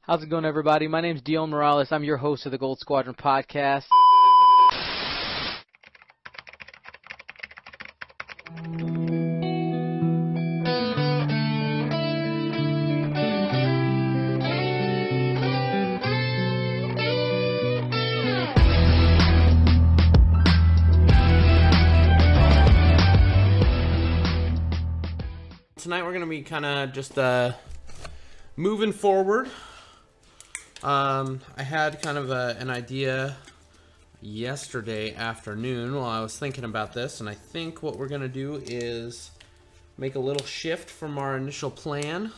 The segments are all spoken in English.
How's it going, everybody? My name's Dion Morales. I'm your host of the Gold Squadron podcast. Tonight we're going to be kind of just moving forward. I had kind of an idea yesterday afternoon while I was thinking about this, and I think what we're going to do is make a little shift from our initial plan.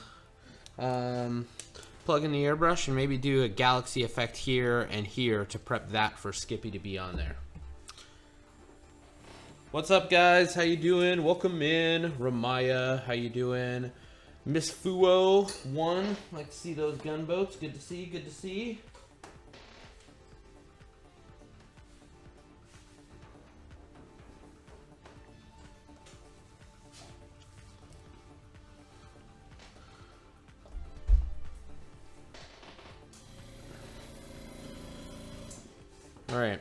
Plug in the airbrush and maybe do a galaxy effect here and here to prep that for Skippy to be on there. What's up, guys? How you doing? Welcome in. Ramaya, how you doing? Miss Fuo 1, like to see those gunboats. Good to see, good to see. All right.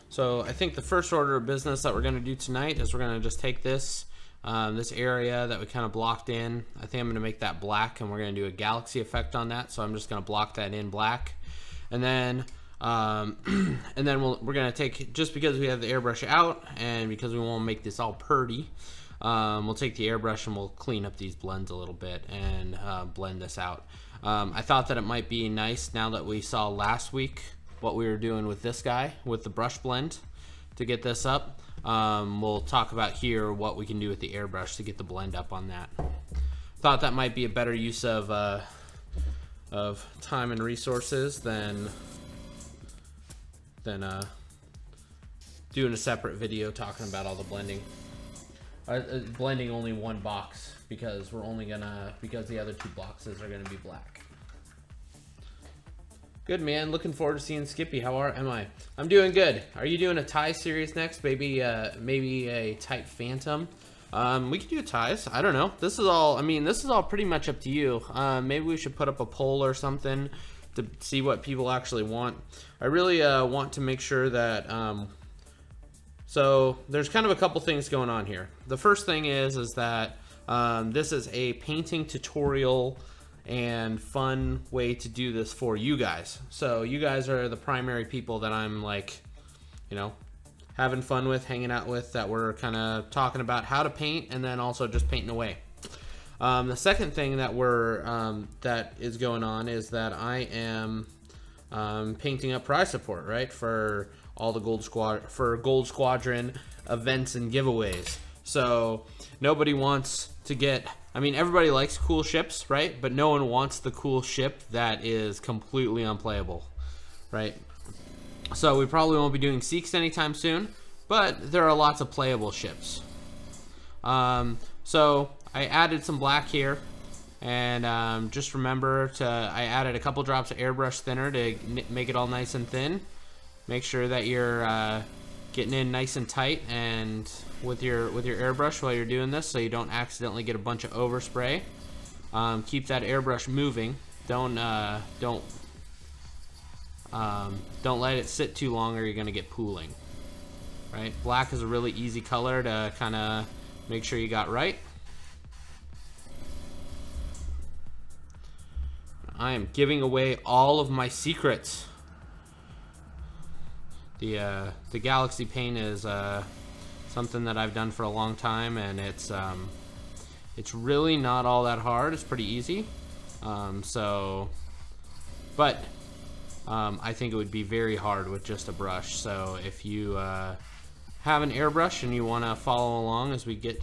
So I think the first order of business that we're going to do tonight is we're going to just take this this area that we kind of blocked in. I think I'm going to make that black, and we're going to do a galaxy effect on that. So I'm just going to block that in black, and then we're going to take, just because we have the airbrush out and because we want to make this all purty, we'll take the airbrush and we'll clean up these blends a little bit and blend this out. I thought that it might be nice, now that we saw last week what we were doing with this guy with the brush blend, to get this up. We'll talk about here what we can do with the airbrush to get the blend up on that. Thought that might be a better use of time and resources than doing a separate video talking about all the blending. Blending only one box because because the other two boxes are gonna be black. Good, man. Looking forward to seeing Skippy. How am I? I'm doing good. Are you doing a tie series next? Maybe a type Phantom. We could do ties. I don't know. This is all pretty much up to you. Maybe we should put up a poll or something to see what people actually want. I really want to make sure that so there's kind of a couple things going on here. The first thing is that this is a painting tutorial and fun way to do this for you guys. So you guys are the primary people that I'm, like, you know, having fun with, hanging out with, that we're kind of talking about how to paint and then also just painting away. The second thing that that is going on is that I am painting up prize support, right, for all the Gold Squadron events and giveaways. So nobody wants to get, everybody likes cool ships, right? But no one wants the cool ship that is completely unplayable, right? So we probably won't be doing Seeks anytime soon, but there are lots of playable ships. So I added some black here, and just remember I added a couple drops of airbrush thinner to make it all nice and thin. Make sure that you're getting in nice and tight and with your airbrush while you're doing this, so you don't accidentally get a bunch of overspray. Keep that airbrush moving. Don't let it sit too long, or you're gonna get pooling. Right? Black is a really easy color to kind of make sure you got right. I am giving away all of my secrets. The Galaxy paint is something that I've done for a long time, and it's really not all that hard. It's pretty easy. But I think it would be very hard with just a brush. So if you have an airbrush and you want to follow along as we get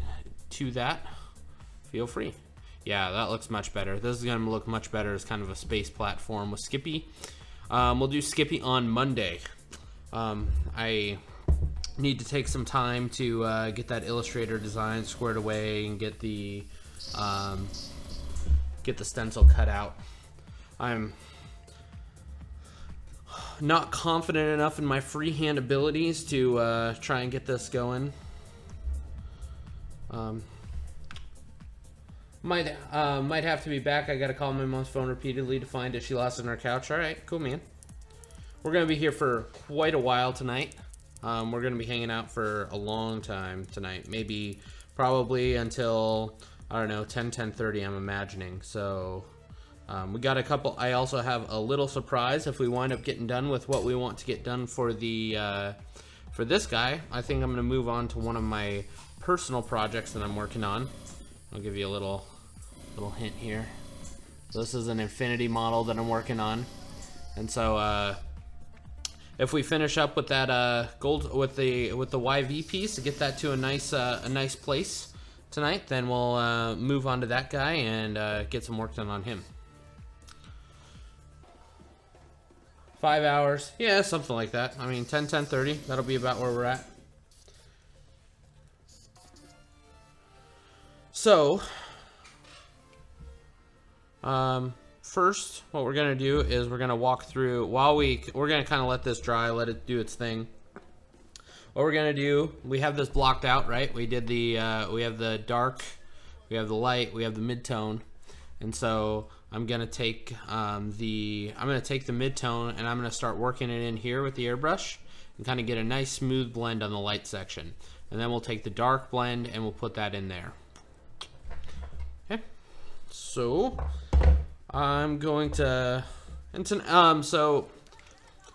to that, feel free. Yeah, that looks much better. This is going to look much better as kind of a space platform with Skippy. We'll do Skippy on Monday. I need to take some time to get that Illustrator design squared away and get the stencil cut out. I'm not confident enough in my freehand abilities to try and get this going. Might have to be back. I gotta call my mom's phone repeatedly to find it. She lost it on her couch. All right, cool, man. We're gonna be here for quite a while tonight. We're gonna be hanging out for a long time tonight. Maybe, probably until, I don't know, 10:30. I'm imagining. So we got a couple. I also have a little surprise if we wind up getting done with what we want to get done for the for this guy. I think I'm gonna move on to one of my personal projects that I'm working on. I'll give you a little hint here. So this is an infinity model that I'm working on, and so if we finish up with that gold with the YV piece to get that to a nice place tonight, then we'll move on to that guy and get some work done on him. 5 hours, yeah, something like that. I mean, 10:30. That'll be about where we're at. So, first, what we're gonna do is we're gonna walk through while we're gonna kind of let this dry, let it do its thing. What we're gonna do, we have this blocked out, right? We did the we have the dark, we have the light, we have the mid-tone, and so I'm gonna take the mid-tone and I'm gonna start working it in here with the airbrush and kind of get a nice smooth blend on the light section, and then we'll take the dark blend and we'll put that in there. Okay, so I'm going to, so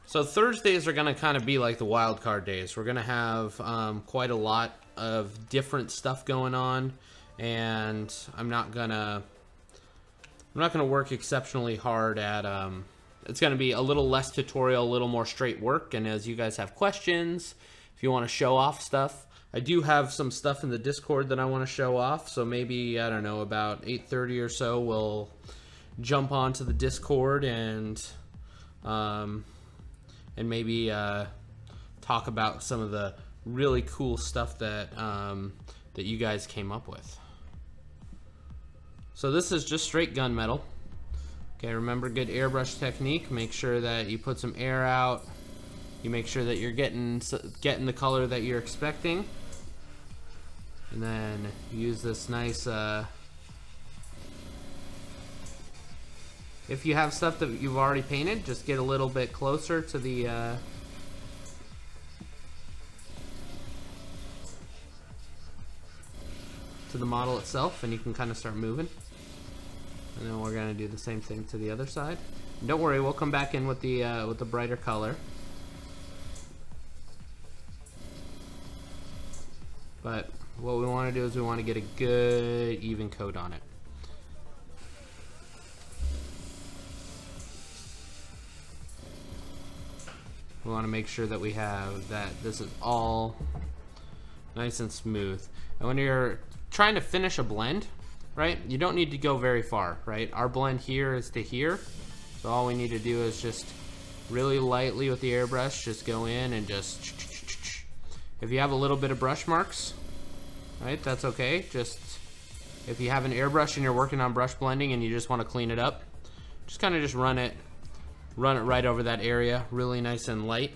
Thursdays are gonna kind of be like the wild card days. We're gonna have quite a lot of different stuff going on, and I'm not gonna work exceptionally hard at, it's gonna be a little less tutorial, a little more straight work, and as you guys have questions, if you wanna show off stuff, I do have some stuff in the Discord that I wanna show off, so maybe, I don't know, about 8:30 or so, we'll jump onto the Discord and maybe talk about some of the really cool stuff that that you guys came up with. So this is just straight gunmetal. Okay, remember, good airbrush technique. Make sure that you put some air out. You make sure that you're getting the color that you're expecting, and then use this nice. If you have stuff that you've already painted, just get a little bit closer to the model itself, and you can kind of start moving. And then we're gonna do the same thing to the other side. And don't worry, we'll come back in with the brighter color. But what we want to do is we want to get a good even coat on it. We want to make sure that we have that this is all nice and smooth. And when you're trying to finish a blend, right, you don't need to go very far, right? Our blend here is to here, so all we need to do is just really lightly with the airbrush, just go in and just, if you have a little bit of brush marks, right, that's okay. Just, if you have an airbrush and you're working on brush blending and you just want to clean it up, just kind of just run it right over that area, really nice and light.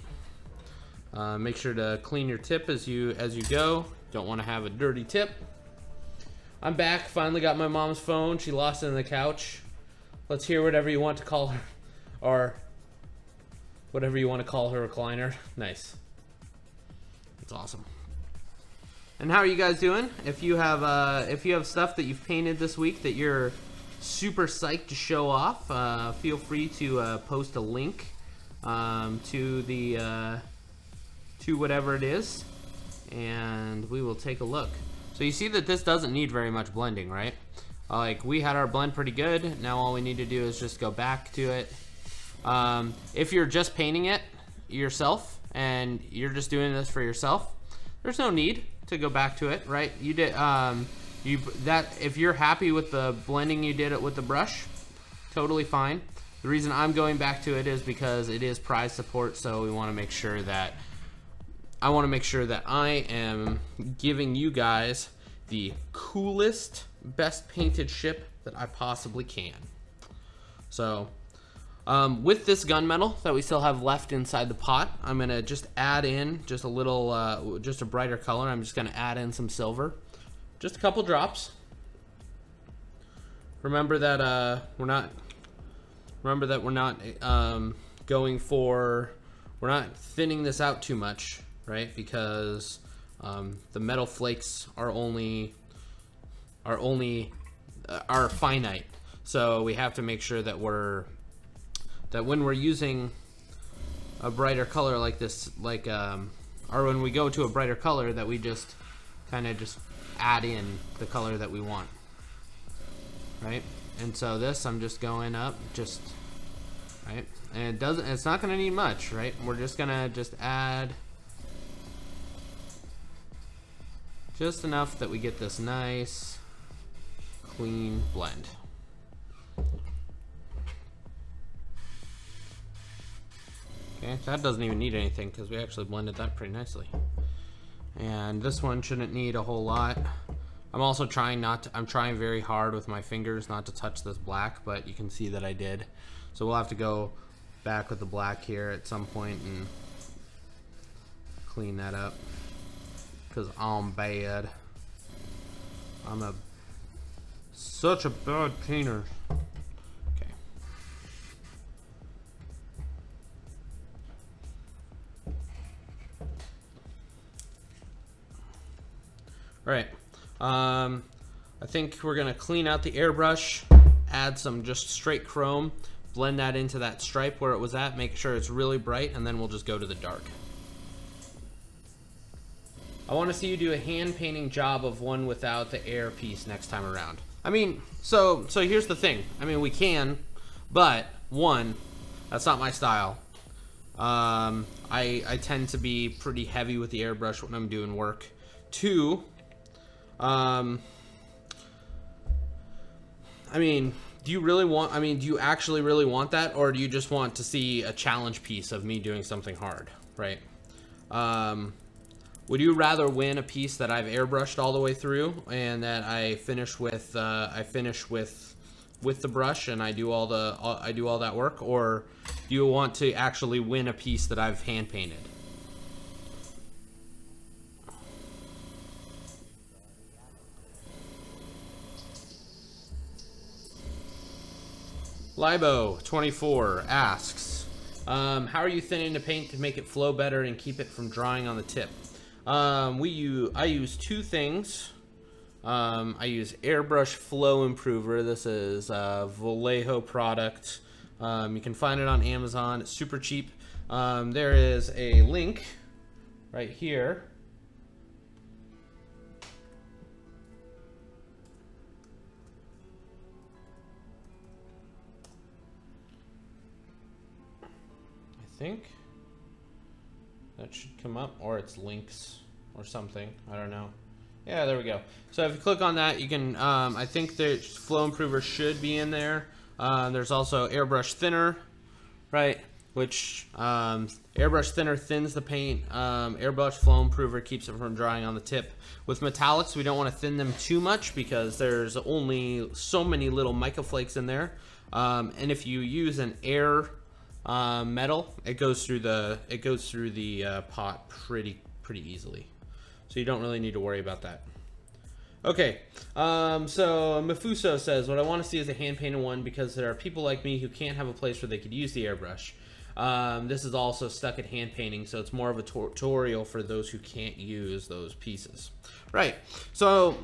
Make sure to clean your tip as you go. Don't want to have a dirty tip. I'm back, finally got my mom's phone. She lost it on the couch. Let's hear whatever you want to call her, or whatever you want to call her recliner. Nice. That's awesome. And how are you guys doing? If you have stuff that you've painted this week that you're super psyched to show off, feel free to post a link to whatever it is, and we will take a look. So you see that this doesn't need very much blending, right? Like, we had our blend pretty good. Now all we need to do is just go back to it. If you're just painting it yourself and you're just doing this for yourself, there's no need to go back to it, right? You did if you're happy with the blending you did it with the brush, totally fine. The reason I'm going back to it is because it is prize support, so we want to make sure that I am giving you guys the coolest, best painted ship that I possibly can. So with this gunmetal that we still have left inside the pot, I'm gonna just add in just a little, just a brighter color. I'm just gonna add in some silver, just a couple drops. remember that we're not going for, we're not thinning this out too much, right? Because the metal flakes are finite, so we have to make sure that when we're using a brighter color like this, like or when we go to a brighter color, that we just kind of just add in the color that we want, right? And so this, I'm just going up, just right, and it's not going to need much, right? We're just gonna add just enough that we get this nice clean blend. Okay, that doesn't even need anything because we actually blended that pretty nicely. And this one shouldn't need a whole lot. I'm also trying I'm trying very hard with my fingers not to touch this black, but you can see that I did. So we'll have to go back with the black here at some point and clean that up, because I'm bad. I'm such a bad painter. Okay. All right. I think we're gonna clean out the airbrush, add some just straight chrome, blend that into that stripe where it was at, make sure it's really bright, and then we'll just go to the dark. I want to see you do a hand painting job of one without the air piece next time around. I mean, so here's the thing. I mean, we can, but one, that's not my style. I tend to be pretty heavy with the airbrush when I'm doing work. Two, I mean, do you actually really want that, or do you just want to see a challenge piece of me doing something hard, right? Would you rather win a piece that I've airbrushed all the way through and that I finish with the brush and I do all that work, or do you want to actually win a piece that I've hand painted? Libo24 asks, how are you thinning the paint to make it flow better and keep it from drying on the tip? I use two things. I use Airbrush Flow Improver. This is a Vallejo product. You can find it on Amazon. It's super cheap. There is a link right here. I think that should come up, or it's links or something. I don't know. Yeah, there we go. So if you click on that, you can, I think the Flow Improver should be in there. There's also Airbrush Thinner, right? Which, Airbrush Thinner thins the paint. Airbrush Flow Improver keeps it from drying on the tip. With metallics, we don't want to thin them too much because there's only so many little mica flakes in there. And if you use an air metal, it goes through the pot pretty easily, so you don't really need to worry about that. Okay, so Mafuso says, what I want to see is a hand painted one because there are people like me who can't have a place where they could use the airbrush. This is also stuck at hand painting, so it's more of a tutorial for those who can't use those pieces. Right, so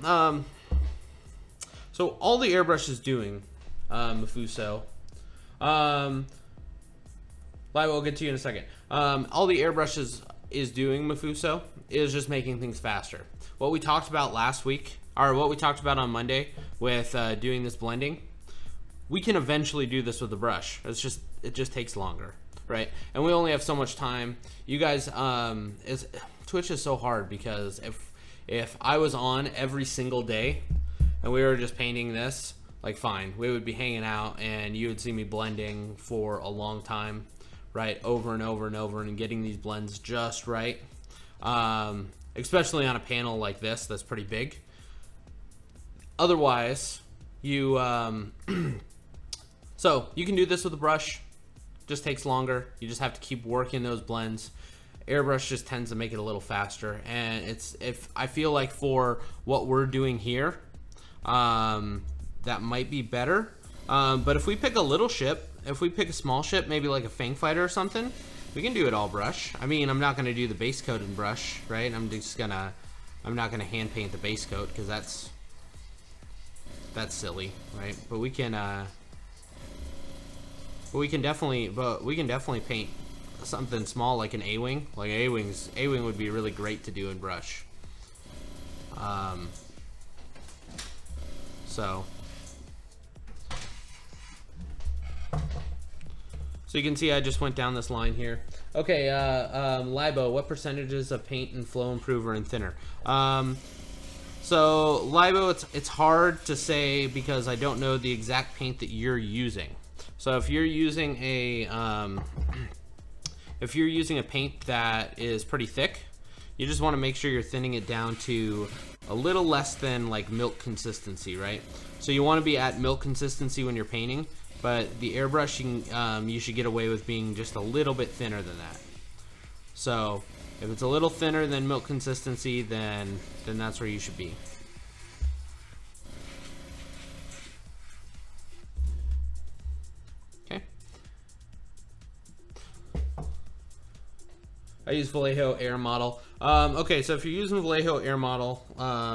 so all the airbrush is doing, Mafuso, we'll get to you in a second. All the airbrush is doing, Mafuso, is just making things faster. What we talked about last week, or what we talked about on Monday with doing this blending, we can eventually do this with the brush. It just takes longer, right? And we only have so much time. You guys, Twitch is so hard because if I was on every single day and we were just painting this, like fine, we would be hanging out and you would see me blending for a long time. Right, over and over and over, and getting these blends just right, especially on a panel like this that's pretty big. Otherwise, you so you can do this with a brush, just takes longer. You just have to keep working those blends. Airbrush just tends to make it a little faster, and I feel like for what we're doing here, be better. But if we pick a little ship, if we pick a small ship, maybe like a Fang Fighter or something, we can do it all brush. I mean, I'm not gonna do the base coat in brush, right? I'm not gonna hand paint the base coat because that's silly, right? But we can definitely paint something small like an A-wing. Like A-wing would be really great to do in brush. So you can see I just went down this line here. Okay, Libo, what percentages of paint and flow improver and thinner? So Libo, it's hard to say because I don't know the exact paint that you're using. So if you're using a paint that is pretty thick, you just want to make sure you're thinning it down to a little less than like milk consistency, right? So you want to be at milk consistency when you're painting, but the airbrushing, you should get away with being just a little bit thinner than that. So if it's a little thinner than milk consistency, then that's where you should be. Okay. I use Vallejo Air Model. Okay, so if you're using Vallejo Air Model,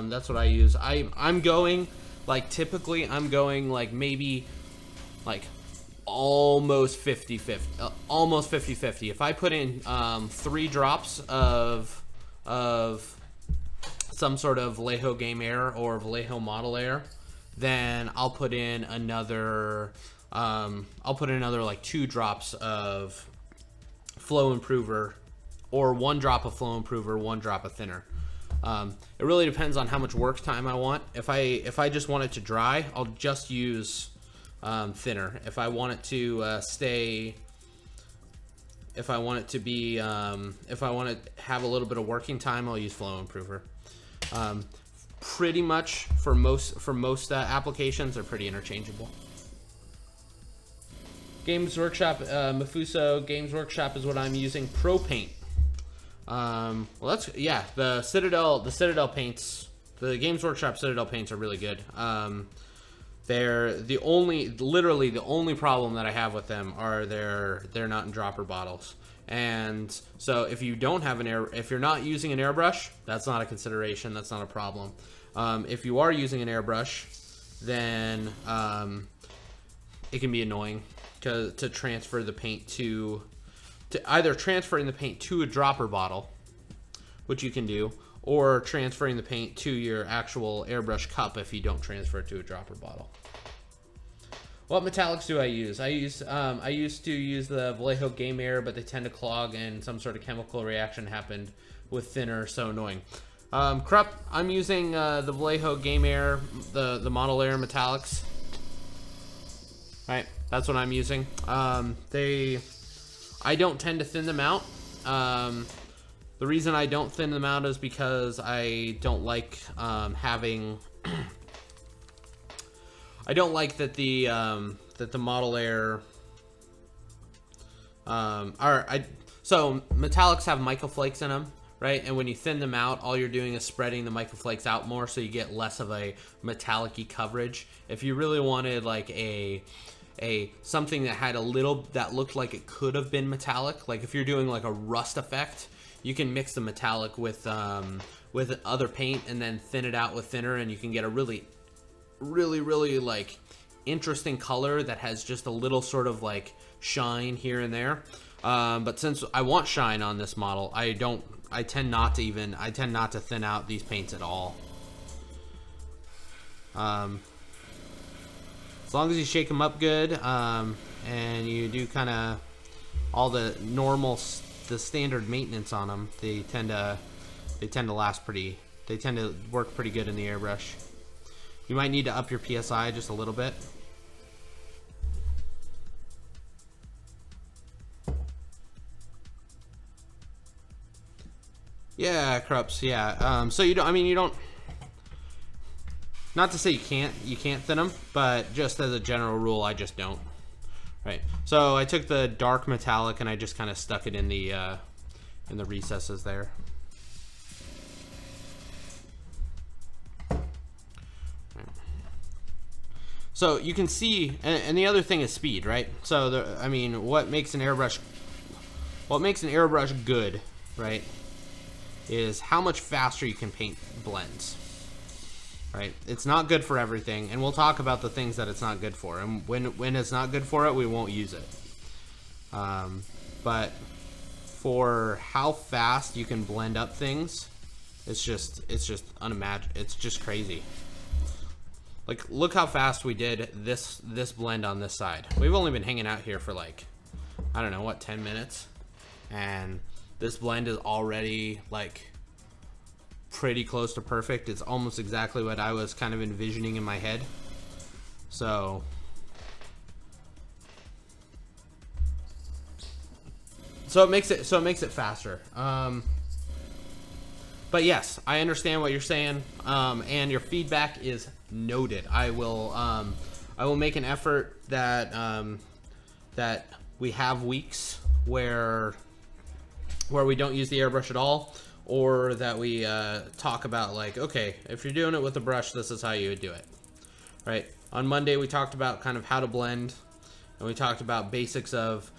that's what I use. I'm going, like, typically I'm going like maybe like almost 50-50, almost 50-50. If I put in 3 drops of some sort of Vallejo Game Air or Vallejo Model Air, then I'll put in another like 2 drops of Flow Improver, or 1 drop of Flow Improver, 1 drop of thinner. It really depends on how much work time I want. If I just want it to dry, I'll just use thinner. If I want it to if I want it to be, if I want to have a little bit of working time, I'll use Flow Improver. Pretty much for most applications, they're pretty interchangeable. Games Workshop, Mafuso Games Workshop is what I'm using. Pro Paint. Well, that's, yeah, the Citadel paints, the Games Workshop Citadel paints are really good. They're literally the only problem that I have with them are they're not in dropper bottles. And so if you don't have if you're not using an airbrush, that's not a consideration. That's not a problem. If you are using an airbrush, then it can be annoying to transfer the paint to either transferring the paint to a dropper bottle, which you can do, or transferring the paint to your actual airbrush cup if you don't transfer it to a dropper bottle. What metallics do I use? I used to use the Vallejo Game Air, but they tend to clog and some sort of chemical reaction happened with thinner, so annoying. Krupp, I'm using the Vallejo Game Air, the Model Air metallics. Right, that's what I'm using. I don't tend to thin them out. The reason I don't thin them out is because I don't like having. I don't like that the Model Air. So metallics have microflakes in them, right? And when you thin them out, all you're doing is spreading the microflakes out more, so you get less of a metallic-y coverage. If you really wanted like something that had a little, that looked like it could have been metallic, like if you're doing like a rust effect, you can mix the metallic with other paint and then thin it out with thinner, and you can get a really like interesting color that has just a little sort of like shine here and there. But since I want shine on this model, I tend not to thin out these paints at all. As long as you shake them up good, and you do kind of all the standard maintenance on them, they tend to last pretty. They tend to work pretty good in the airbrush. You might need to up your PSI just a little bit. Yeah, Krupps, yeah. So you don't. Not to say you can't thin them, but just as a general rule, I just don't. Right. So I took the dark metallic and I just kind of stuck it in the recesses there. So you can see, and the other thing is speed, right? So I mean, what makes an airbrush good, right, is how much faster you can paint blends, right? It's not good for everything, and we'll talk about the things that it's not good for, and when it's not good for it, we won't use it. But for how fast you can blend up things, it's just unimaginable. It's just crazy. Like, look how fast we did this blend on this side. We've only been hanging out here for like, I don't know, what, 10 minutes? And this blend is already like pretty close to perfect. It's almost exactly what I was kind of envisioning in my head. So it makes it faster. But yes, I understand what you're saying, and your feedback is noted. I will make an effort that that we have weeks where we don't use the airbrush at all, or that we talk about, like, okay, if you're doing it with a brush, this is how you would do it, right? On Monday we talked about kind of how to blend, and we talked about basics of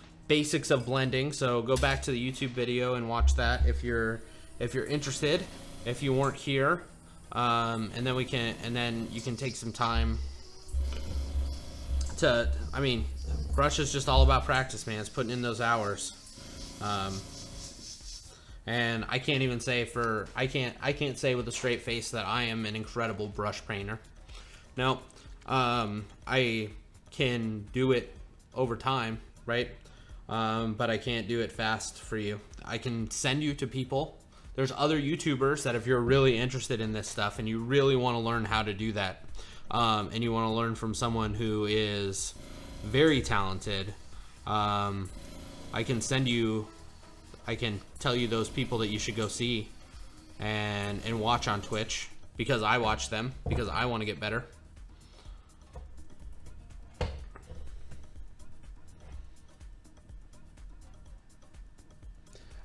blending. So go back to the YouTube video and watch that if you're interested, if you weren't here, and then you can take some time to, I mean, brush is just all about practice, man. It's putting in those hours. And I can't even say I can't say with a straight face that I am an incredible brush painter. No, I can do it over time, right? But I can't do it fast for you. I can send you to people. There's other YouTubers that, if you're really interested in this stuff and you really want to learn how to do that, and you want to learn from someone who is very talented, I can tell you those people that you should go see and watch on Twitch, because I watch them, because I want to get better.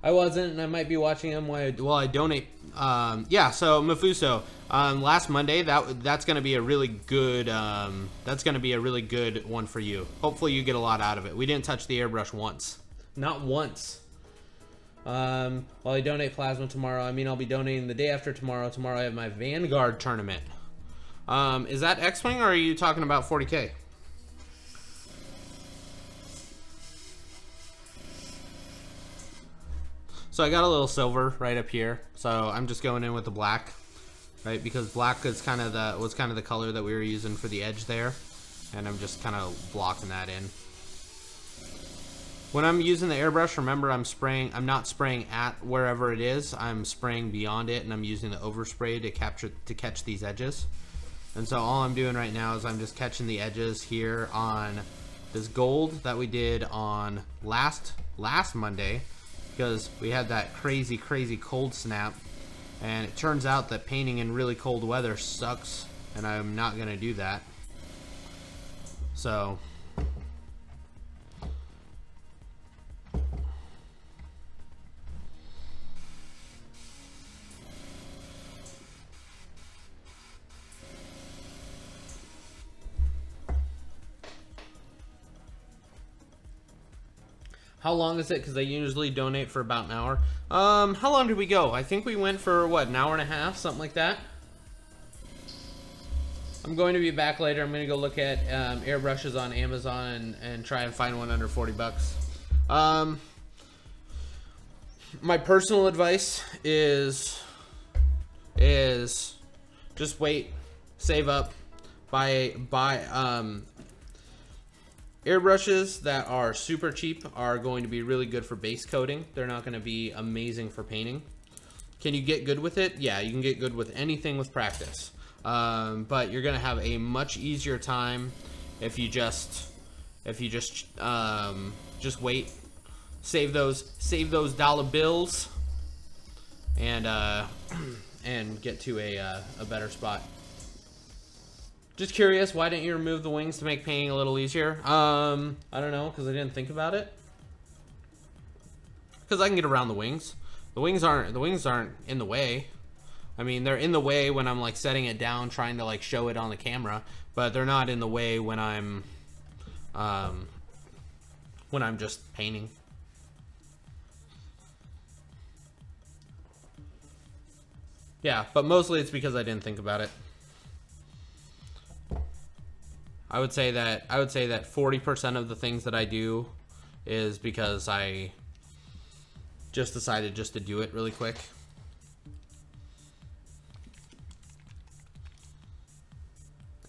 I wasn't, and I might be watching them while I donate. Yeah, so Mafuso, last Monday, that's going to be a really good one for you. Hopefully you get a lot out of it. We didn't touch the airbrush once. Not once. While I donate plasma tomorrow, I mean, I'll be donating the day after tomorrow. Tomorrow I have my Vanguard tournament. Is that X-Wing, or are you talking about 40K? So I got a little silver right up here, so I'm just going in with the black, right? Because black is was kind of the color that we were using for the edge there, and I'm just kind of blocking that in. When I'm using the airbrush, remember, I'm not spraying at wherever it is. I'm spraying beyond it, and I'm using the overspray to catch these edges. And so all I'm doing right now is I'm just catching the edges here on this gold that we did on last Monday, because we had that crazy cold snap, and it turns out that painting in really cold weather sucks, and I'm not gonna do that. So how long is it? Because I usually donate for about an hour. How long did we go? I think we went for, what, an hour and a half? Something like that. I'm going to be back later. I'm going to go look at airbrushes on Amazon and try and find one under 40 bucks. My personal advice is just wait, save up, buy airbrushes that are super cheap are going to be really good for base coating. They're not going to be amazing for painting. Can you get good with it? Yeah, you can get good with anything with practice. But you're going to have a much easier time if you just wait, save those dollar bills, and get to a better spot. Just curious, why didn't you remove the wings to make painting a little easier? I don't know, because I didn't think about it. Because I can get around the wings. The wings aren't in the way. I mean, they're in the way when I'm like setting it down, trying to like show it on the camera, but they're not in the way when I'm just painting. Yeah, but mostly it's because I didn't think about it. I would say that 40% of the things that I do is because I just decided just to do it really quick.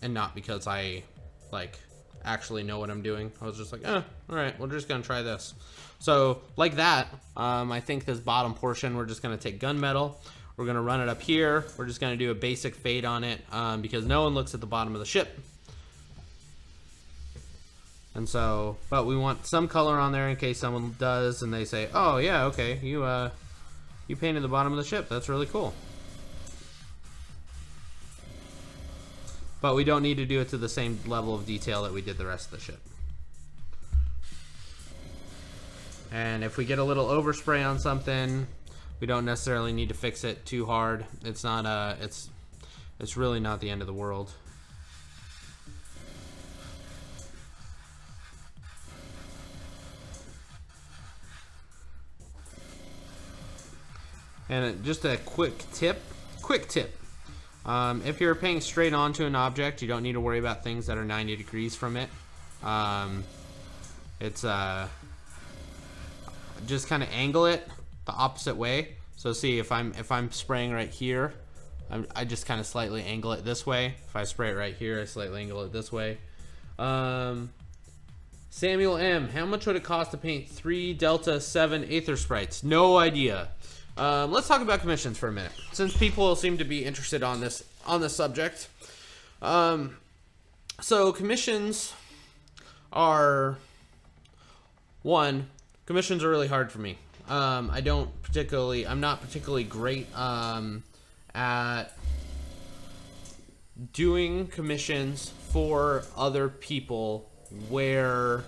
And not because I like actually know what I'm doing. I was just like, all right, we're just gonna try this. So like that, I think this bottom portion, we're just gonna take gunmetal. We're gonna run it up here. We're just gonna do a basic fade on it because no one looks at the bottom of the ship. And so, but we want some color on there in case someone does and they say, oh yeah, okay, you painted the bottom of the ship. That's really cool. But we don't need to do it to the same level of detail that we did the rest of the ship. And if we get a little overspray on something, we don't necessarily need to fix it too hard. It's not it's really not the end of the world. And just a quick tip. If you're painting straight onto an object, you don't need to worry about things that are 90 degrees from it. It's just kind of angle it the opposite way. So see, if I'm spraying right here, I just kind of slightly angle it this way. If I spray it right here, I slightly angle it this way. Samuel M, how much would it cost to paint 3 Delta 7 Aether sprites? No idea. Let's talk about commissions for a minute, since people seem to be interested on this subject. So commissions are commissions are really hard for me. I'm not particularly great at doing commissions for other people where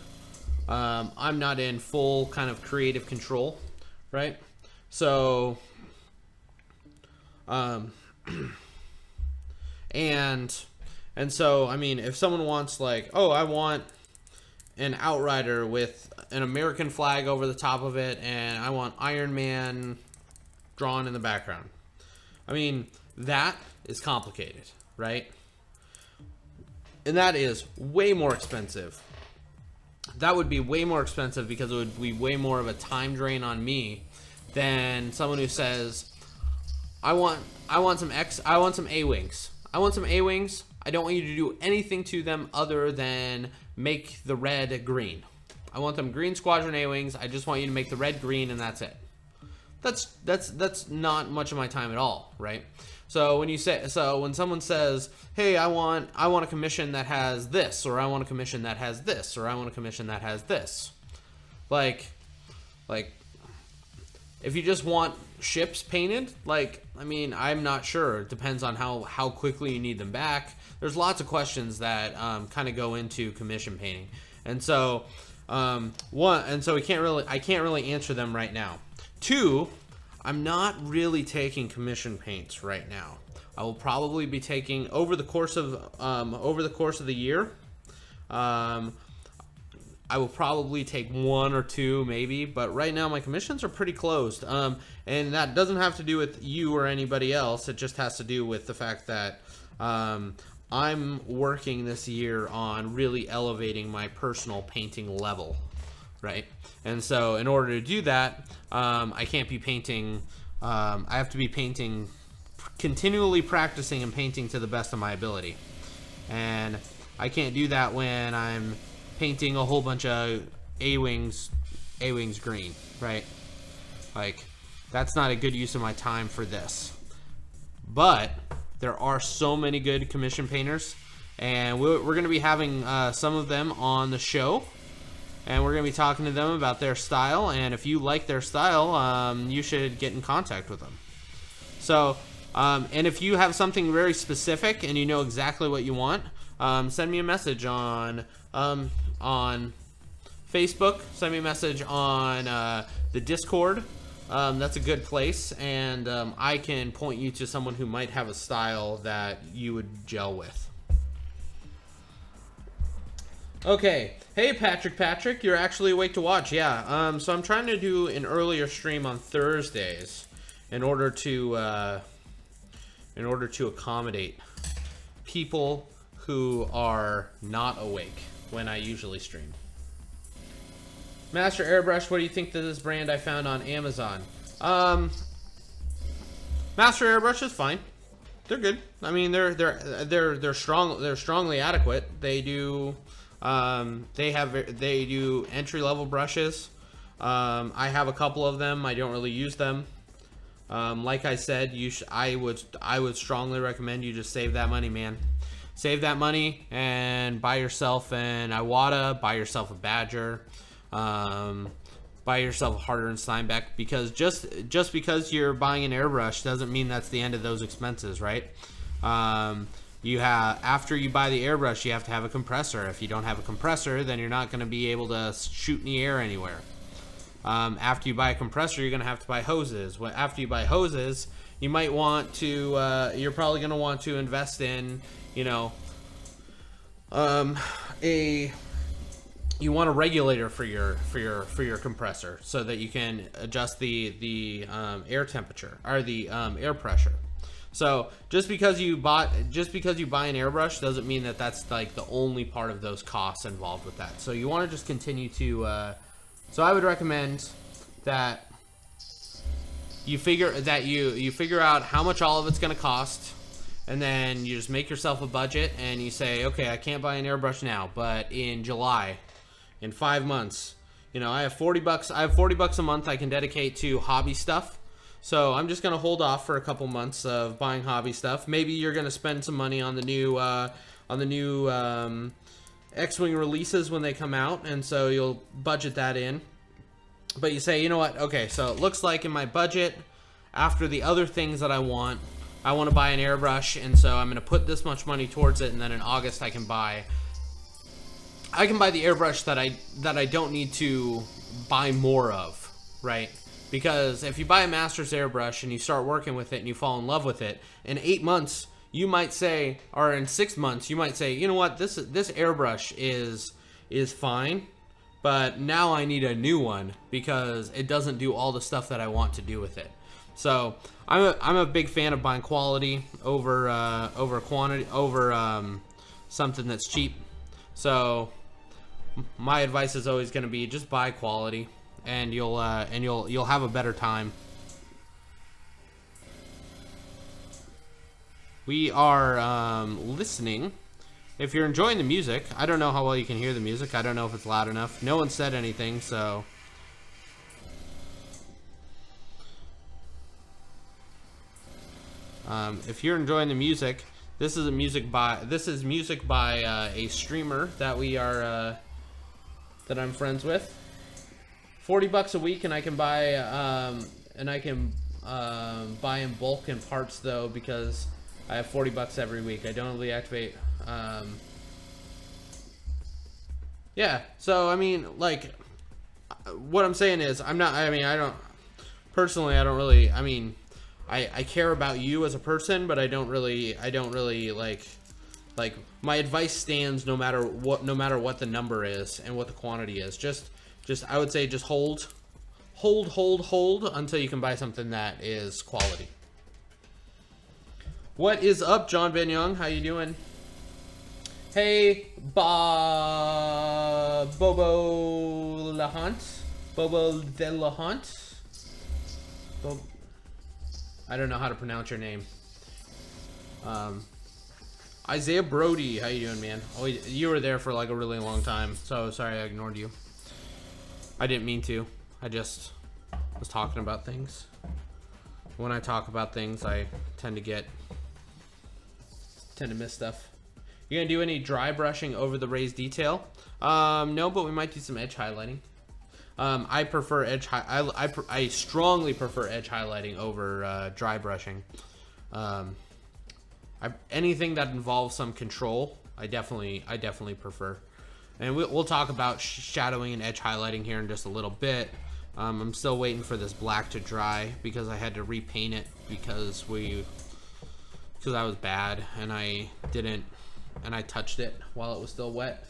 I'm not in full kind of creative control, right? So, and so, I mean, if someone wants like, oh, I want an Outrider with an American flag over the top of it, and I want Iron Man drawn in the background. I mean, that is complicated, right? And that is way more expensive. That would be way more expensive because it would be way more of a time drain on me than someone who says, I want some A-wings. I want some A-wings. I don't want you to do anything to them other than make the red green. I want them green Squadron A-wings. I just want you to make the red green, and that's it. That's not much of my time at all, right? So when someone says, hey, I want a commission that has this, or I want a commission that has this, or I want a commission that has this, like if you just want ships painted, like, I mean, I'm not sure. It depends on how quickly you need them back. There's lots of questions that kind of go into commission painting, and so I can't really answer them right now. 2, I'm not really taking commission paints right now. I will probably be taking over the course of the year. I will probably take 1 or 2 maybe, but right now my commissions are pretty closed. And that doesn't have to do with you or anybody else. It just has to do with the fact that I'm working this year on really elevating my personal painting level, right? And so in order to do that, I can't be painting, I have to be painting, continually practicing and painting to the best of my ability. And I can't do that when I'm painting a whole bunch of A-wings green, right? Like, that's not a good use of my time for this. But there are so many good commission painters, and we're going to be having some of them on the show, and we're going to be talking to them about their style, and if you like their style, you should get in contact with them. So, and if you have something very specific and you know exactly what you want, send me a message on Facebook, send me a message on the Discord, that's a good place, and I can point you to someone who might have a style that you would gel with. Okay, hey Patrick, you're actually awake to watch. Yeah, so I'm trying to do an earlier stream on Thursdays in order to accommodate people who are not awake when I usually stream. Master Airbrush, what do you think of this brand I found on Amazon? Master Airbrush is fine. They're good. I mean, they're strong. They're strongly adequate. They do they do entry-level brushes. I have a couple of them. I don't really use them. Like I said, I would strongly recommend you just save that money, man. Save that money and buy yourself an Iwata, buy yourself a Badger, buy yourself a Harder and Steinbeck, because just because you're buying an airbrush doesn't mean that's the end of those expenses, right? After you buy the airbrush, you have to have a compressor. If you don't have a compressor, then you're not going to be able to shoot in the air anywhere. After you buy a compressor, you're going to have to buy hoses. After you buy hoses, you might want to, you're probably going to want to invest in, you know, you want a regulator for your compressor so that you can adjust the air temperature or the air pressure. So just because you buy an airbrush doesn't mean that that's like the only part of those costs involved with that. So you want to just continue to. So I would recommend that you figure out how much all of it's going to cost, and then you just make yourself a budget and you say, okay, I can't buy an airbrush now, but in July, in 5 months, you know, I have 40 bucks. I have 40 bucks a month I can dedicate to hobby stuff. So I'm just gonna hold off for a couple months of buying hobby stuff. Maybe you're gonna spend some money on the new X-Wing releases when they come out, and so you'll budget that in. But you say, you know what? Okay, so it looks like in my budget, after the other things that I want to buy an airbrush, and so I'm gonna put this much money towards it, and then in August I can buy the airbrush that I don't need to buy more of, right? Because if you buy a master's airbrush and you start working with it and you fall in love with it, in 8 months you might say, or in 6 months you might say, you know what, this airbrush is fine, but now I need a new one because it doesn't do all the stuff that I want to do with it. So I'm a big fan of buying quality over quantity, over something that's cheap. So my advice is always going to be just buy quality, and you'll have a better time. We are listening. If you're enjoying the music, I don't know how well you can hear the music. I don't know if it's loud enough. No one said anything, so if you're enjoying the music, this is music by a streamer that we are that I'm friends with. 40 bucks a week, and I can buy buy in bulk and parts though, because I have 40 bucks every week. I don't really activate. Yeah, so I mean, like, what I'm saying is, I don't really, I mean, I care about you as a person, but I don't really like my advice stands no matter what the number is and what the quantity is. Just I would say just hold until you can buy something that is quality. What is up, John Ben Young? How you doing? Hey, Bobo Lahant. Bobo de Lahant. I don't know how to pronounce your name. Isaiah Brody, how you doing, man? Oh, you were there for like a really long time, so sorry I ignored you. I didn't mean to. I just was talking about things. When I talk about things, I tend to miss stuff. You gonna do any dry brushing over the raised detail? No, but we might do some edge highlighting. I prefer I strongly prefer edge highlighting over dry brushing. Anything that involves some control, I definitely prefer. And we'll talk about shadowing and edge highlighting here in just a little bit. I'm still waiting for this black to dry because I had to repaint it because I was bad and I touched it while it was still wet.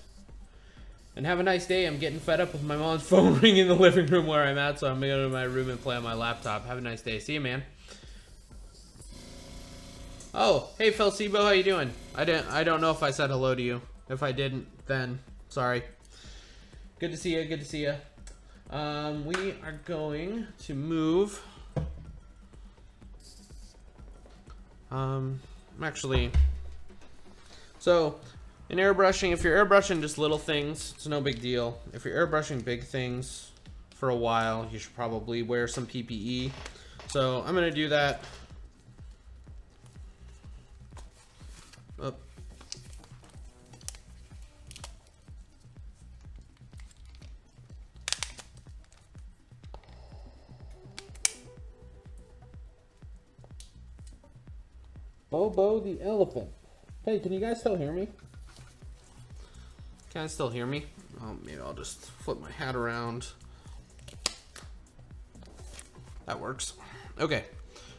And have a nice day. I'm getting fed up with my mom's phone ringing in the living room where I'm at, so I'm gonna go to my room and play on my laptop. Have a nice day. See you, man. Oh, hey Phil Sebo, how you doing? I don't know if I said hello to you. If I didn't, then sorry. Good to see you. Good to see you. We are going to move. Actually, so in airbrushing, if you're airbrushing just little things, it's no big deal. If you're airbrushing big things for a while, you should probably wear some PPE. So I'm gonna do that. Up. Bobo the elephant. Hey, can you guys still hear me? Can I still hear me? Oh, maybe I'll just flip my hat around. That works. Okay,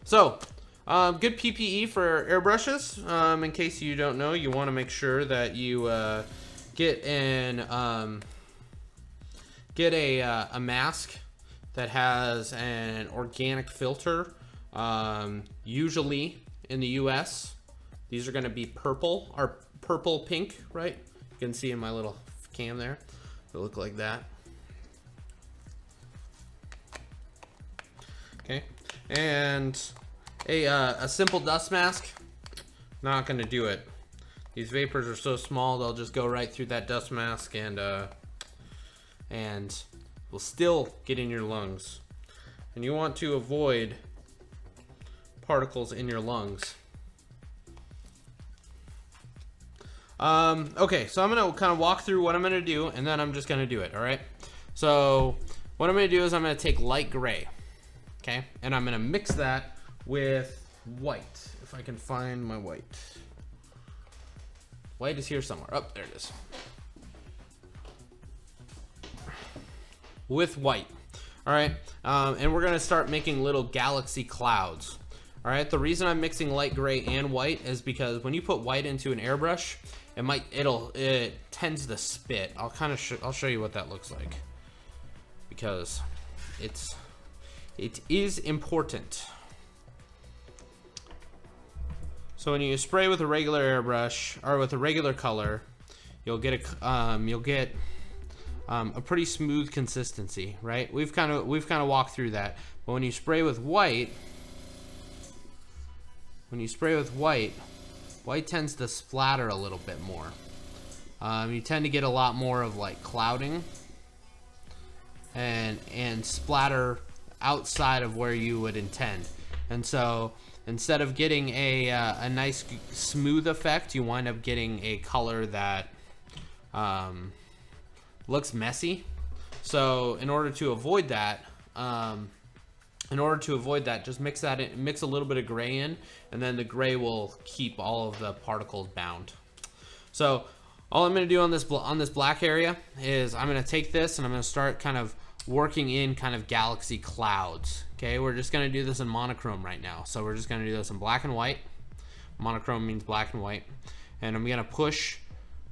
so good PPE for airbrushes. In case you don't know, you want to make sure that you get a mask that has an organic filter. Usually in the US, these are going to be purple or purple pink, right? You can see in my little cam there, they look like that. Okay, and a simple dust mask, not going to do it. These vapors are so small, they'll just go right through that dust mask and will still get in your lungs. And you want to avoid particles in your lungs. Okay, so I'm gonna kind of walk through what I'm gonna do, and then I'm just gonna do it. All right. So what I'm gonna do is I'm gonna take light gray, okay, and I'm gonna mix that with white. If I can find my white. White is here somewhere. Oh, there it is. With white. All right, and we're gonna start making little galaxy clouds. All right, the reason I'm mixing light gray and white is because when you put white into an airbrush, it tends to spit. I'll show you what that looks like, because it is important. So when you spray with a regular airbrush or with a regular color, you'll get a pretty smooth consistency, right? We've kind of walked through that. But when you spray with white, white tends to splatter a little bit more. You tend to get a lot more of like clouding and splatter outside of where you would intend. And so instead of getting a nice smooth effect, you wind up getting a color that looks messy. So in order to avoid that, just mix a little bit of gray in, and then the gray will keep all of the particles bound. So all I'm going to do on this black area is I'm going to take this and I'm going to start kind of working in kind of galaxy clouds. Okay, we're just going to do this in monochrome right now. So we're just going to do this in black and white. Monochrome means black and white. And I'm going to push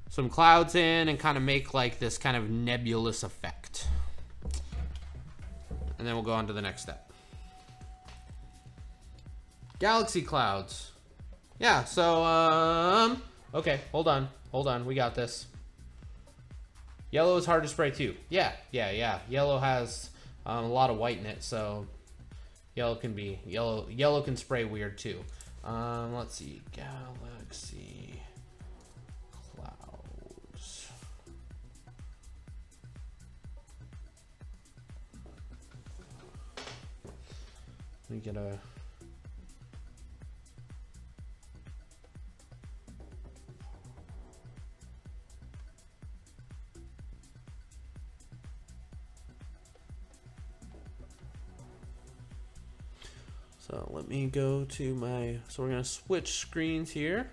some clouds in and kind of make like this kind of nebulous effect. And then we'll go on to the next step. Galaxy clouds. Yeah, so, okay, hold on, we got this. Yellow is hard to spray too. Yeah. Yellow has a lot of white in it, so yellow can spray weird too. Let's see, galaxy clouds. Let me get a... So let me go to my, so we're going to switch screens here.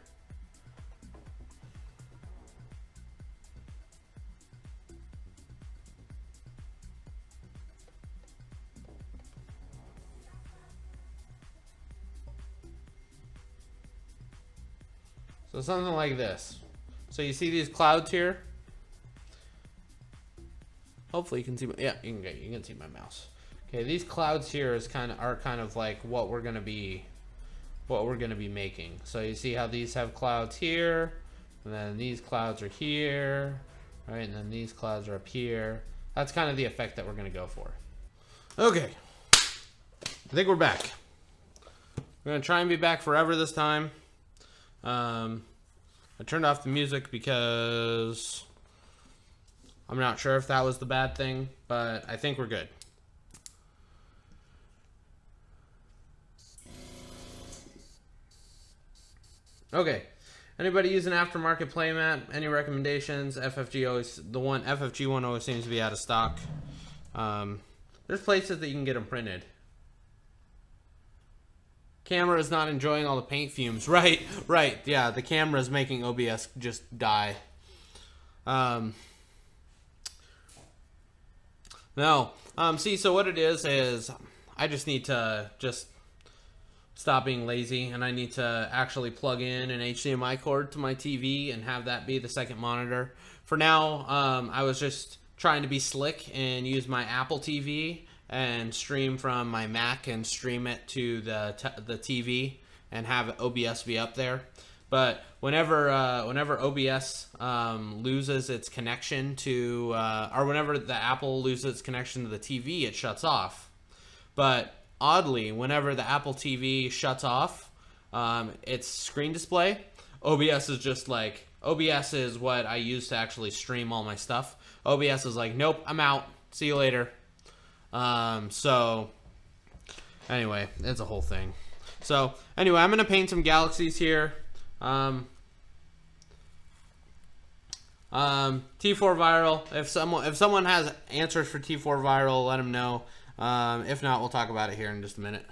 So something like this. So you see these clouds here? Hopefully you can see my, yeah, you can see my mouse. Okay, these clouds here are kind of like what we're gonna be making. So you see how these have clouds here, and then these clouds are here, right? And then these clouds are up here. That's kind of the effect that we're gonna go for. Okay, I think we're back. We're gonna try and be back forever this time. I turned off the music because I'm not sure if that was the bad thing, but I think we're good. Okay, anybody use an aftermarket playmat? Any recommendations? FFG one always seems to be out of stock. There's places that you can get them printed. Camera is not enjoying all the paint fumes. Right. Yeah, the camera is making OBS just die. No. See, so what it is I just need to stop being lazy, and I need to actually plug in an HDMI cord to my TV and have that be the second monitor. For now, I was just trying to be slick and use my Apple TV and stream from my Mac and stream it to the TV and have OBS be up there. But whenever OBS loses its connection to, or whenever the Apple loses its connection to the TV, it shuts off. But oddly, whenever the Apple TV shuts off its screen display, OBS is just like, OBS is what I use to actually stream all my stuff. OBS is like, nope, I'm out. See you later. So anyway, it's a whole thing. So anyway, I'm gonna paint some galaxies here. T4 viral. If someone has answers for T4 viral, let them know. If not, we'll talk about it here in just a minute.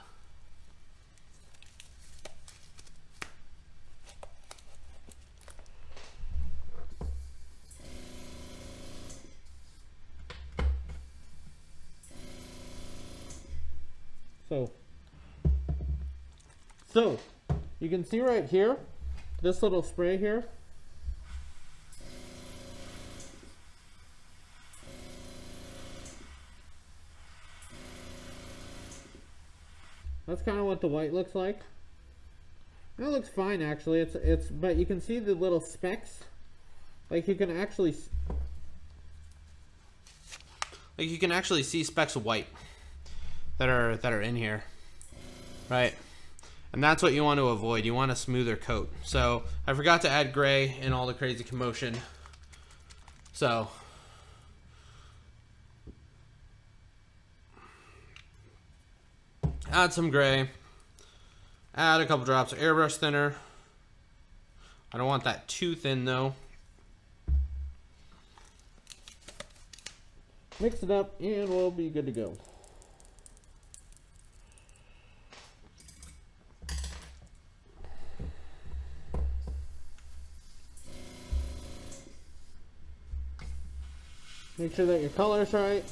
So you can see right here, this little spray here. That's kind of what the white looks like. That looks fine actually. But you can see the little specks. Like you can actually see specks of white that are in here, right? And that's what you want to avoid. You want a smoother coat. So I forgot to add gray in all the crazy commotion. So add some gray. Add a couple drops of airbrush thinner. I don't want that too thin though. Mix it up and we'll be good to go. Make sure that your color's right.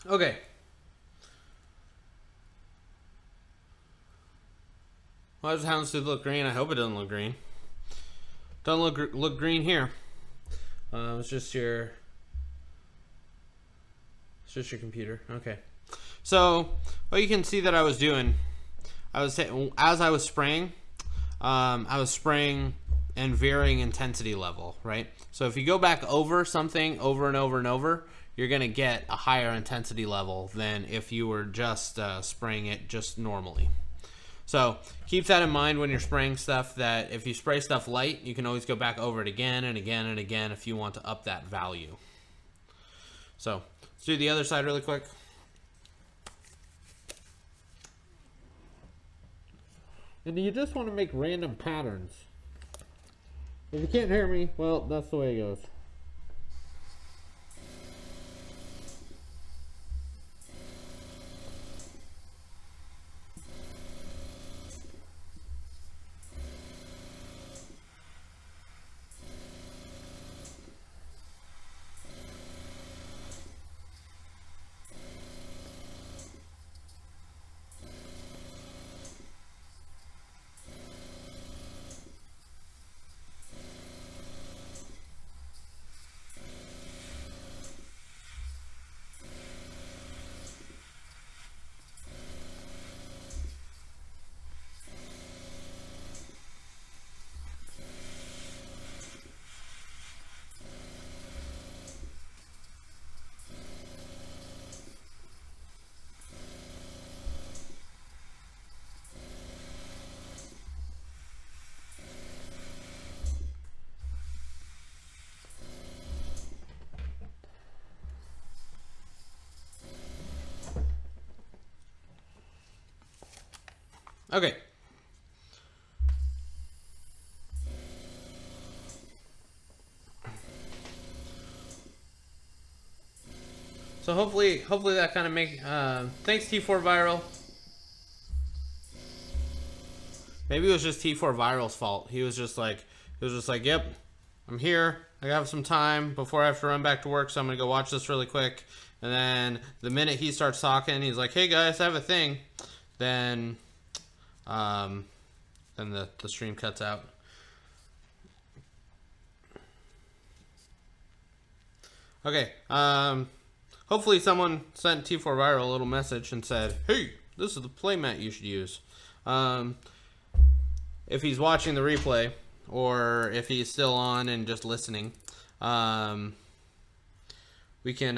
Okay. Why does houndstooth look green? I hope it doesn't look green. Doesn't look green here. It's just your computer. Okay. So what you can see that I was doing, as I was spraying and varying intensity level, right? So if you go back over something over and over and over, you're gonna get a higher intensity level than if you were just spraying it just normally. So keep that in mind when you're spraying stuff, that if you spray stuff light, you can always go back over it again and again and again if you want to up that value. So let's do the other side really quick. And you just want to make random patterns. If you can't hear me, well, that's the way it goes. Okay. So hopefully that kind of make. Thanks T4 Viral. Maybe it was just T4 Viral's fault. He was just like, yep, I'm here. I have some time before I have to run back to work, so I'm gonna go watch this really quick. And then the minute he starts talking, he's like, hey guys, I have a thing. Then the stream cuts out. Okay. Hopefully someone sent T4 Viral a little message and said, hey, this is the playmat you should use. If he's watching the replay, or if he's still on and just listening, we can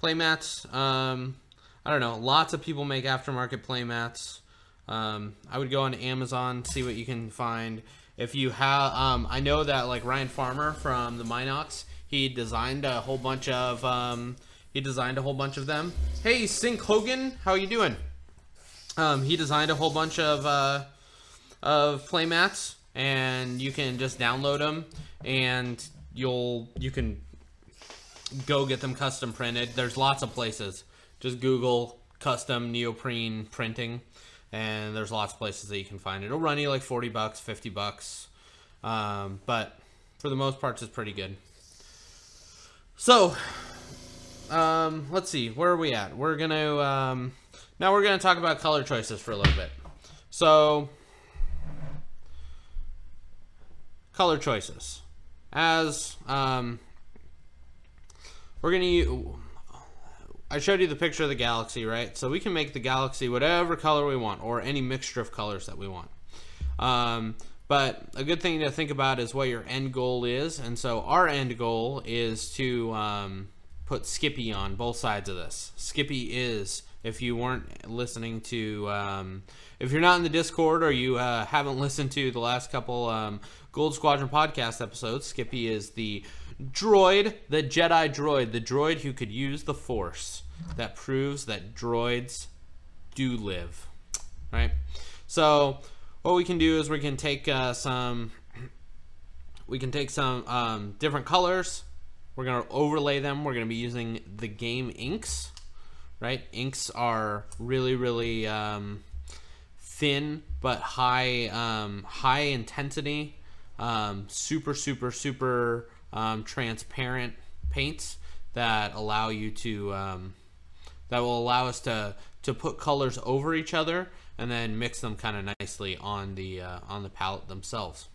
playmats. I don't know. Lots of people make aftermarket playmats. I would go on Amazon, see what you can find. If you have, I know that like Ryan Farmer from the Minox, he designed a whole bunch of them. Hey, Sink Hogan, how you doing? He designed a whole bunch of playmats, and you can just download them, and you can go get them custom printed. There's lots of places. Just Google custom neoprene printing, and there's lots of places that you can find it. It'll run you like $40, $50, but for the most part, it's pretty good. So, let's see, where are we at? We're gonna now we're gonna talk about color choices for a little bit. So, color choices. As we're gonna use. I showed you the picture of the galaxy, right? So we can make the galaxy whatever color we want, or any mixture of colors that we want. But a good thing to think about is what your end goal is. And so our end goal is to put Skippy on both sides of this. Skippy is, if you weren't listening to, if you're not in the Discord, or you haven't listened to the last couple Gold Squadron podcast episodes, Skippy is the droid, the Jedi droid, the droid who could use the Force. That proves that droids do live, right? So what we can do is we can take some different colors. We're gonna overlay them. We're gonna be using the game inks, right? Inks are really, really thin but high intensity, super transparent paints that allow you to that will allow us to put colors over each other and then mix them kind of nicely on the palette themselves.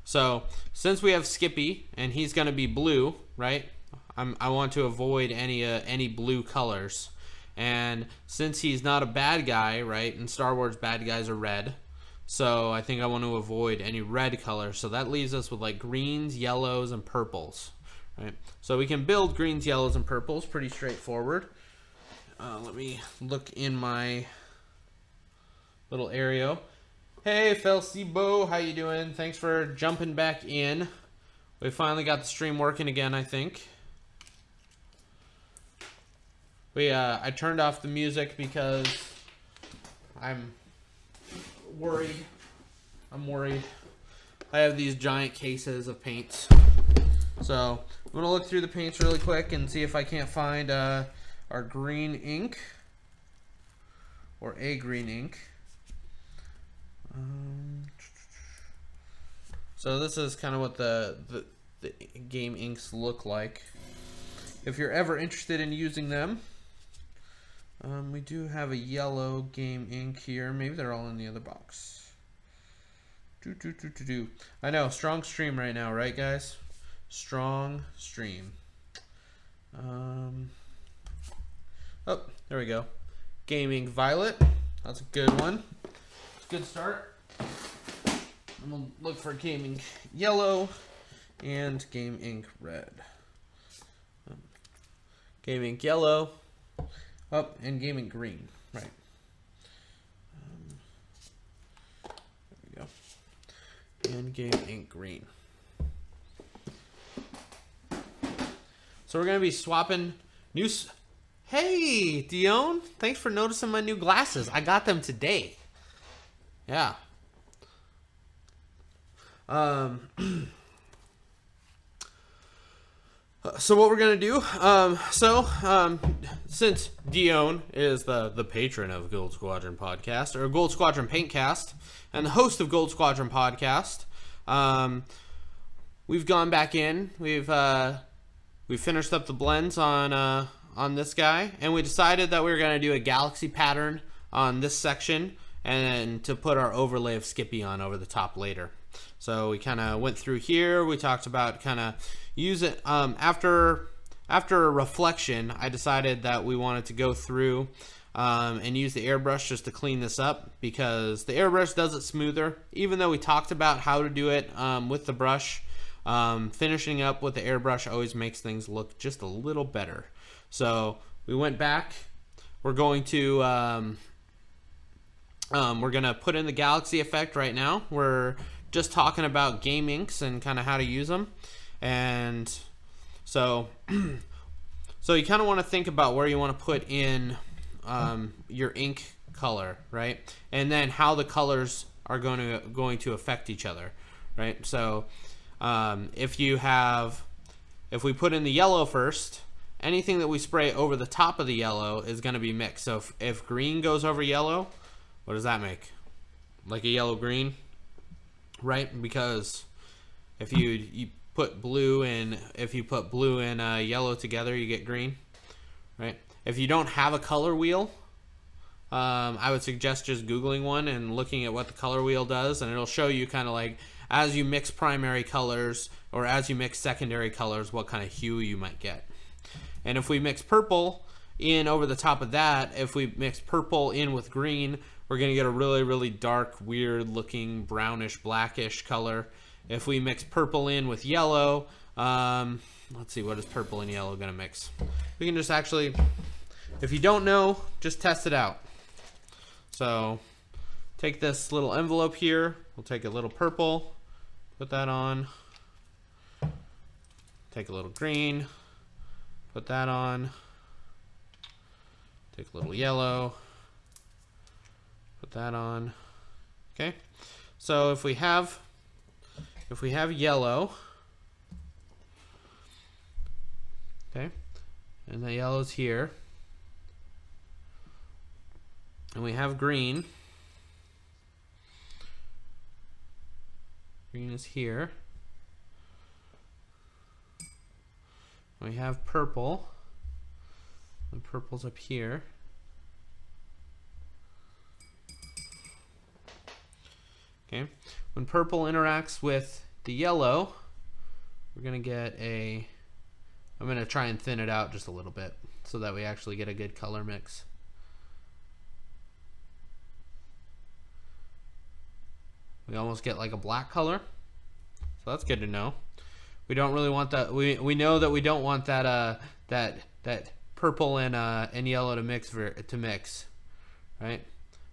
So since we have Skippy and he's going to be blue, right? I want to avoid any blue colors. And since he's not a bad guy, right? In Star Wars, bad guys are red. So I think I want to avoid any red colors. So that leaves us with like greens, yellows, and purples, right? So we can build greens, yellows, and purples. Pretty straightforward. Let me look in my little area. Hey, Felsibo, how you doing? Thanks for jumping back in. We finally got the stream working again, I think. I turned off the music because I'm worried. I have these giant cases of paints. So I'm gonna look through the paints really quick and see if I can't find our green ink or a green ink. So this is kind of what the game inks look like. If you're ever interested in using them, we do have a yellow game ink here. Maybe they're all in the other box. I know, strong stream right now, right guys? Strong stream. Oh, there we go. Game ink violet. That's a good one. Good start. I'm gonna look for game ink yellow and game ink red. Game ink yellow. Oh, and game ink green. Right. There we go. And game ink green. So we're gonna be swapping new. Hey, Dion! Thanks for noticing my new glasses. I got them today. Yeah. So what we're gonna do? Since Dion is the patron of Gold Squadron Podcast or Gold Squadron Paintcast and the host of Gold Squadron Podcast, we've gone back in. We've finished up the blends on this guy, and we decided that we were gonna do a galaxy pattern on this section, and to put our overlay of Skippy on over the top later. So we kind of went through here. We talked about kind of use it after a reflection. I decided that we wanted to go through and use the airbrush just to clean this up, because the airbrush does it smoother. Even though we talked about how to do it with the brush, finishing up with the airbrush always makes things look just a little better. So we went back. We're going to put in the galaxy effect right now. We're just talking about game inks and kind of how to use them. And so you kind of want to think about where you want to put in your ink color, right? And then how the colors are going to affect each other, right? So if we put in the yellow first, anything that we spray over the top of the yellow is going to be mixed. So if green goes over yellow, what does that make? Like a yellow green, right? Because if you put blue and yellow together, you get green, right? If you don't have a color wheel, I would suggest just Googling one and looking at what the color wheel does, and it'll show you kind of like as you mix primary colors or as you mix secondary colors, what kind of hue you might get. And if we mix purple in over the top of that, if we mix purple in with green, we're going to get a really, really dark, weird looking brownish, blackish color. If we mix purple in with yellow, let's see, what is purple and yellow going to mix? We can just actually, if you don't know, just test it out. So take this little envelope here. We'll take a little purple, put that on. Take a little green, put that on. Take a little yellow, put that on. Okay, so if we have yellow, okay, and the yellow's here, and we have green. Green is here. We have purple. The purple's up here. Okay. When purple interacts with the yellow, we're going to get a... I'm going to try and thin it out just a little bit so that we actually get a good color mix. We almost get like a black color. So that's good to know. We don't really want that. We know that we don't want that that purple and yellow to mix, right? And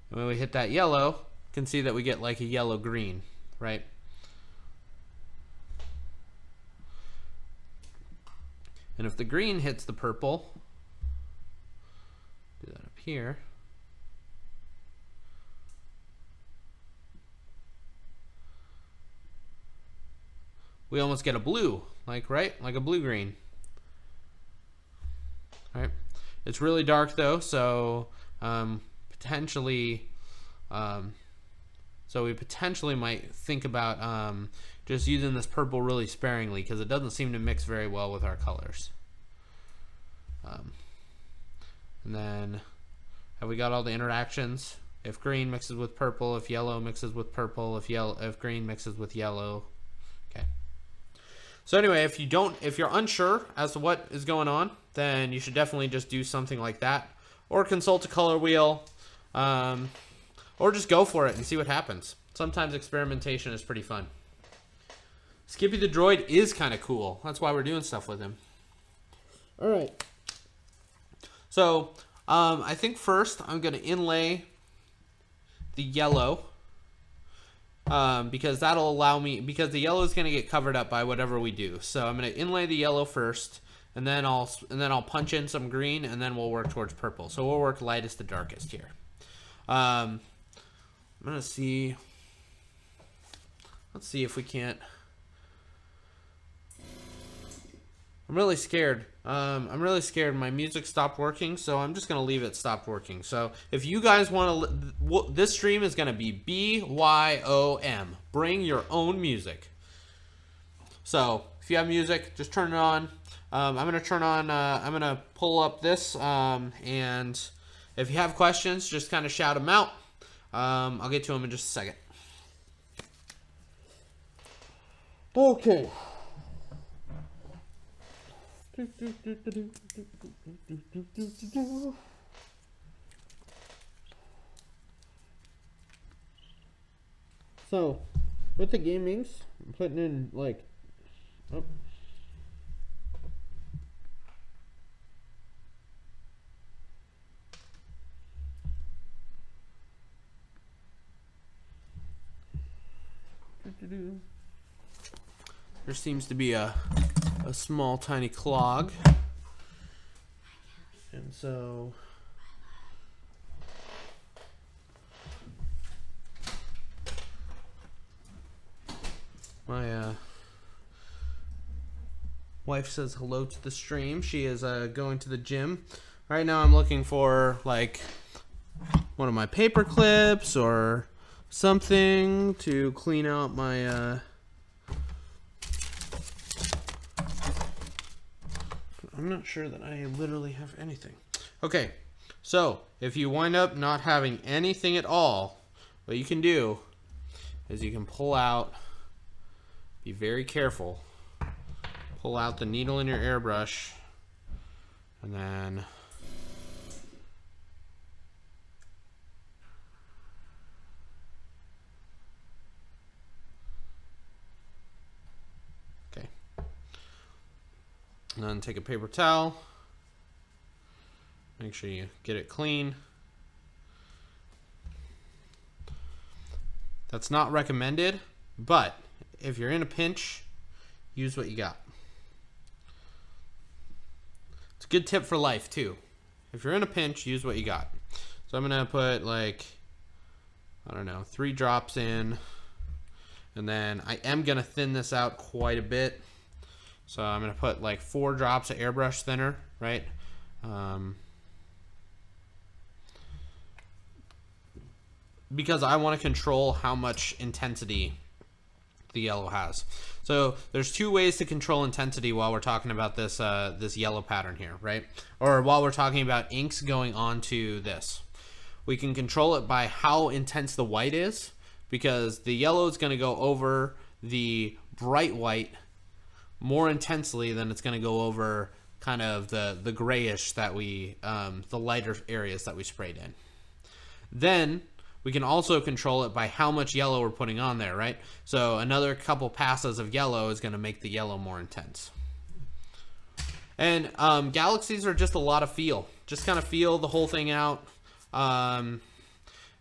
when we hit that yellow, you can see that we get like a yellow green, right? And if the green hits the purple, do that up here. We almost get a blue, like, right? Like a blue-green. All right. It's really dark though, so potentially, so we potentially might think about just using this purple really sparingly because it doesn't seem to mix very well with our colors. And then, have we got all the interactions? If green mixes with purple, if yellow mixes with purple, if green mixes with yellow. Okay. So anyway, if you're unsure as to what is going on, then you should definitely just do something like that, or consult a color wheel, or just go for it and see what happens. Sometimes experimentation is pretty fun. Skippy the droid is kind of cool. That's why we're doing stuff with him. All right. So I think first I'm going to inlay the yellow. Because that'll allow me, because the yellow is going to get covered up by whatever we do. So I'm going to inlay the yellow first, and then I'll punch in some green, and then we'll work towards purple. So we'll work lightest to darkest here. I'm going to see, let's see if we can't. I'm really scared. I'm really scared. My music stopped working, so I'm just going to leave it stopped working. So if you guys want to, this stream is going to be BYOM. Bring your own music. So if you have music, just turn it on. I'm going to turn on, I'm going to pull up this, and if you have questions, just kind of shout them out. I'll get to them in just a second. Okay. So, with the gamings, I'm putting in like, oh. There seems to be a small tiny clog, and so my wife says hello to the stream. She is going to the gym right now. I'm looking for like one of my paper clips or something to clean out my I'm not sure that I literally have anything. Okay, so if you wind up not having anything at all, what you can do is you can pull out, be very careful, pull out the needle in your airbrush, and then and then take a paper towel, make sure you get it clean. That's not recommended, but if you're in a pinch, use what you got. It's a good tip for life too. If you're in a pinch, use what you got. So I'm gonna put like, I don't know, 3 drops in, and then I am gonna thin this out quite a bit. So I'm going to put like 4 drops of airbrush thinner, right? Because I want to control how much intensity the yellow has. So there's two ways to control intensity while we're talking about this this yellow pattern here, right? Or while we're talking about inks going onto this. We can control it by how intense the white is, because the yellow is going to go over the bright white more intensely than it's going to go over kind of the grayish that we, the lighter areas that we sprayed in. Then we can also control it by how much yellow we're putting on there, right? So another couple passes of yellow is going to make the yellow more intense. And galaxies are just a lot of feel. Just kind of feel the whole thing out, and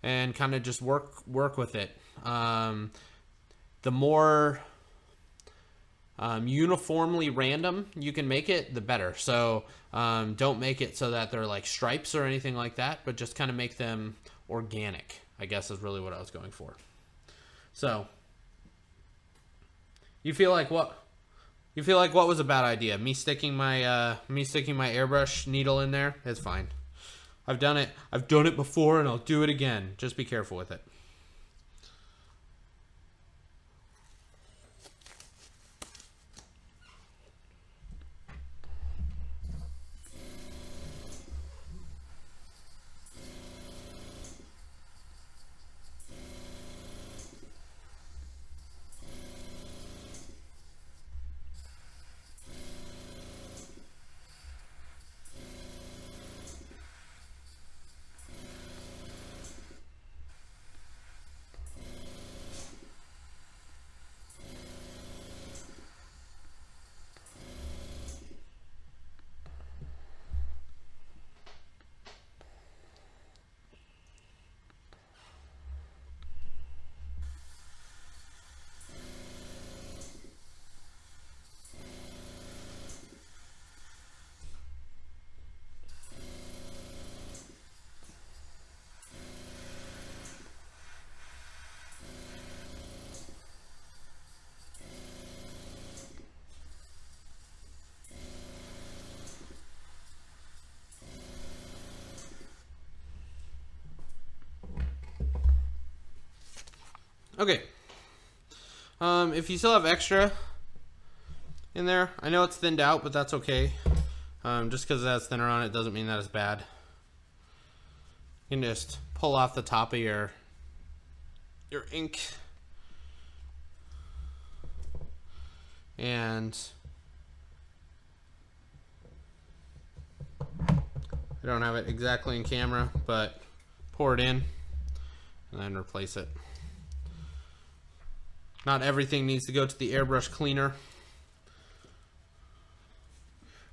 kind of just work with it. The more uniformly random you can make it, the better. So don't make it so that they're like stripes or anything like that, but just kind of make them organic, I guess is really what I was going for. So you feel like what was a bad idea? Me sticking my airbrush needle in there? It's fine. I've done it before, and I'll do it again. Just be careful with it. Okay. If you still have extra in there, I know it's thinned out, but that's okay. Just because it has thinner on it doesn't mean that it's bad. You can just pull off the top of your ink, and I don't have it exactly in camera, but pour it in and then replace it. Not everything needs to go to the airbrush cleaner.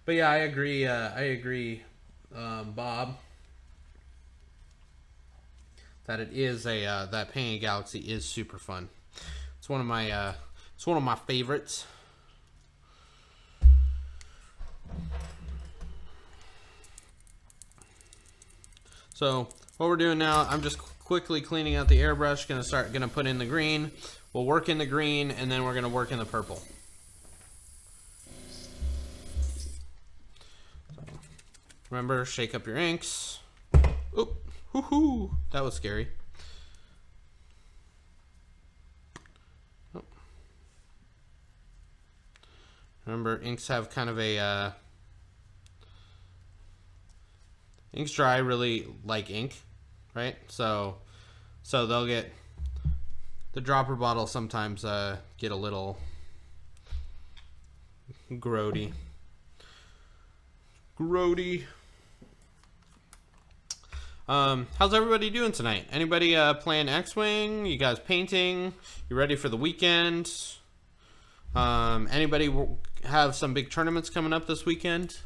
But yeah, I agree, Bob, that it is that painting a galaxy is super fun. It's one of my favorites. So what we're doing now, I'm just quickly cleaning out the airbrush. Gonna put in the green. We'll work in the green, and then we're gonna work in the purple. So, remember, shake up your inks. Oop, hoo-hoo, that was scary. Oh. Remember, inks have kind of a inks dry really like ink, right? So they'll get, the dropper bottles sometimes get a little grody. How's everybody doing tonight? Anybody playing X-Wing? You guys painting? You ready for the weekend? Anybody have some big tournaments coming up this weekend?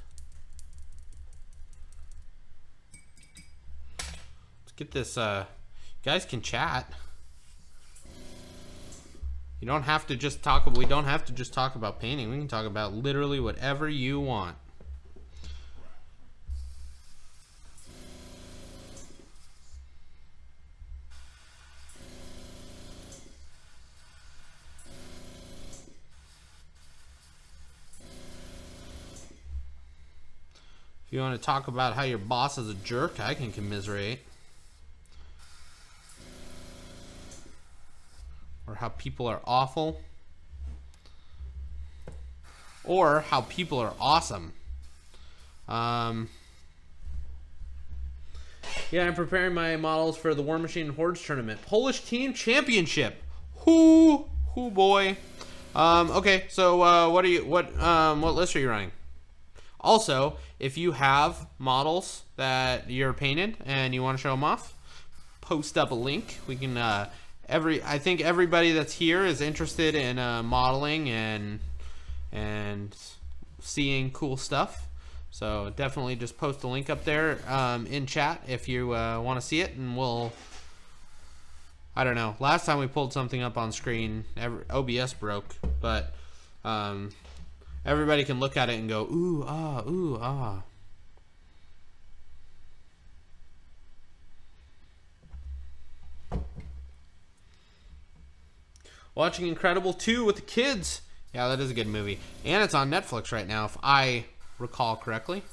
Let's get this. You guys can chat. You don't have to just talk. We don't have to just talk about painting. We can talk about literally whatever you want. If you want to talk about how your boss is a jerk, I can commiserate. Or how people are awful. or how people are awesome. Yeah, I'm preparing my models for the War Machine Hordes tournament. Polish Team Championship. Whoo boy. Okay, so what list are you running? Also, if you have models that you're painted and you want to show them off, post up a link. We can I think everybody that's here is interested in modeling and seeing cool stuff. So definitely just post a link up there in chat if you want to see it, and I don't know. Last time we pulled something up on screen, OBS broke, but everybody can look at it and go, ooh, ah, ooh, ah. Watching Incredible 2 with the kids. Yeah, that is a good movie. And it's on Netflix right now, if I recall correctly.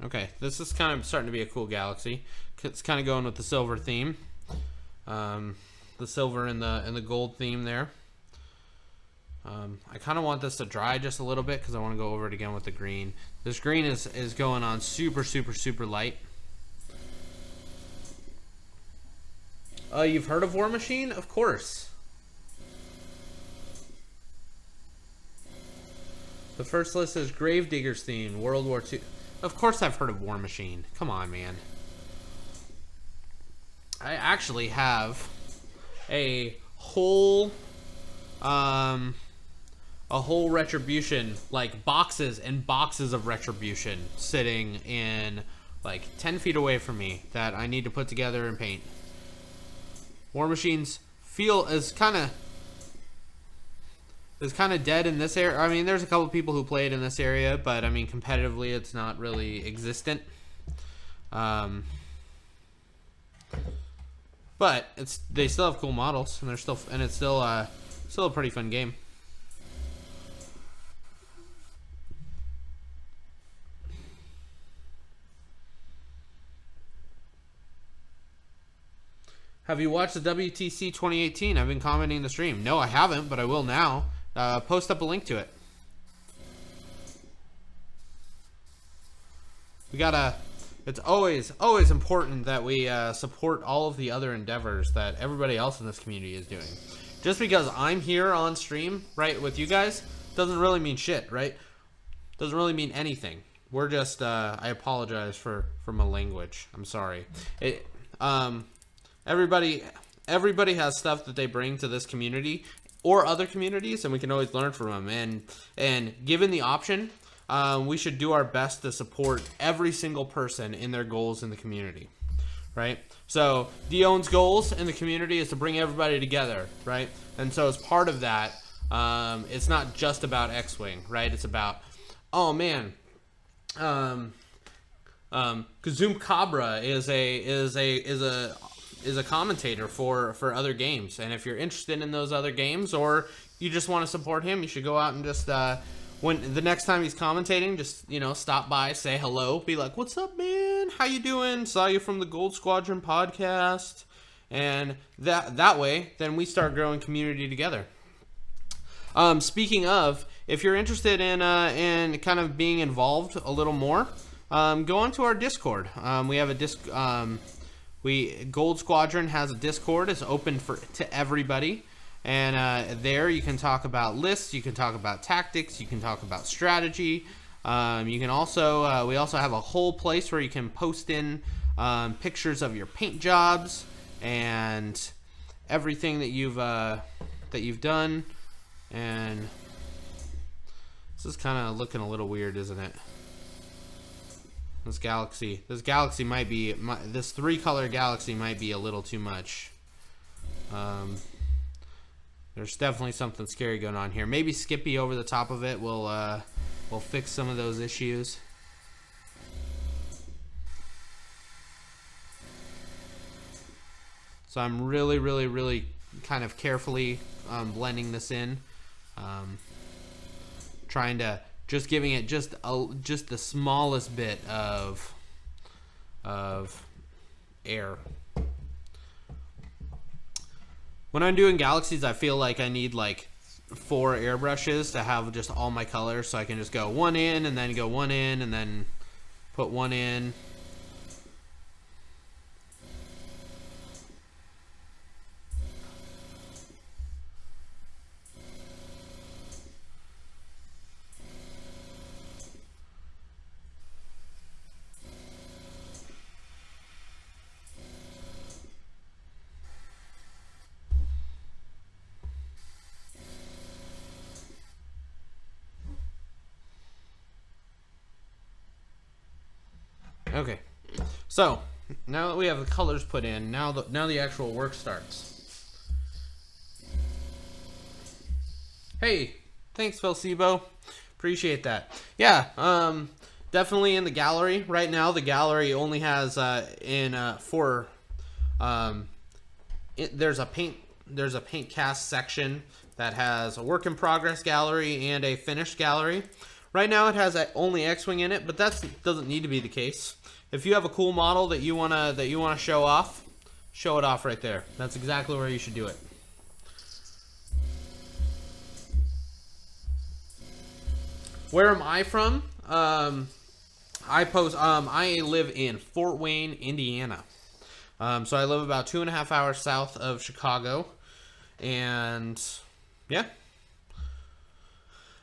Okay, this is kind of starting to be a cool galaxy. It's kind of going with the silver theme. The silver and the gold theme there. I kind of want this to dry just a little bit because I want to go over it again with the green. This green is going on super light. You've heard of War Machine? Of course. The first list is Gravediggers theme, World War II. Of course I've heard of War Machine. Come on, man. I actually have a whole Retribution, like boxes and boxes of Retribution sitting in like 10 feet away from me that I need to put together and paint. War Machines is kind of dead in this area. I mean, there's a couple people who play it in this area, but I mean, competitively, it's not really existent. But they still have cool models, and it's still a pretty fun game. Have you watched the WTC 2018? I've been commenting the stream. No, I haven't, but I will now. Post up a link to it. It's always important that we support all of the other endeavors that everybody else in this community is doing. Just because I'm here on stream, right, with you guys, doesn't really mean shit, right? Doesn't really mean anything. We're just, I apologize for my language. I'm sorry. Everybody has stuff that they bring to this community or other communities, and we can always learn from them. And given the option, we should do our best to support every single person in their goals in the community, right? So Dion's goals in the community is to bring everybody together, right? And so as part of that, it's not just about X-Wing, right? It's about, oh man, Kazum Cabra is a commentator for other games, and if you're interested in those other games or you just want to support him, you should go out and just when the next time he's commentating, just stop by, say hello, be like, what's up, man, how you doing, saw you from the Gold Squadron podcast, and that way then we start growing community together. Speaking of, if you're interested in kind of being involved a little more, go onto our Discord. We have a Gold Squadron has a Discord. It's open to everybody, and there you can talk about lists, you can talk about tactics, you can talk about strategy. You can also we also have a whole place where you can post in pictures of your paint jobs and everything that you've done. And this is kind of looking a little weird, isn't it? This galaxy might be, this 3-color galaxy might be a little too much. There's definitely something scary going on here. Maybe Skippy over the top of it will fix some of those issues. So I'm really kind of carefully blending this in, trying to just giving it just the smallest bit of air. When I'm doing galaxies, I feel like I need like 4 airbrushes to have just all my colors, so I can just go one in and then go one in and then put one in. Okay, so now that we have the colors put in, now the actual work starts. Hey, thanks, Felsibo. Appreciate that. Yeah, definitely in the gallery right now. The gallery only has there's a paint cast section that has a work in progress gallery and a finished gallery. Right now it has only X-Wing in it, but that doesn't need to be the case. If you have a cool model that you wanna show off, show it off right there. That's exactly where you should do it. Where am I from? I live in Fort Wayne, Indiana. So I live about 2.5 hours south of Chicago, and yeah.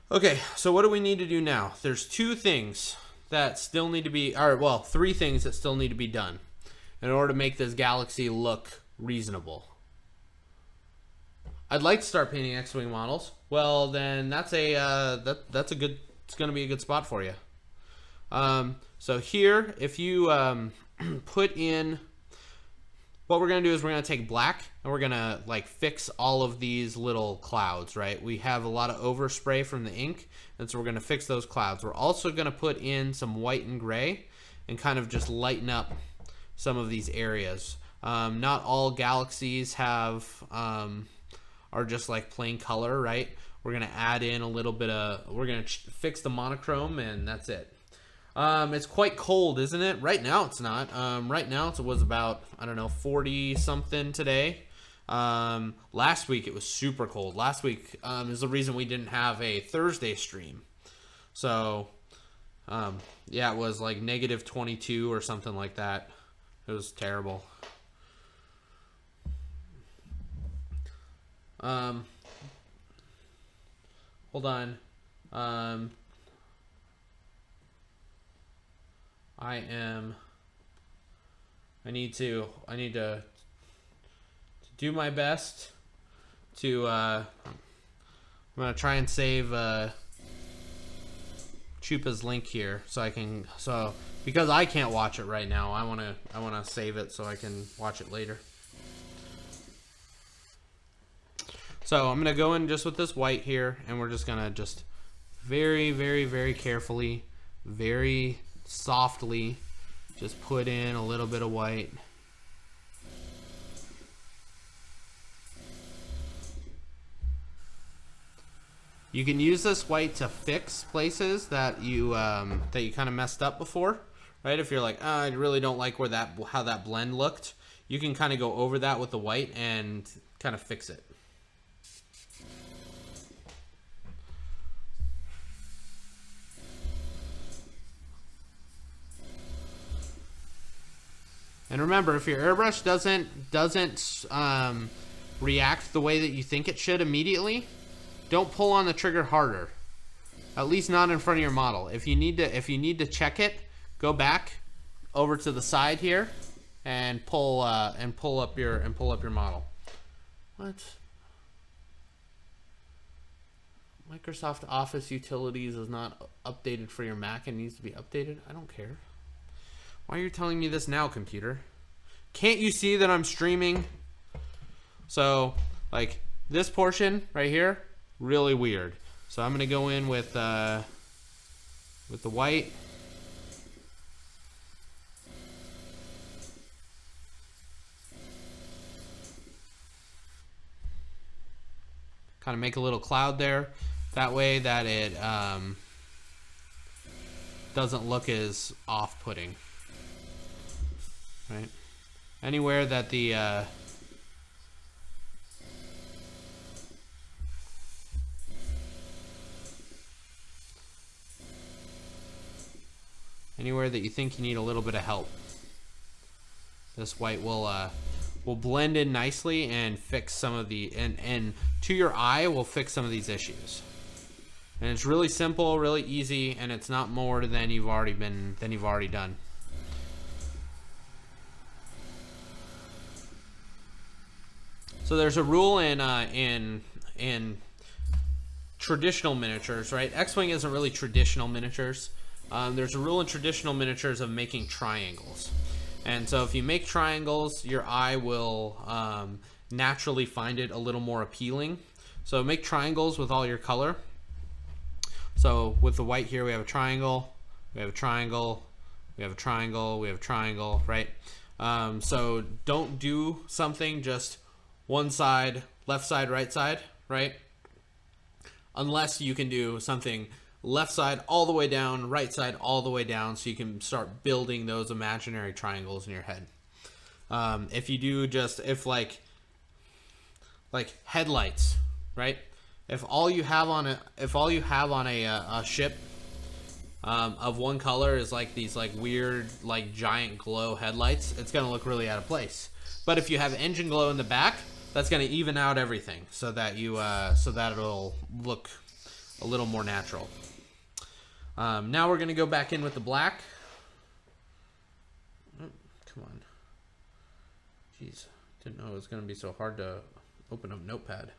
Okay, so what do we need to do now? There's 2 things that still need to be, or well, 3 things that still need to be done in order to make this galaxy look reasonable. I'd like to start painting X-Wing models. Well, then that's it's going to be a good spot for you. So here, if you put in, what we're going to do is we're going to take black and we're going to like fix all of these little clouds, right? We have a lot of overspray from the ink, and so we're going to fix those clouds. We're also going to put in some white and gray and kind of just lighten up some of these areas. Not all galaxies have are just like plain color, right? We're going to add in a little bit of, we're going to fix the monochrome, and that's it. It's quite cold, isn't it? Right now it's not. Right now it was about, I don't know, 40 something today. Last week it was super cold. Last week is the reason we didn't have a Thursday stream. So, yeah, it was like negative 22 or something like that. It was terrible. Hold on. I need to do my best to, I'm going to try and save, Chupa's link here because I can't watch it right now. I want to save it so I can watch it later. So I'm going to go in just with this white here, and we're just going to just very, very, very carefully, very softly just put in a little bit of white. You can use this white to fix places that you kind of messed up before, right? If you're like, oh, I really don't like how that blend looked, you can kind of go over that with the white and kind of fix it. And remember, if your airbrush doesn't react the way that you think it should immediately, don't pull on the trigger harder. At least not in front of your model. If you need to check it, go back over to the side here and pull up your model. What? Microsoft Office Utilities is not updated for your Mac and needs to be updated? I don't care. Why are you telling me this now, computer? Can't you see that I'm streaming? So, like, this portion right here, really weird. So I'm gonna go in with the white. Kind of make a little cloud there. That way that it doesn't look as off-putting, right? Anywhere that the anywhere that you think you need a little bit of help, this white will blend in nicely and fix some of the and to your eye will fix some of these issues. And it's really simple, really easy, and it's not more than you've already done. So there's a rule in traditional miniatures, right? X-Wing isn't really traditional miniatures. There's a rule in traditional miniatures of making triangles. And so if you make triangles, your eye will naturally find it a little more appealing. So make triangles with all your color. So with the white here, we have a triangle, we have a triangle, we have a triangle, we have a triangle, right? So don't do something just one side, left side, right side, right? Unless you can do something left side all the way down, right side all the way down, so you can start building those imaginary triangles in your head. If you do just, if like headlights, right? If all you have on a ship of one color is like these like weird like giant glow headlights, it's gonna look really out of place. But if you have engine glow in the back, that's gonna even out everything so that you so that it'll look a little more natural. Now we're gonna go back in with the black. Oh, come on. Jeez, didn't know it was gonna be so hard to open up Notepad.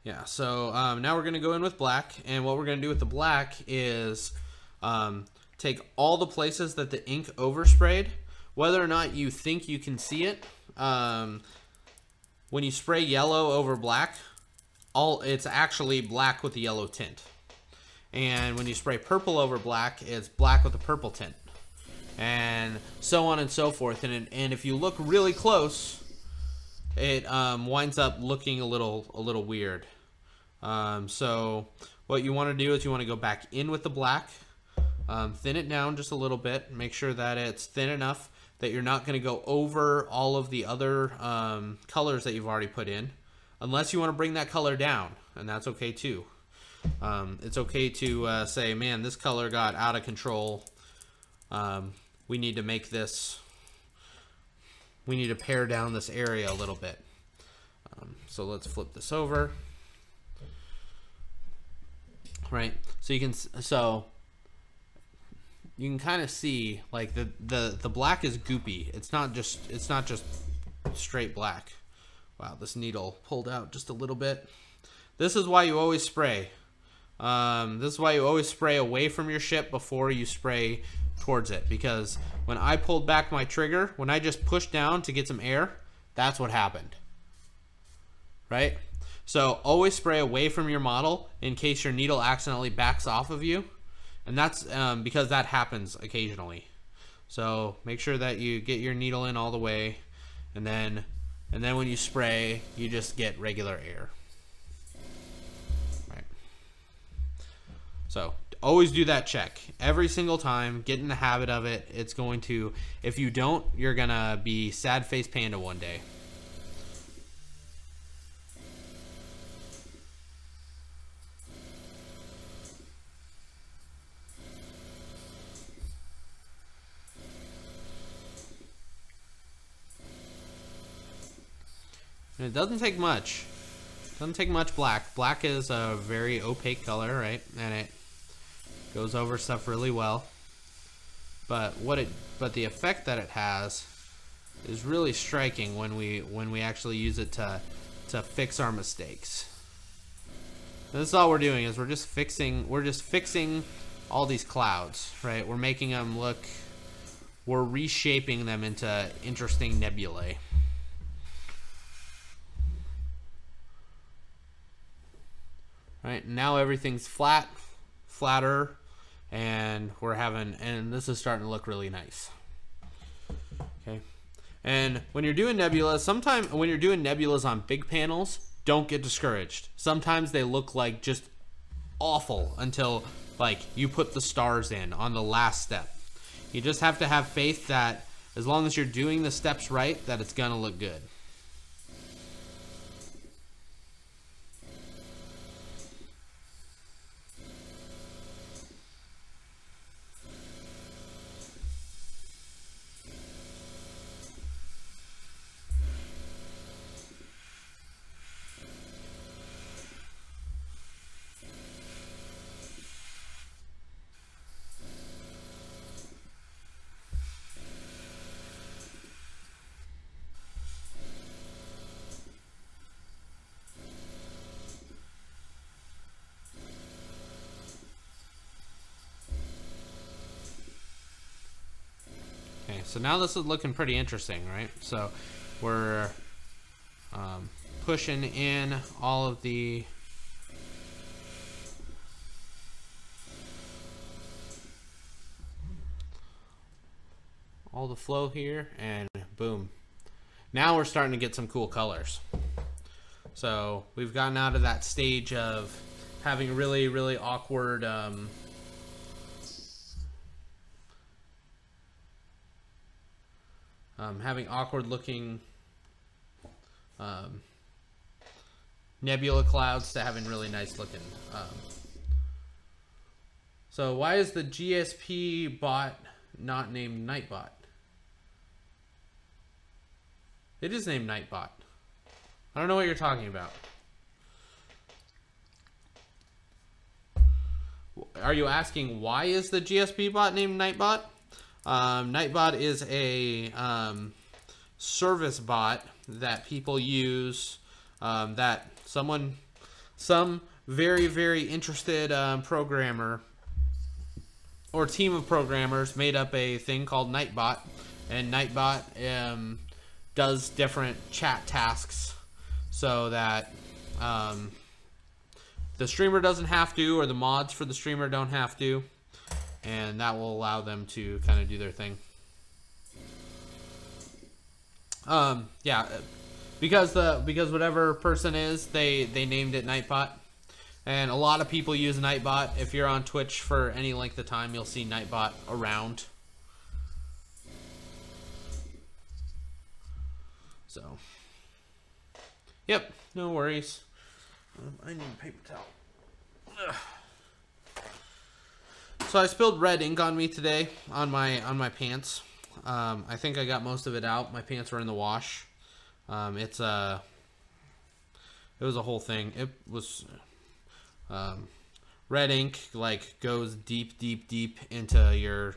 Yeah, so now we're going to go in with black, and what we're going to do with the black is take all the places that the ink oversprayed, whether or not you think you can see it. When you spray yellow over black, it's actually black with the yellow tint. And when you spray purple over black, it's black with a purple tint. And so on and so forth. And if you look really close, it winds up looking a little weird. So what you want to do is you want to go back in with the black, thin it down just a little bit, make sure that it's thin enough that you're not going to go over all of the other colors that you've already put in, unless you want to bring that color down, and that's okay too. It's okay to say, man, this color got out of control. We need to make this, we need to pare down this area a little bit. So let's flip this over. Right, so you can kind of see like the black is goopy. It's not just straight black. Wow, this needle pulled out just a little bit. This is why you always spray. This is why you always spray away from your ship before you spray towards it, because when I pulled back my trigger, when I just pushed down to get some air, that's what happened. Right? So always spray away from your model in case your needle accidentally backs off of you, and that's because that happens occasionally. So make sure that you get your needle in all the way, and then when you spray, you just get regular air. Right. So always do that check every single time. Get in the habit of it. It's going to, if you don't, you're gonna be sad face panda one day. And it doesn't take much. It doesn't take much black. Black is a very opaque color, right? And it goes over stuff really well. But the effect that it has is really striking when we actually use it to fix our mistakes. And this is all we're doing, is we're just fixing all these clouds, right? We're making them look, we're reshaping them into interesting nebulae. Right, now everything's flatter, and this is starting to look really nice. Okay, and when you're doing nebulas, when you're doing nebulas on big panels, don't get discouraged. Sometimes they look like just awful until like you put the stars in on the last step. You just have to have faith that as long as you're doing the steps right, that it's gonna look good. So now this is looking pretty interesting, right? So we're pushing in all of the flow here, and boom. Now we're starting to get some cool colors. So we've gotten out of that stage of having really, really awkward having awkward looking nebula clouds to having really nice looking. So why is the GSP bot not named Nightbot? It is named Nightbot. I don't know what you're talking about. Are you asking why is the GSP bot named Nightbot? Nightbot is a service bot that people use, that some very, very interested programmer or team of programmers made up a thing called Nightbot, and Nightbot does different chat tasks so that the streamer doesn't have to, or the mods for the streamer don't have to, and that will allow them to kind of do their thing. Yeah, because whatever person is, they named it Nightbot, and a lot of people use Nightbot. If you're on Twitch for any length of time, you'll see Nightbot around. So, yep, no worries. I need a paper towel. Ugh. So I spilled red ink on me today on my pants. I think I got most of it out. My pants were in the wash. It was a whole thing. It was red ink, like goes deep into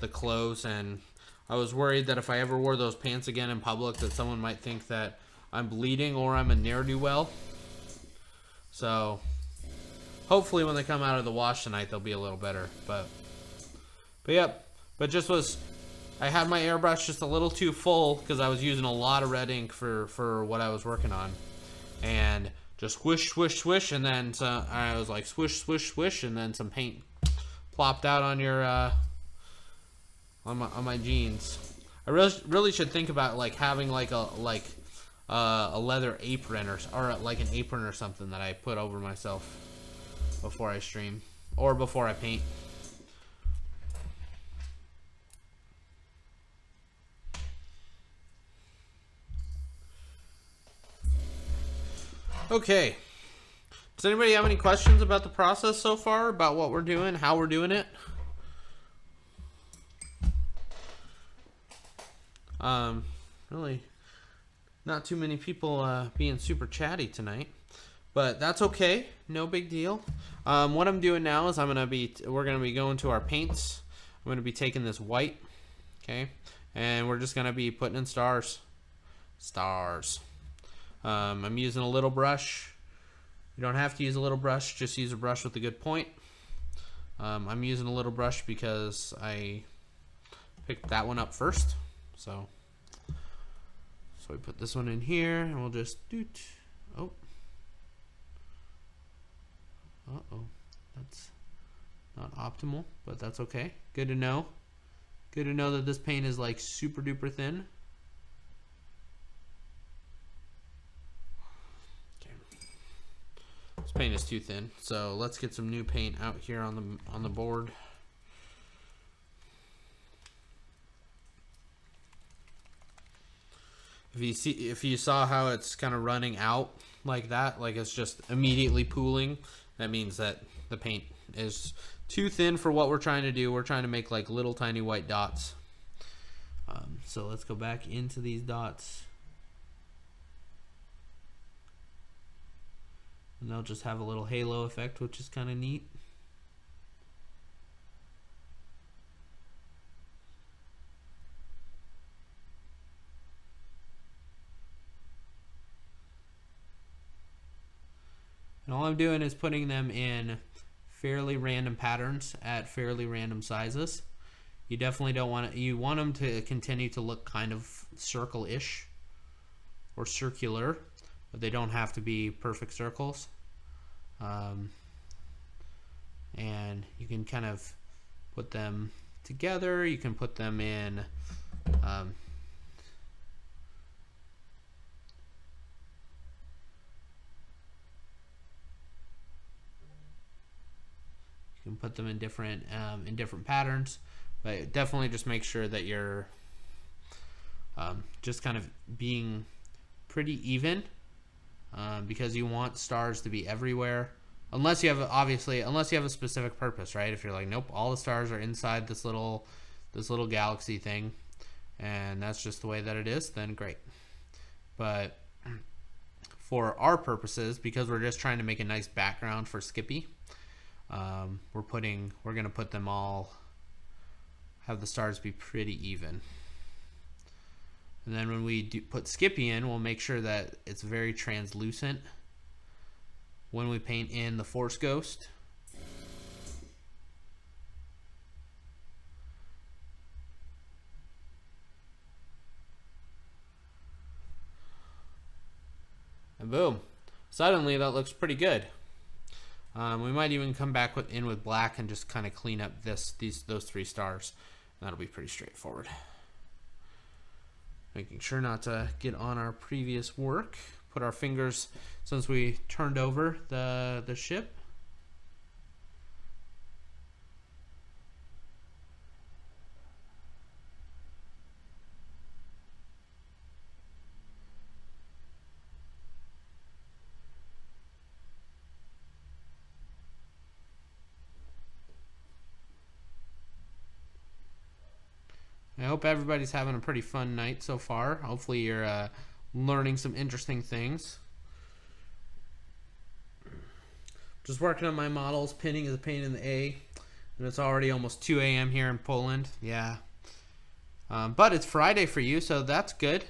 the clothes, and I was worried that if I ever wore those pants again in public, that someone might think that I'm bleeding or I'm a ne'er-do-well. So hopefully when they come out of the wash tonight, they'll be a little better. But yep. But I had my airbrush just a little too full because I was using a lot of red ink for what I was working on, and just swish, swish, swish, and then I was like swish, swish, swish, and then some paint plopped out on your on my jeans. I really should think about like having like a leather apron or like an apron or something that I put over myself before I stream or before I paint. Okay. Does anybody have any questions about the process so far, about what we're doing, how we're doing it? Really not too many people being super chatty tonight, but that's okay. No big deal. What I'm doing now is we're gonna be going to our paints. I'm gonna be taking this white, okay, and we're just gonna be putting in stars. I'm using a little brush. You don't have to use a little brush, just use a brush with a good point. I'm using a little brush because I picked that one up first. So we put this one in here, and we'll just doot. Oh. Uh-oh. That's not optimal, but that's okay. Good to know. Good to know that this paint is like super duper thin. paint is too thin. So let's get some new paint out here on the board. If you saw how it's kind of running out like that, like it's just immediately pooling, that means that the paint is too thin for what we're trying to do. We're trying to make like little tiny white dots. So let's go back into these dots. And they'll just have a little halo effect, which is kind of neat. And all I'm doing is putting them in fairly random patterns at fairly random sizes. You definitely don't want to, you want them to continue to look kind of circle-ish or circular, but they don't have to be perfect circles. And you can kind of put them together. You can put them in you can put them in different patterns, but definitely just make sure that you're just kind of being pretty even, because you want stars to be everywhere, unless you have a specific purpose, right? If you're like, nope, all the stars are inside this little galaxy thing, and that's just the way that it is, then great. But for our purposes, because we're just trying to make a nice background for Skippy, we're gonna put them all, have the stars be pretty even. And then when we put Skippy in, we'll make sure that it's very translucent when we paint in the Force Ghost. And boom, suddenly that looks pretty good. We might even come back in with black and just kind of clean up those 3 stars. And that'll be pretty straightforward. Making sure not to get on our previous work. Put our fingers, since we turned over the ship. I hope everybody's having a pretty fun night so far. Hopefully you're learning some interesting things. Just working on my models. Pinning is a pain in the A. And it's already almost 2 a.m. here in Poland. Yeah. But it's Friday for you, so that's good.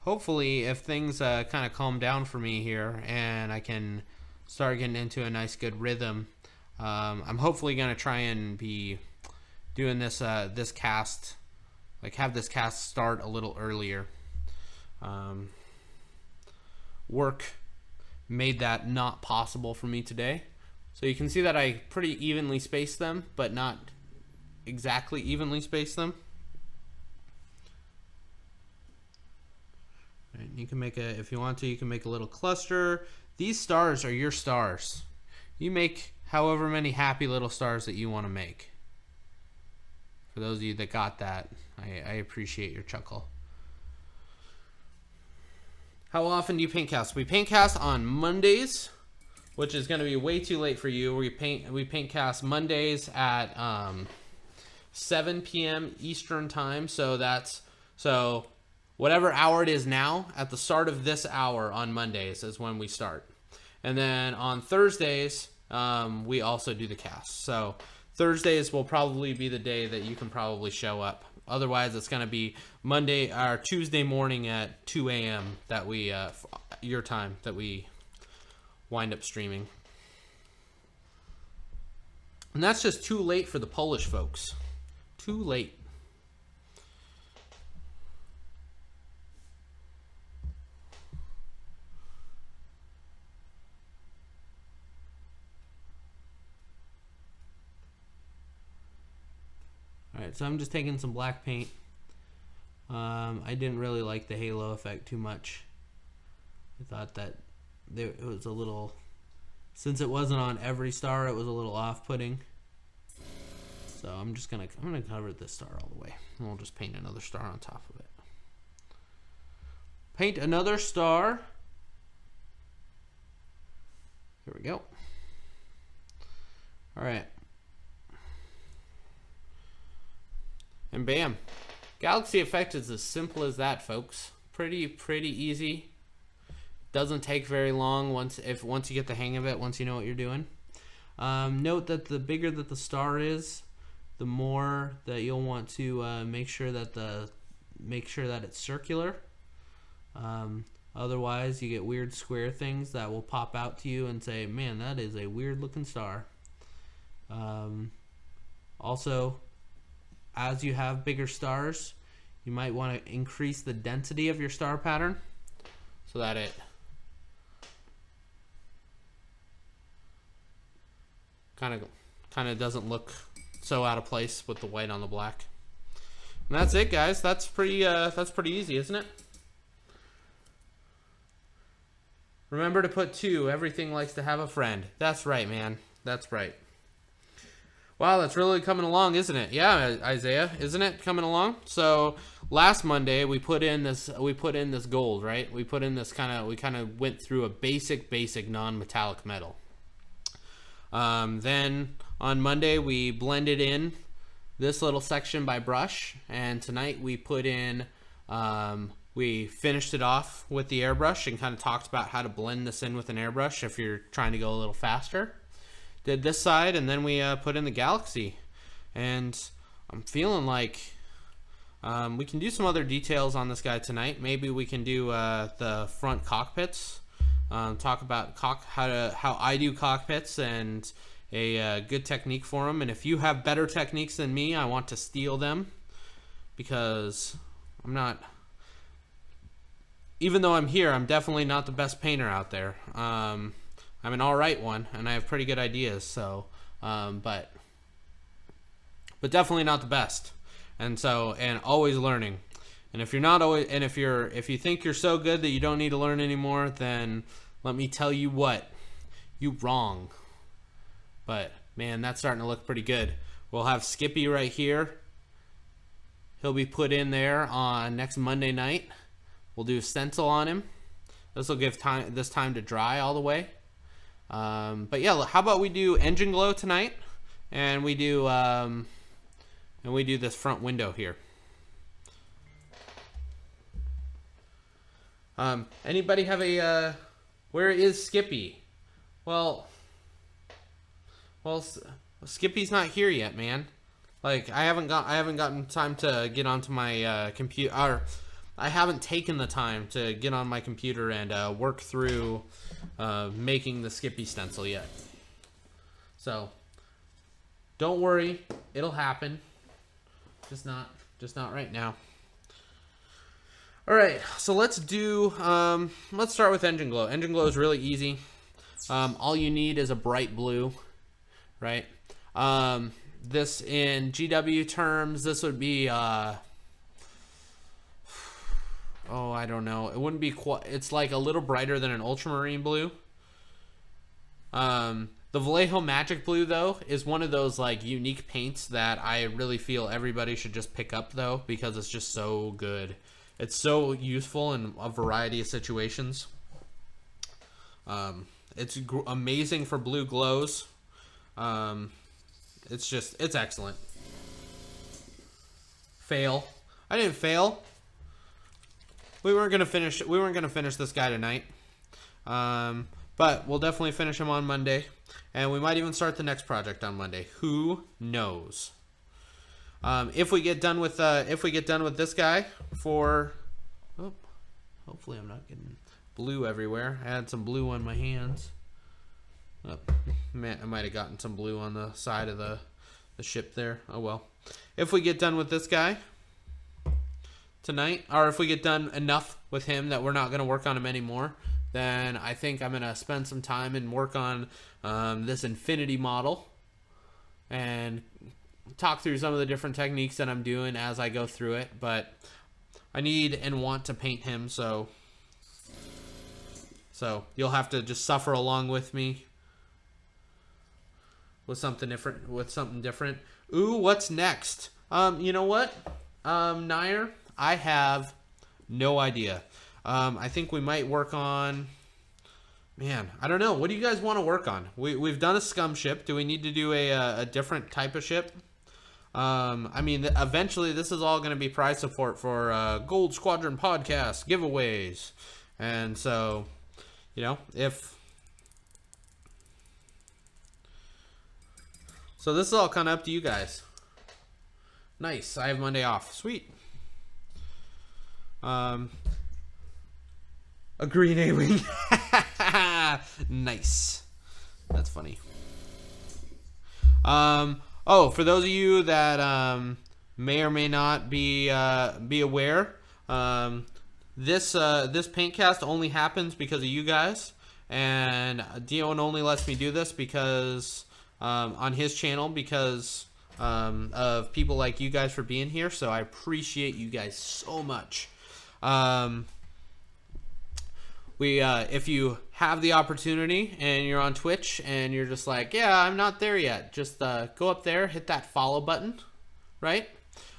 Hopefully, if things kind of calm down for me here and I can start getting into a nice good rhythm, I'm hopefully going to try and be doing this this cast, like have this cast start a little earlier. Work made that not possible for me today. So you can see that I pretty evenly spaced them, but not exactly evenly spaced them. You can make if you want to, you can make a little cluster. These stars are your stars. You make however many happy little stars that you want to make. For those of you that got that, I appreciate your chuckle. How often do you paint cast? We paint cast on Mondays, which is going to be way too late for you. We paint cast Mondays at 7 p.m. Eastern time. So whatever hour it is now, at the start of this hour on Mondays is when we start. And then on Thursdays, we also do the cast. So Thursdays will probably be the day that you can probably show up. Otherwise, it's going to be Monday or Tuesday morning at 2 a.m. that we, your time, that we wind up streaming. And that's just too late for the Polish folks. Too late. Alright, so I'm just taking some black paint. I didn't really like the halo effect too much. I thought that it was a little, since it wasn't on every star, it was a little off-putting. So I'm gonna cover this star all the way, and we'll just paint another star on top of it. Paint another star. Here we go. All right. And bam. Galaxy effect is as simple as that, folks. Pretty easy. Doesn't take very long once you get the hang of it, once you know what you're doing. Note that the bigger that the star is, the more that you'll want to make sure that it's circular. Otherwise, you get weird square things that will pop out to you and say, "Man, that is a weird looking star." Also, as you have bigger stars, you might want to increase the density of your star pattern so that it kind of doesn't look so out of place with the white on the black. And that's it, guys. That's pretty easy, isn't it? Remember to put 2. Everything likes to have a friend. That's right, man. That's right. Wow, that's really coming along, isn't it? Yeah, Isaiah, isn't it coming along? So last Monday we put in this gold, right? We kind of went through a basic non-metallic metal. Then on Monday we blended in this little section by brush, and tonight we put in we finished it off with the airbrush and kind of talked about how to blend this in with an airbrush if you're trying to go a little faster. Did this side, and then we put in the Galaxy. And I'm feeling like we can do some other details on this guy tonight. Maybe we can do the front cockpits. Talk about how I do cockpits and a good technique for them. And if you have better techniques than me, I want to steal them, because I'm not... Even though I'm here, I'm definitely not the best painter out there. I'm an alright one, and I have pretty good ideas. So, but definitely not the best. And always learning. And if you're not always, and if you think you're so good that you don't need to learn anymore, then let me tell you what, you wrong. But man, that's starting to look pretty good. We'll have Skippy right here. He'll be put in there on next Monday night. We'll do a stencil on him. This will give this time to dry all the way. But yeah, how about we do engine glow tonight, and we do this front window here. Anybody have a where is Skippy? Well, Skippy's not here yet, man. Like I haven't gotten time to get onto my computer. I haven't taken the time to get on my computer and work through making the Skippy stencil yet. So don't worry, it'll happen. Just not right now. All right, so let's start with engine glow. Engine glow is really easy. All you need is a bright blue, right? This in GW terms, this would be oh, I don't know. It wouldn't be quite. It's like a little brighter than an ultramarine blue. The Vallejo Magic Blue, though, is one of those like unique paints that I really feel everybody should just pick up, though, because it's just so good. It's so useful in a variety of situations. It's amazing for blue glows. It's excellent. Fail. I didn't fail. We weren't gonna finish this guy tonight, but we'll definitely finish him on Monday, and we might even start the next project on Monday. Who knows? If we get done with this guy for, oh, hopefully I'm not getting blue everywhere. I had some blue on my hands. Oh, man, I might have gotten some blue on the side of the ship there. Oh well. If we get done with this guy tonight, or if we get done enough with him that we're not going to work on him anymore, then I think I'm going to spend some time and work on this infinity model and talk through some of the different techniques that I'm doing as I go through it, but I need and want to paint him, so you'll have to just suffer along with me with something different. Ooh, what's next? You know what, Nair, I have no idea. I think we might work on, man, I don't know. What do you guys want to work on? We've done a scum ship. Do we need to do a different type of ship? I mean, eventually this is all going to be prize support for Gold Squadron podcast giveaways. And so, you know, so this is all kind of up to you guys. Nice. I have Monday off. Sweet. A green A-wing. Nice. That's funny. Oh, for those of you that may or may not be aware, this paint cast only happens because of you guys, and Dion only lets me do this because on his channel because of people like you guys for being here. So I appreciate you guys so much. If you have the opportunity and you're on Twitch and you're just like, yeah, I'm not there yet, just go up there, hit that follow button, right?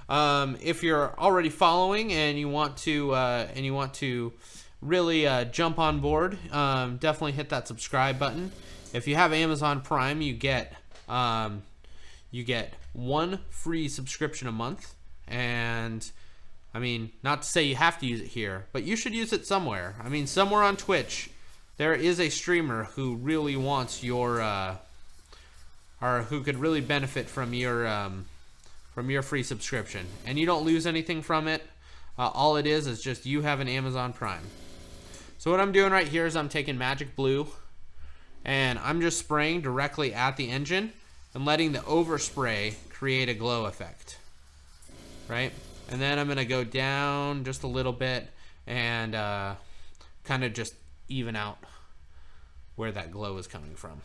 If you're already following and you want to really jump on board, definitely hit that subscribe button. If you have Amazon Prime, you get 1 free subscription a month, and I mean, not to say you have to use it here, but you should use it somewhere. I mean, somewhere on Twitch, there is a streamer who really wants your, or who could really benefit from your free subscription, and you don't lose anything from it. All it is just you have an Amazon Prime. So what I'm doing right here is I'm taking Magic Blue, and I'm just spraying directly at the engine and letting the overspray create a glow effect, right? And then I'm going to go down just a little bit and kind of just even out where that glow is coming from.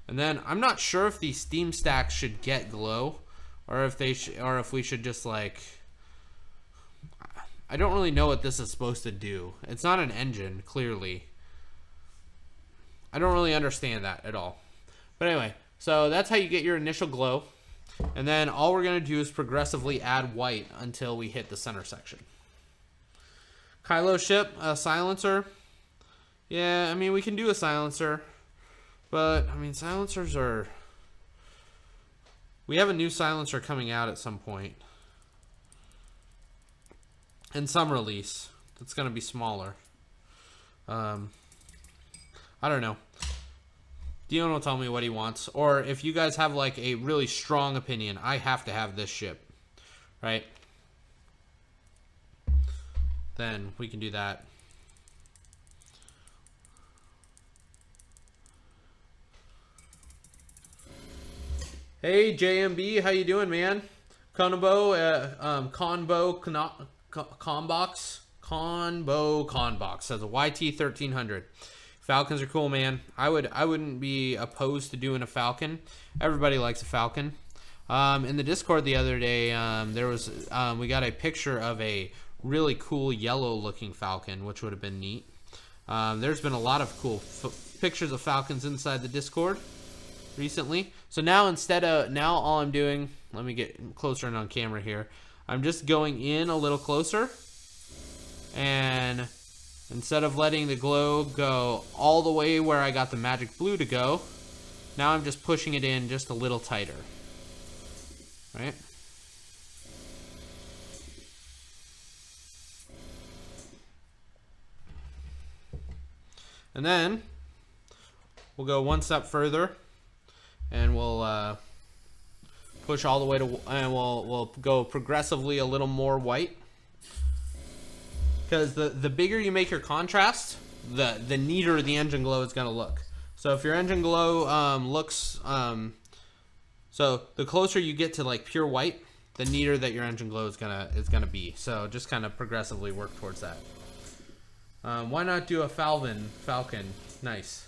And then I'm not sure if these steam stacks should get glow, or if we should just like, I don't really know what this is supposed to do. It's not an engine, clearly. I don't really understand that at all. But anyway, so that's how you get your initial glow. And then all we're going to do is progressively add white until we hit the center section. Kylo ship, a silencer. Yeah, I mean, we can do a silencer. But, I mean, silencers are... We have a new silencer coming out at some point. In some release. It's going to be smaller. I don't know. Dion will tell me what he wants, or if you guys have like a really strong opinion, I have to have this ship, right? Then we can do that. Hey JMB, how you doing, man? Conbo says a YT 1300. Falcons are cool, man. I wouldn't be opposed to doing a Falcon. Everybody likes a Falcon. In the Discord the other day, we got a picture of a really cool yellow looking Falcon, which would have been neat. There's been a lot of cool pictures of Falcons inside the Discord recently. So now all I'm doing, let me get closer and on camera here. I'm just going in a little closer, and instead of letting the glow go all the way where I got the magic blue to go, now I'm just pushing it in just a little tighter, right? And then we'll go one step further, and we'll push all the way to, and we'll go progressively a little more white. Because the bigger you make your contrast, the neater the engine glow is going to look. So if your engine glow looks, so the closer you get to like pure white, the neater that your engine glow is gonna be. So just kind of progressively work towards that. Why not do a Falcon? Nice.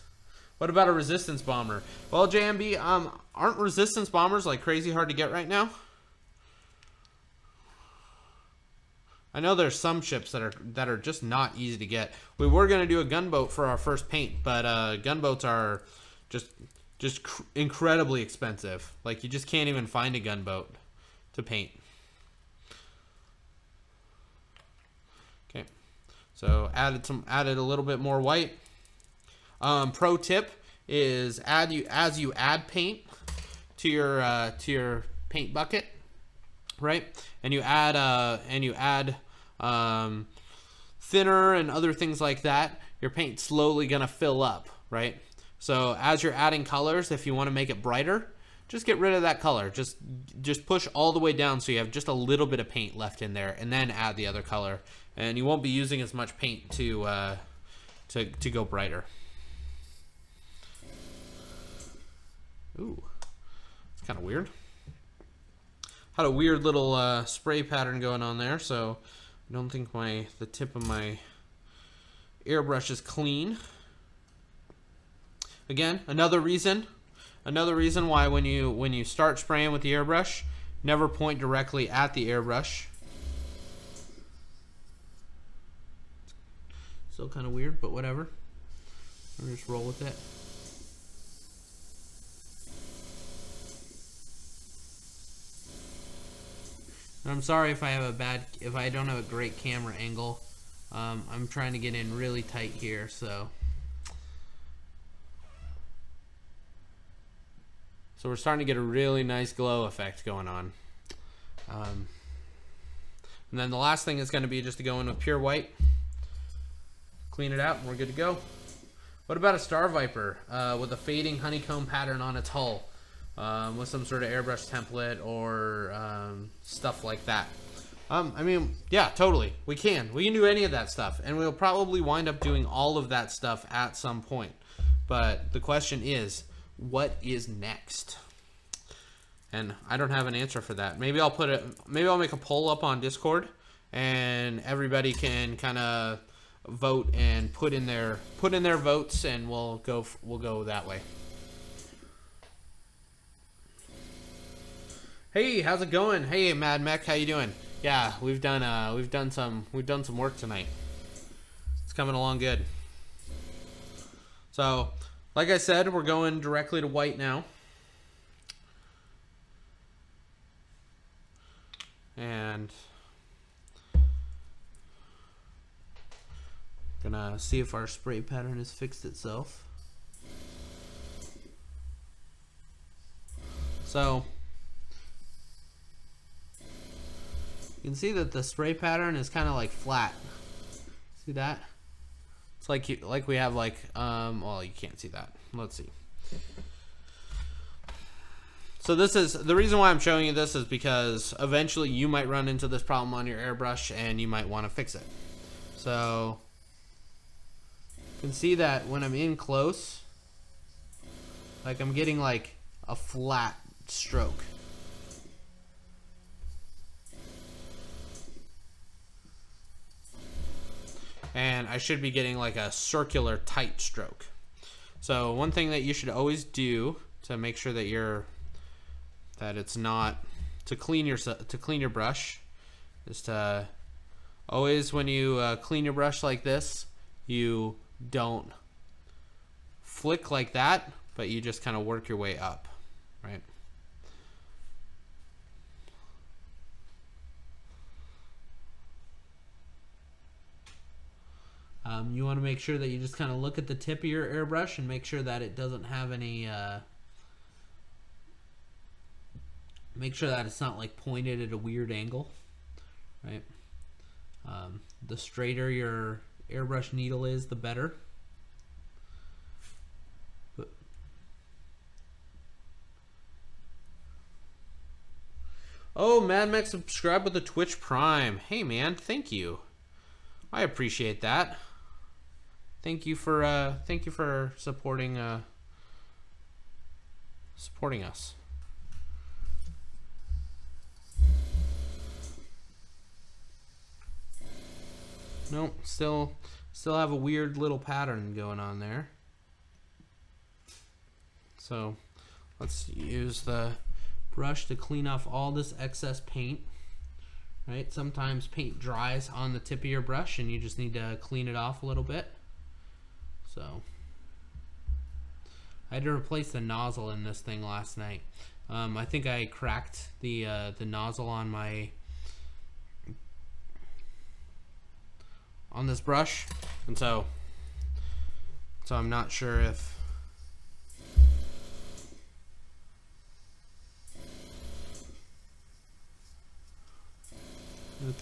What about a resistance bomber? Well, JMB, aren't resistance bombers like crazy hard to get right now? I know there's some ships that are just not easy to get. We were gonna do a gunboat for our first paint, but gunboats are just incredibly expensive. Like, you just can't even find a gunboat to paint. Okay, so added a little bit more white. Pro tip is as you add paint to your paint bucket, right? And you add thinner and other things like that, your paint's slowly gonna fill up, right? So as you're adding colors, if you want to make it brighter, just get rid of that color. Just push all the way down so you have just a little bit of paint left in there, and then add the other color, and you won't be using as much paint to go brighter. Ooh, it's kind of weird. Had a weird little spray pattern going on there, so I don't think the tip of my airbrush is clean. Again, another reason why when you start spraying with the airbrush, never point directly at the airbrush. Still kind of weird, but whatever. I'll just roll with it. And I'm sorry if I don't have a great camera angle. I'm trying to get in really tight here, so we're starting to get a really nice glow effect going on. And then the last thing is going to be just to go in with pure white, clean it out, and we're good to go. What about a Star Viper with a fading honeycomb pattern on its hull, with some sort of airbrush template or stuff like that? I mean, yeah, totally. We can do any of that stuff, and we'll probably wind up doing all of that stuff at some point. But the question is, what is next? And I don't have an answer for that. Maybe I'll make a poll up on Discord, and everybody can kind of vote and put in their votes, and we'll go that way. Hey, how's it going? Hey, Mad Mech, how you doing? Yeah, we've done some work tonight. It's coming along good. So, like I said, we're going directly to white now. And gonna see if our spray pattern has fixed itself. So you can see that the spray pattern is kind of like flat. See that? It's like we have like well, you can't see that. Let's see. So this is the reason why I'm showing you this, is because eventually you might run into this problem on your airbrush and you might want to fix it. So you can see that when I'm in close, like I'm getting like a flat stroke. And I should be getting like a circular tight stroke. So one thing that you should always do to make sure that it's not to clean your brush is to always, when you clean your brush like this, you don't flick like that, but you just kind of work your way up, right? You want to make sure that you just kind of look at the tip of your airbrush and make sure that it doesn't have any, make sure that it's not like pointed at a weird angle, right? The straighter your airbrush needle is, the better. Oh, Mad Max subscribed with a Twitch Prime. Hey man, thank you. I appreciate that. Thank you for supporting us. Nope, still have a weird little pattern going on there. So let's use the brush to clean off all this excess paint. Right? Sometimes paint dries on the tip of your brush and you just need to clean it off a little bit. So I had to replace the nozzle in this thing last night. I think I cracked the nozzle on this brush, and so I'm not sure if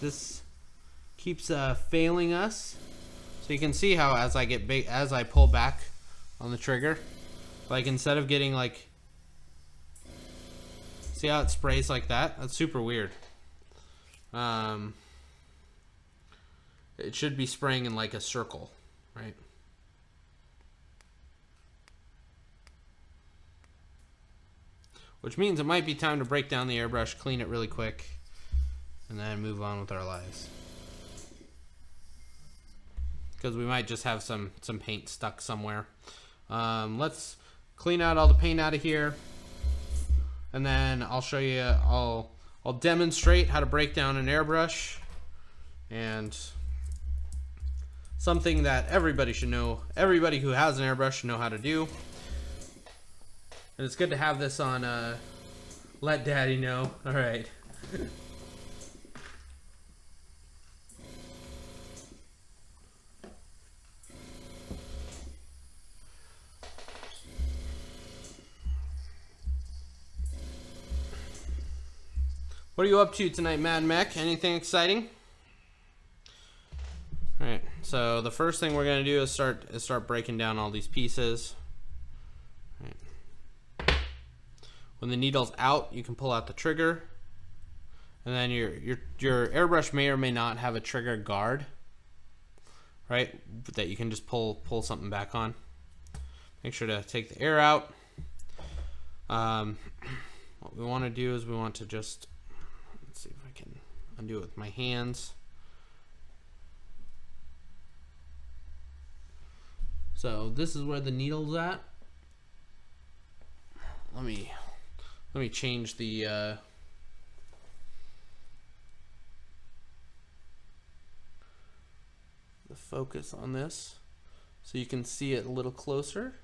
this keeps failing us. So you can see how as I pull back on the trigger, like instead of getting like, see how it sprays like that? That's super weird. It should be spraying in like a circle, right? Which means it might be time to break down the airbrush, clean it really quick, and then move on with our lives. Because we might just have some paint stuck somewhere. Let's clean out all the paint out of here, and then I'll show you, I'll demonstrate how to break down an airbrush, and something that everybody should know, everybody who has an airbrush should know how to do. And it's good to have this on Let Daddy Know. All right. What are you up to tonight, Mad Mech? Anything exciting? All right. So the first thing we're gonna do is start breaking down all these pieces. All right. When the needle's out, you can pull out the trigger, and then your airbrush may or may not have a trigger guard, right? That you can just pull something back on. Make sure to take the air out. What we want to do is we want to just, let's see if I can undo it with my hands. So this is where the needle's at. Let me change the focus on this so you can see it a little closer.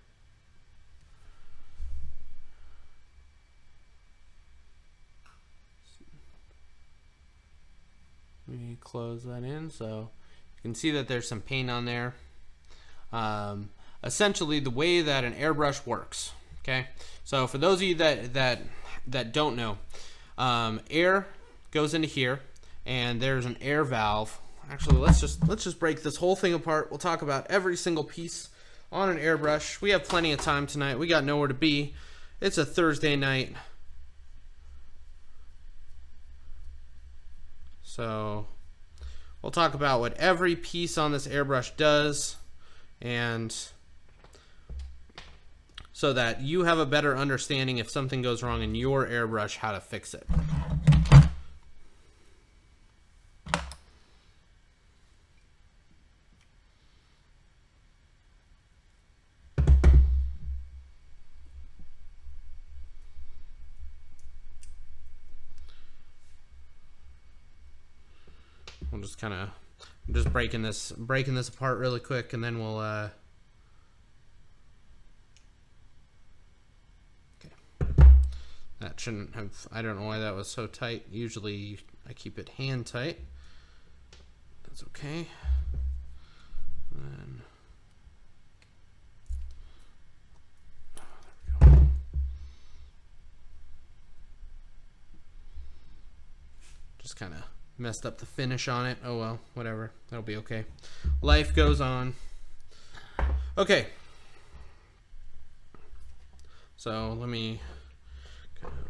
Let me close that in so you can see that there's some paint on there. Essentially the way that an airbrush works. Okay, so for those of you that don't know, air goes into here, and there's an air valve. Actually, let's just break this whole thing apart. We'll talk about every single piece on an airbrush. We have plenty of time tonight. We got nowhere to be. It's a Thursday night, so we'll talk about what every piece on this airbrush does, and so that you have a better understanding if something goes wrong in your airbrush, how to fix it. We'll just kind of, I'm just breaking this apart really quick, and then we'll that shouldn't have, I don't know why that was so tight. Usually I keep it hand tight. That's okay. And then, oh, there we go. Just kind of messed up the finish on it. Oh well, whatever. That'll be okay. Life goes on. Okay. So let me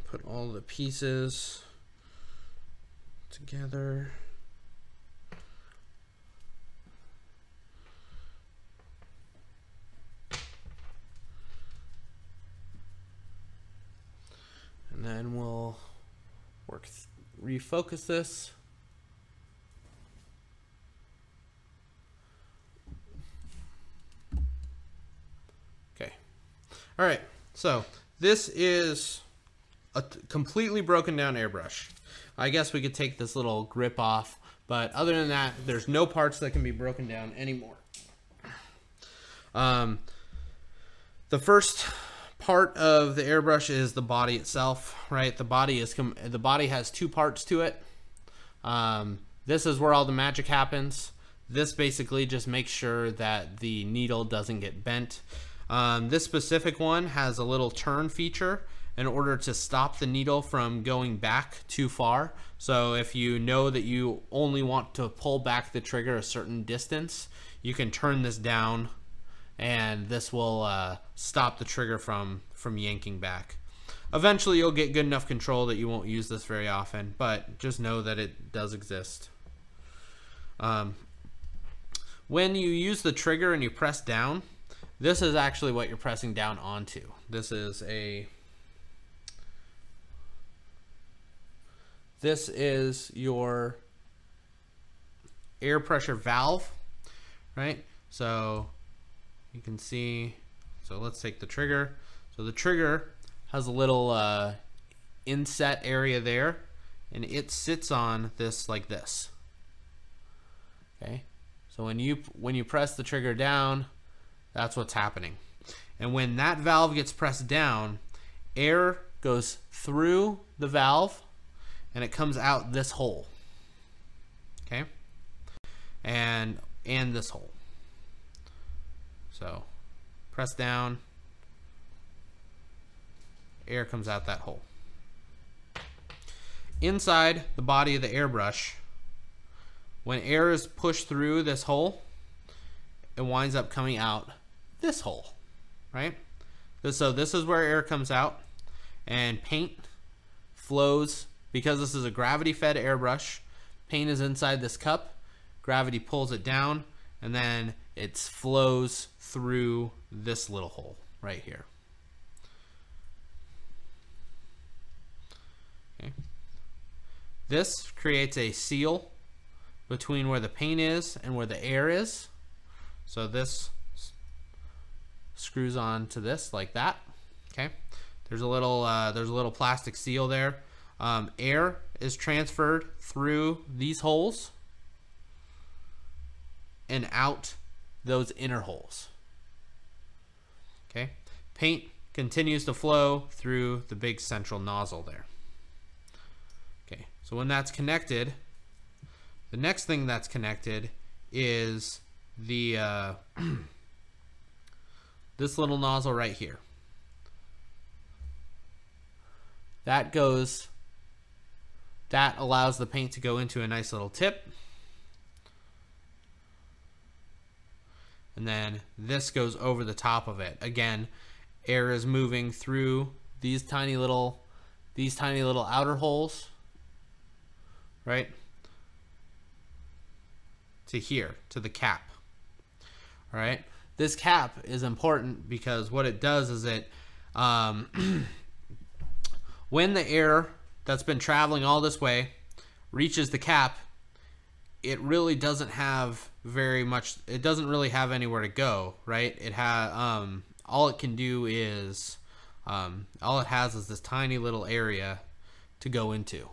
put all the pieces together. And then we'll refocus this. Okay. All right. So this is a completely broken down airbrush. I guess we could take this little grip off, but other than that, there's no parts that can be broken down anymore. The first part of the airbrush is the body itself, right? The body has two parts to it. This is where all the magic happens. This basically just makes sure that the needle doesn't get bent. This specific one has a little turn feature in order to stop the needle from going back too far. So if you know that you only want to pull back the trigger a certain distance, you can turn this down and this will stop the trigger from yanking back. Eventually you'll get good enough control that you won't use this very often, but just know that it does exist. When you use the trigger and you press down, this is actually what you're pressing down onto. This is your air pressure valve, right? So you can see, so let's take the trigger. So the trigger has a little inset area there, and it sits on this like this. Okay, so when you press the trigger down, that's what's happening. And when that valve gets pressed down, air goes through the valve and it comes out this hole. Okay, and this hole. So press down, air comes out that hole. Inside the body of the airbrush, when air is pushed through this hole, it winds up coming out this hole, right? So this is where air comes out, and paint flows. Because this is a gravity-fed airbrush, paint is inside this cup, gravity pulls it down, and then it flows through this little hole right here. Okay. This creates a seal between where the paint is and where the air is. So this screws on to this like that. Okay. There's a little plastic seal there. Air is transferred through these holes and out those inner holes. Okay. Paint continues to flow through the big central nozzle there. Okay. So when that's connected, the next thing that's connected is the this little nozzle right here. That allows the paint to go into a nice little tip. And then this goes over the top of it. Again, air is moving through these tiny little outer holes, right? To here, to the cap. All right? This cap is important because what it does is it when the air that's been traveling all this way reaches the cap, it really doesn't have very much, it doesn't really have anywhere to go, right? It has all it can do is all it has is this tiny little area to go into,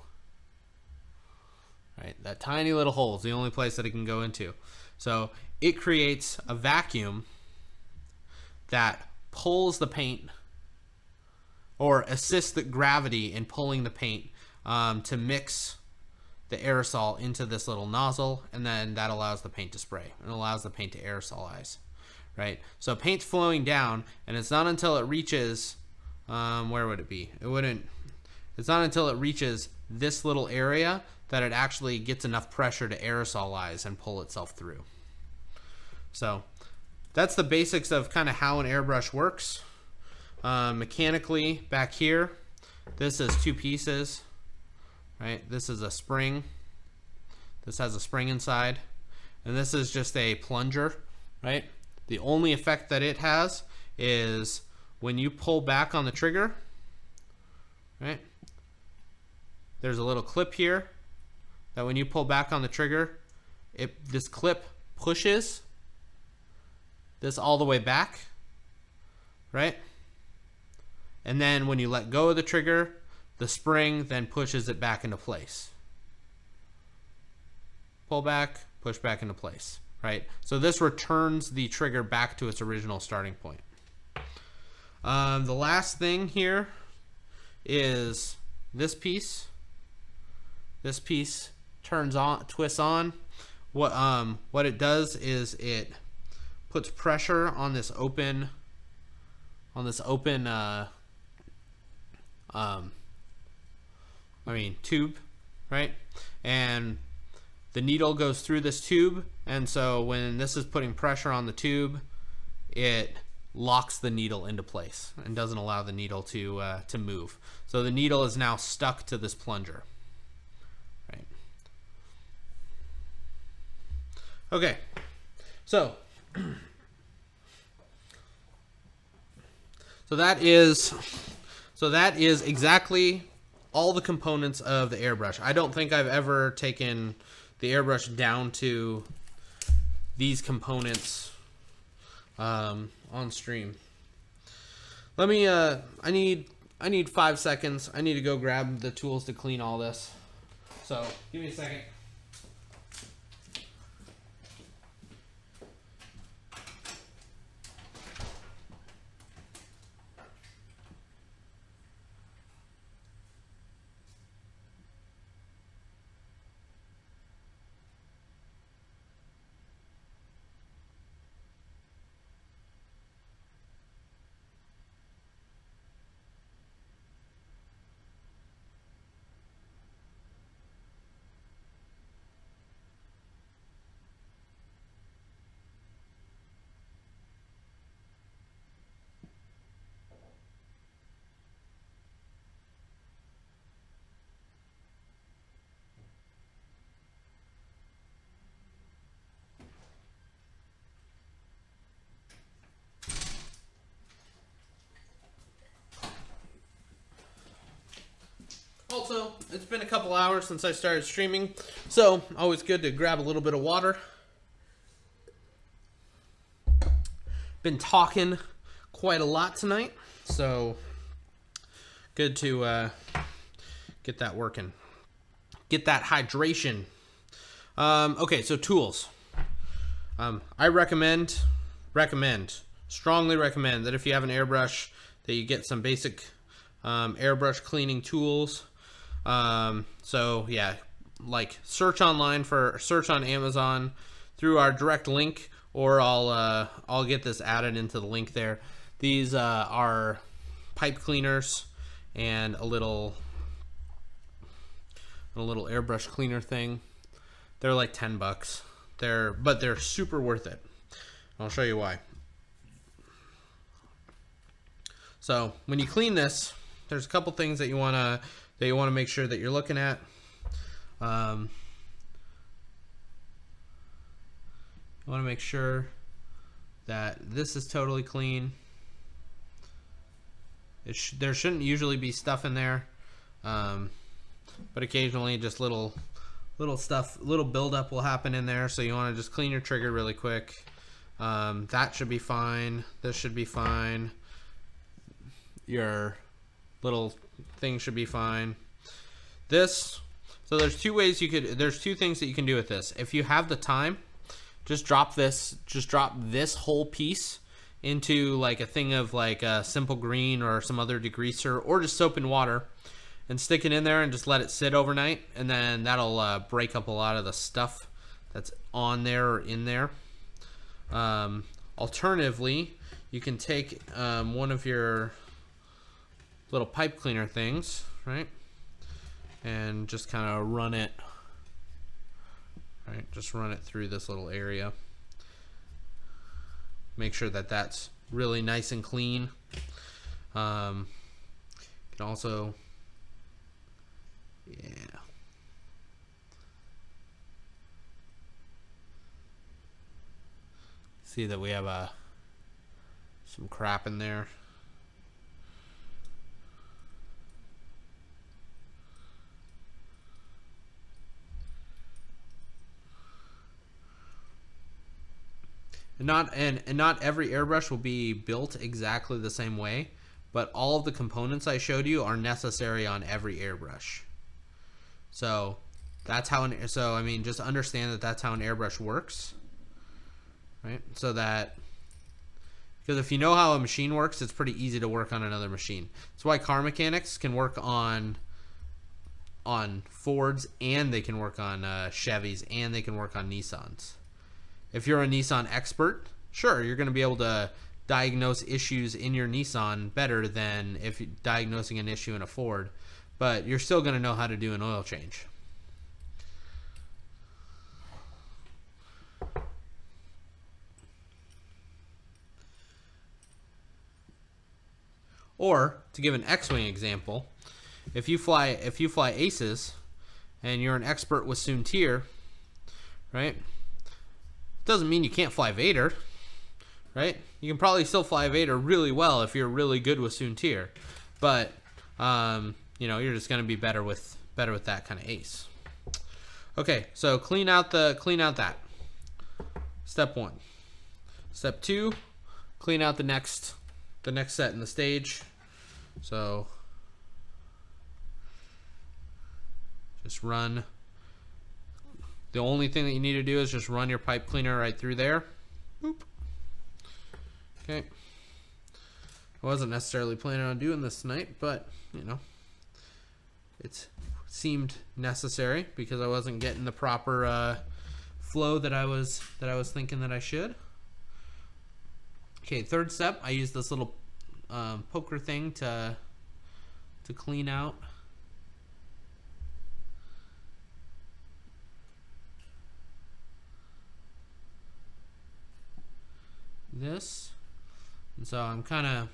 right? That tiny little hole is the only place that it can go into. So it creates a vacuum that pulls the paint, or assists the gravity in pulling the paint to mix the aerosol into this little nozzle, and then that allows the paint to spray and allows the paint to aerosolize, right? So paint's flowing down, and it's not until it reaches, where would it be? It's not until it reaches this little area that it actually gets enough pressure to aerosolize and pull itself through. So that's the basics of kind of how an airbrush works. Mechanically, back here, this is two pieces, right? This is a spring. This has a spring inside, and this is just a plunger, right? The only effect that it has is when you pull back on the trigger, right? There's a little clip here that when you pull back on the trigger, this clip pushes this all the way back, right? and then when you let go of the trigger, the spring then pushes it back into place. Pull back, push back into place, right? So this returns the trigger back to its original starting point. The last thing here is this piece. This piece turns on, twists on. What it does is it puts pressure on this open, tube, right? And the needle goes through this tube, and so when this is putting pressure on the tube, it locks the needle into place and doesn't allow the needle to move. So the needle is now stuck to this plunger. Right. Okay. So that is exactly all the components of the airbrush. I don't think I've ever taken the airbrush down to these components on stream. Let me I need 5 seconds. I need to go grab the tools to clean all this. So give me a second. Also, it's been a couple hours since I started streaming, so always good to grab a little bit of water. Been talking quite a lot tonight, so good to get that working. Get that hydration. Okay, so tools. I strongly recommend that if you have an airbrush, that you get some basic airbrush cleaning tools. So yeah, like search on Amazon through our direct link, or I'll get this added into the link there. These are pipe cleaners and a little airbrush cleaner thing. They're like $10. But they're super worth it. I'll show you why. So when you clean this, there's a couple things that you want to make sure that you're looking at. You want to make sure that this is totally clean. There shouldn't usually be stuff in there, but occasionally just little stuff, little buildup will happen in there. So you want to just clean your trigger really quick. That should be fine. This should be fine. Your little thing should be fine. So there's two things that you can do with this. If you have the time, just drop this whole piece into like a thing of like a simple green or some other degreaser, or just soap and water, and stick it in there and just let it sit overnight, and then that'll break up a lot of the stuff that's on there or in there. Alternatively, you can take one of your little pipe cleaner things, right, and just kind of run it, right, just run it through this little area. Make sure that that's really nice and clean. You can also, yeah, see that we have some crap in there. And not every airbrush will be built exactly the same way, but all of the components I showed you are necessary on every airbrush. So that's how I mean, just understand that that's how an airbrush works, right? So that, because if you know how a machine works, it's pretty easy to work on another machine. That's why car mechanics can work on Fords, and they can work on Chevys, and they can work on Nissans. If you're a Nissan expert, sure, you're going to be able to diagnose issues in your Nissan better than if you're diagnosing an issue in a Ford, but you're still going to know how to do an oil change. Or, to give an X-Wing example, if you fly Aces and you're an expert with Sotar, right? Doesn't mean you can't fly Vader, right? You can probably still fly Vader really well if you're really good with Sotar, but you know, you're just going to be better with that kind of ace. Okay, so clean out that. Step 1. Step 2, clean out the next set in the stage. So just run. The only thing that you need to do is just run your pipe cleaner right through there. Boop. Okay. I wasn't necessarily planning on doing this tonight, but you know, it seemed necessary because I wasn't getting the proper flow that I was thinking that I should. Okay, third step, I use this little poker thing to clean out this. And so I'm kind of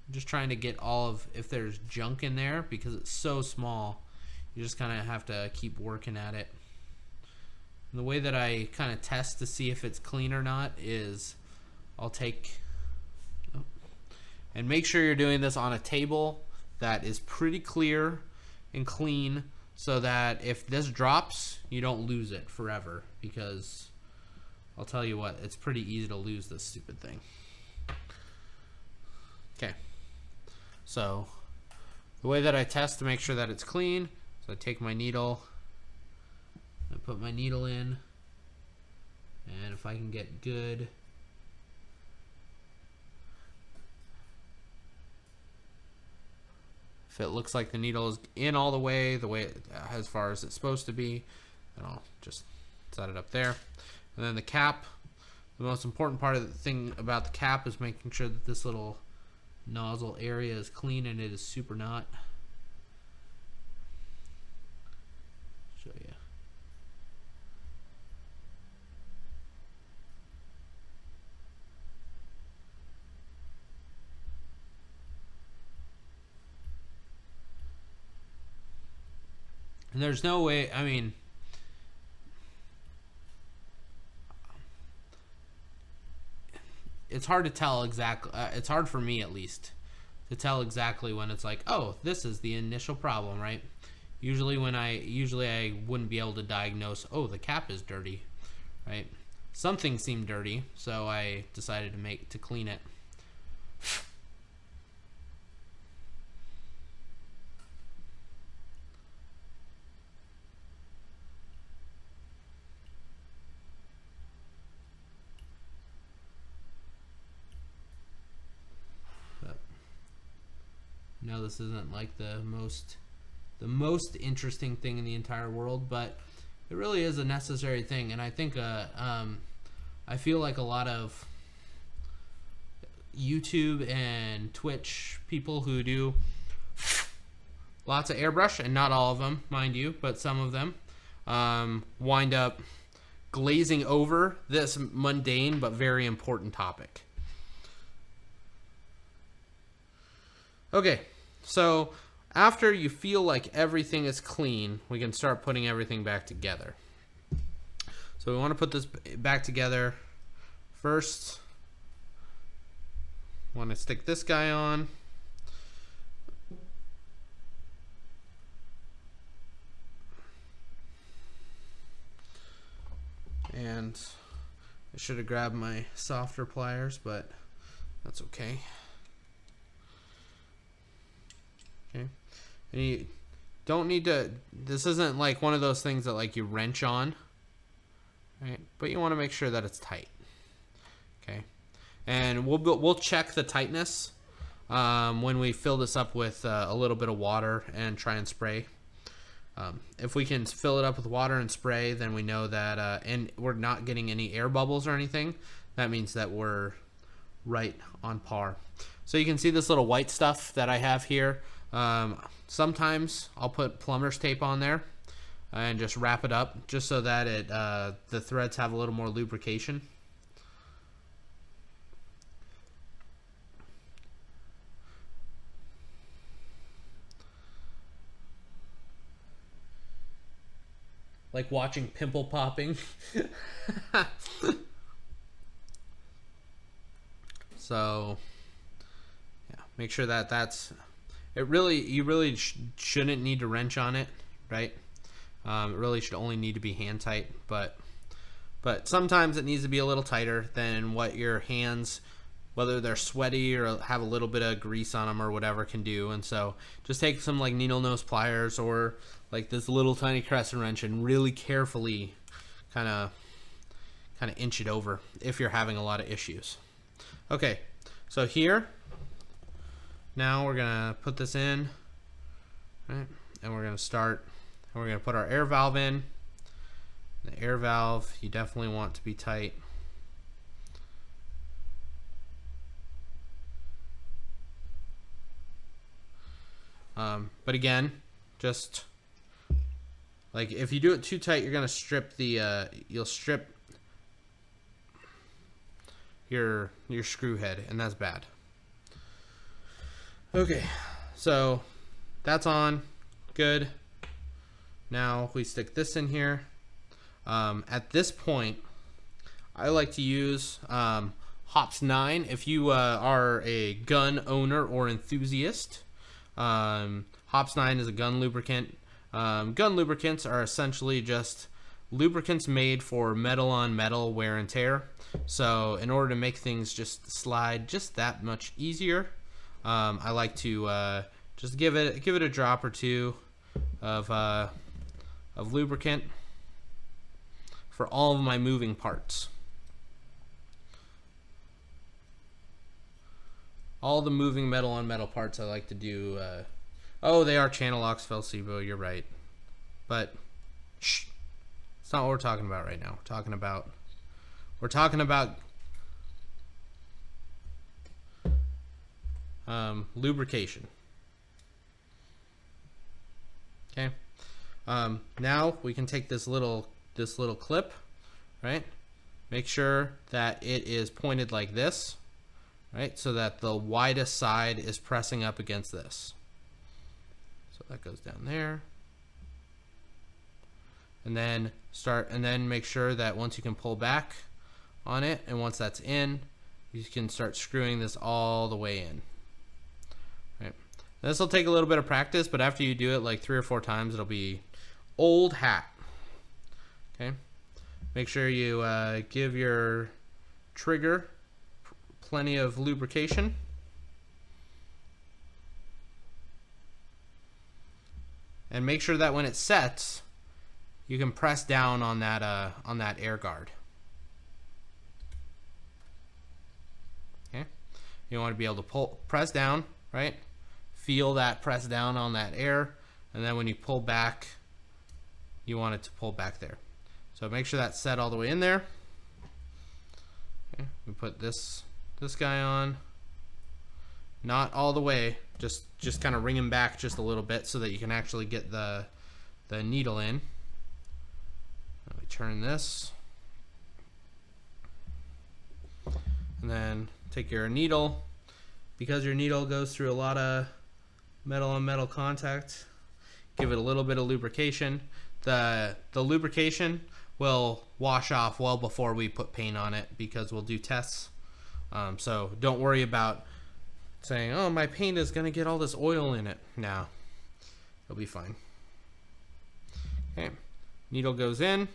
just trying to get all of, if there's junk in there, because it's so small, you just kind of have to keep working at it. And the way that I kind of test to see if it's clean or not is I'll take, and make sure you're doing this on a table that is pretty clear and clean, so that if this drops, you don't lose it forever, because I'll tell you what, it's pretty easy to lose this stupid thing. Okay, so the way that I test to make sure that it's clean is I take my needle, I put my needle in, and if I can get good, if it looks like the needle is in all the way as far as it's supposed to be, then I'll just set it up there. And then the cap, the most important part of the thing about the cap is making sure that this little nozzle area is clean, and it is super not. Show you. And there's no way, I mean, it's hard to tell exactly, it's hard for me at least to tell exactly when it's like, oh, this is the initial problem, right? Usually I wouldn't be able to diagnose, oh, the cap is dirty, right? Something seemed dirty, so I decided to clean it. No, this isn't like the most interesting thing in the entire world, but it really is a necessary thing. And I think I feel like a lot of YouTube and Twitch people who do lots of airbrush, and not all of them, mind you, but some of them wind up glazing over this mundane but very important topic. Okay, so after you feel like everything is clean, we can start putting everything back together. So we want to put this back together. First, I want to stick this guy on. And I should have grabbed my softer pliers, but that's okay. Okay, and you don't need to, this isn't like one of those things that like you wrench on, right? But you want to make sure that it's tight. Okay, and we'll check the tightness when we fill this up with a little bit of water and try and spray. If we can fill it up with water and spray, then we know that, and we're not getting any air bubbles or anything, that means that we're right on par. So you can see this little white stuff that I have here. Sometimes I'll put plumber's tape on there and just wrap it up just so that the threads have a little more lubrication. Like watching pimple popping. So yeah, make sure that that's it. You really shouldn't need to wrench on it, right? It really should only need to be hand tight, but sometimes it needs to be a little tighter than what your hands, whether they're sweaty or have a little bit of grease on them or whatever, can do. And so just take some like needle nose pliers or like this little tiny crescent wrench and really carefully kind of inch it over if you're having a lot of issues. Okay, so here, now we're gonna put this in, right? And we're gonna start, and we're gonna put our air valve in. The air valve, you definitely want to be tight. But again, just like if you do it too tight, you're gonna strip the you'll strip your screw head, and that's bad. Okay, so that's on, good. Now we stick this in here. At this point, I like to use Hops 9 if you are a gun owner or enthusiast. Hops 9 is a gun lubricant. Gun lubricants are essentially just lubricants made for metal on metal wear and tear. So in order to make things just slide just that much easier, I like to just give it a drop or two of lubricant for all of my moving parts. All the moving metal on metal parts I like to do. Oh, they are channel locks, Sable, you're right. But shh, it's not what we're talking about right now. We're talking about lubrication. Okay. Now we can take this little clip, right? Make sure that it is pointed like this, right? So that the widest side is pressing up against this. So that goes down there. And then make sure that once you can pull back on it, and once that's in, you can start screwing this all the way in. Right. This will take a little bit of practice, but after you do it like 3 or 4 times, it'll be old hat. Okay. Make sure you give your trigger plenty of lubrication. And make sure that when it sets, you can press down on that air guard. Okay, you want to be able to press down, right? Feel that press down on that air, and then when you pull back, you want it to pull back there. So make sure that's set all the way in there. Okay, we put this guy on, not all the way, just kind of wring him back just a little bit so that you can actually get the needle in. We turn this, and then take your needle. Because your needle goes through a lot of metal on metal contact, give it a little bit of lubrication. The lubrication will wash off well before we put paint on it, because we'll do tests. So don't worry about saying, oh, my paint is gonna get all this oil in it. No, it'll be fine. Okay, needle goes in.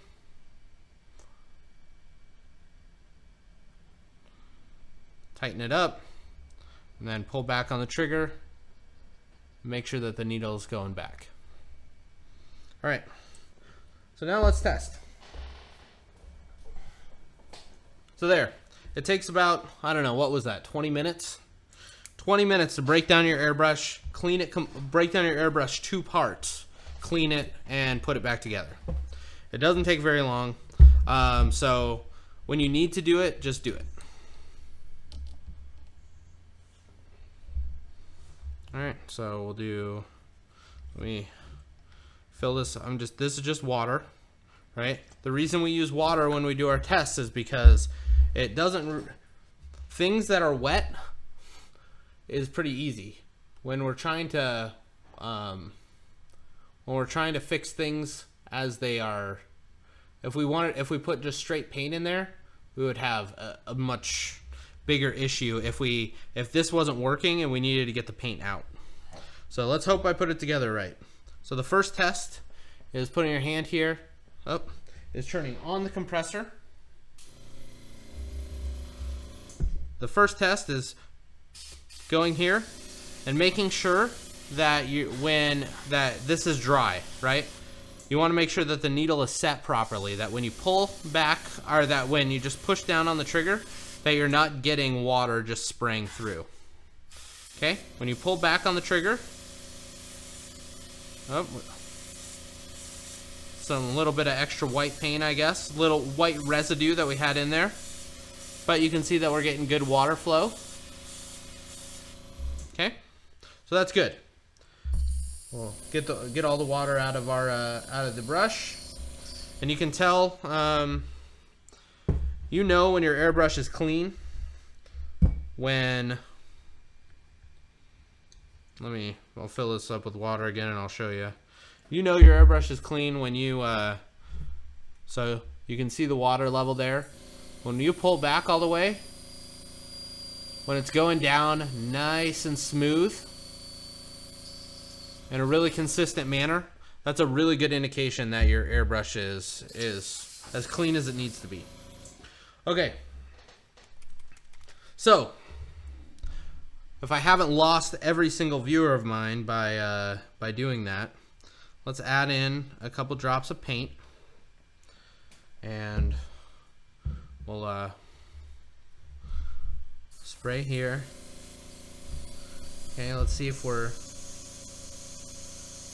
Tighten it up, and then pull back on the trigger, Make sure that the needle is going back. All right, so now let's test. So there, it takes about, I don't know, what was that, 20 minutes? 20 minutes to break down your airbrush, clean it, break down your airbrush 2 parts, clean it, and put it back together. It doesn't take very long, so when you need to do it, just do it. All right, so we'll do, let me fill this, this is just water, right? The reason we use water when we do our tests is because it doesn't, things that are wet is pretty easy. When we're trying to fix things as they are, if we put just straight paint in there, we would have a much bigger issue if this wasn't working and we needed to get the paint out. So let's hope I put it together right. So the first test is putting your hand here, is turning on the compressor. The first test is going here and making sure that this is dry, right? You want to make sure that the needle is set properly, that when you pull back, or that when you just push down on the trigger, that you're not getting water just spraying through. Okay, when you pull back on the trigger, some little bit of extra white paint, I guess, little white residue that we had in there, but you can see that we're getting good water flow. Okay, so that's good. We'll get all the water out of our out of the brush, and you can tell, you know, when your airbrush is clean when. I'll fill this up with water again, and I'll show you. You know your airbrush is clean when you so you can see the water level there. When you pull back all the way, when it's going down nice and smooth in a really consistent manner, that's a really good indication that your airbrush is as clean as it needs to be. Okay, so if I haven't lost every single viewer of mine by doing that, let's add in a couple drops of paint, and we'll spray here. Okay, let's see if we're,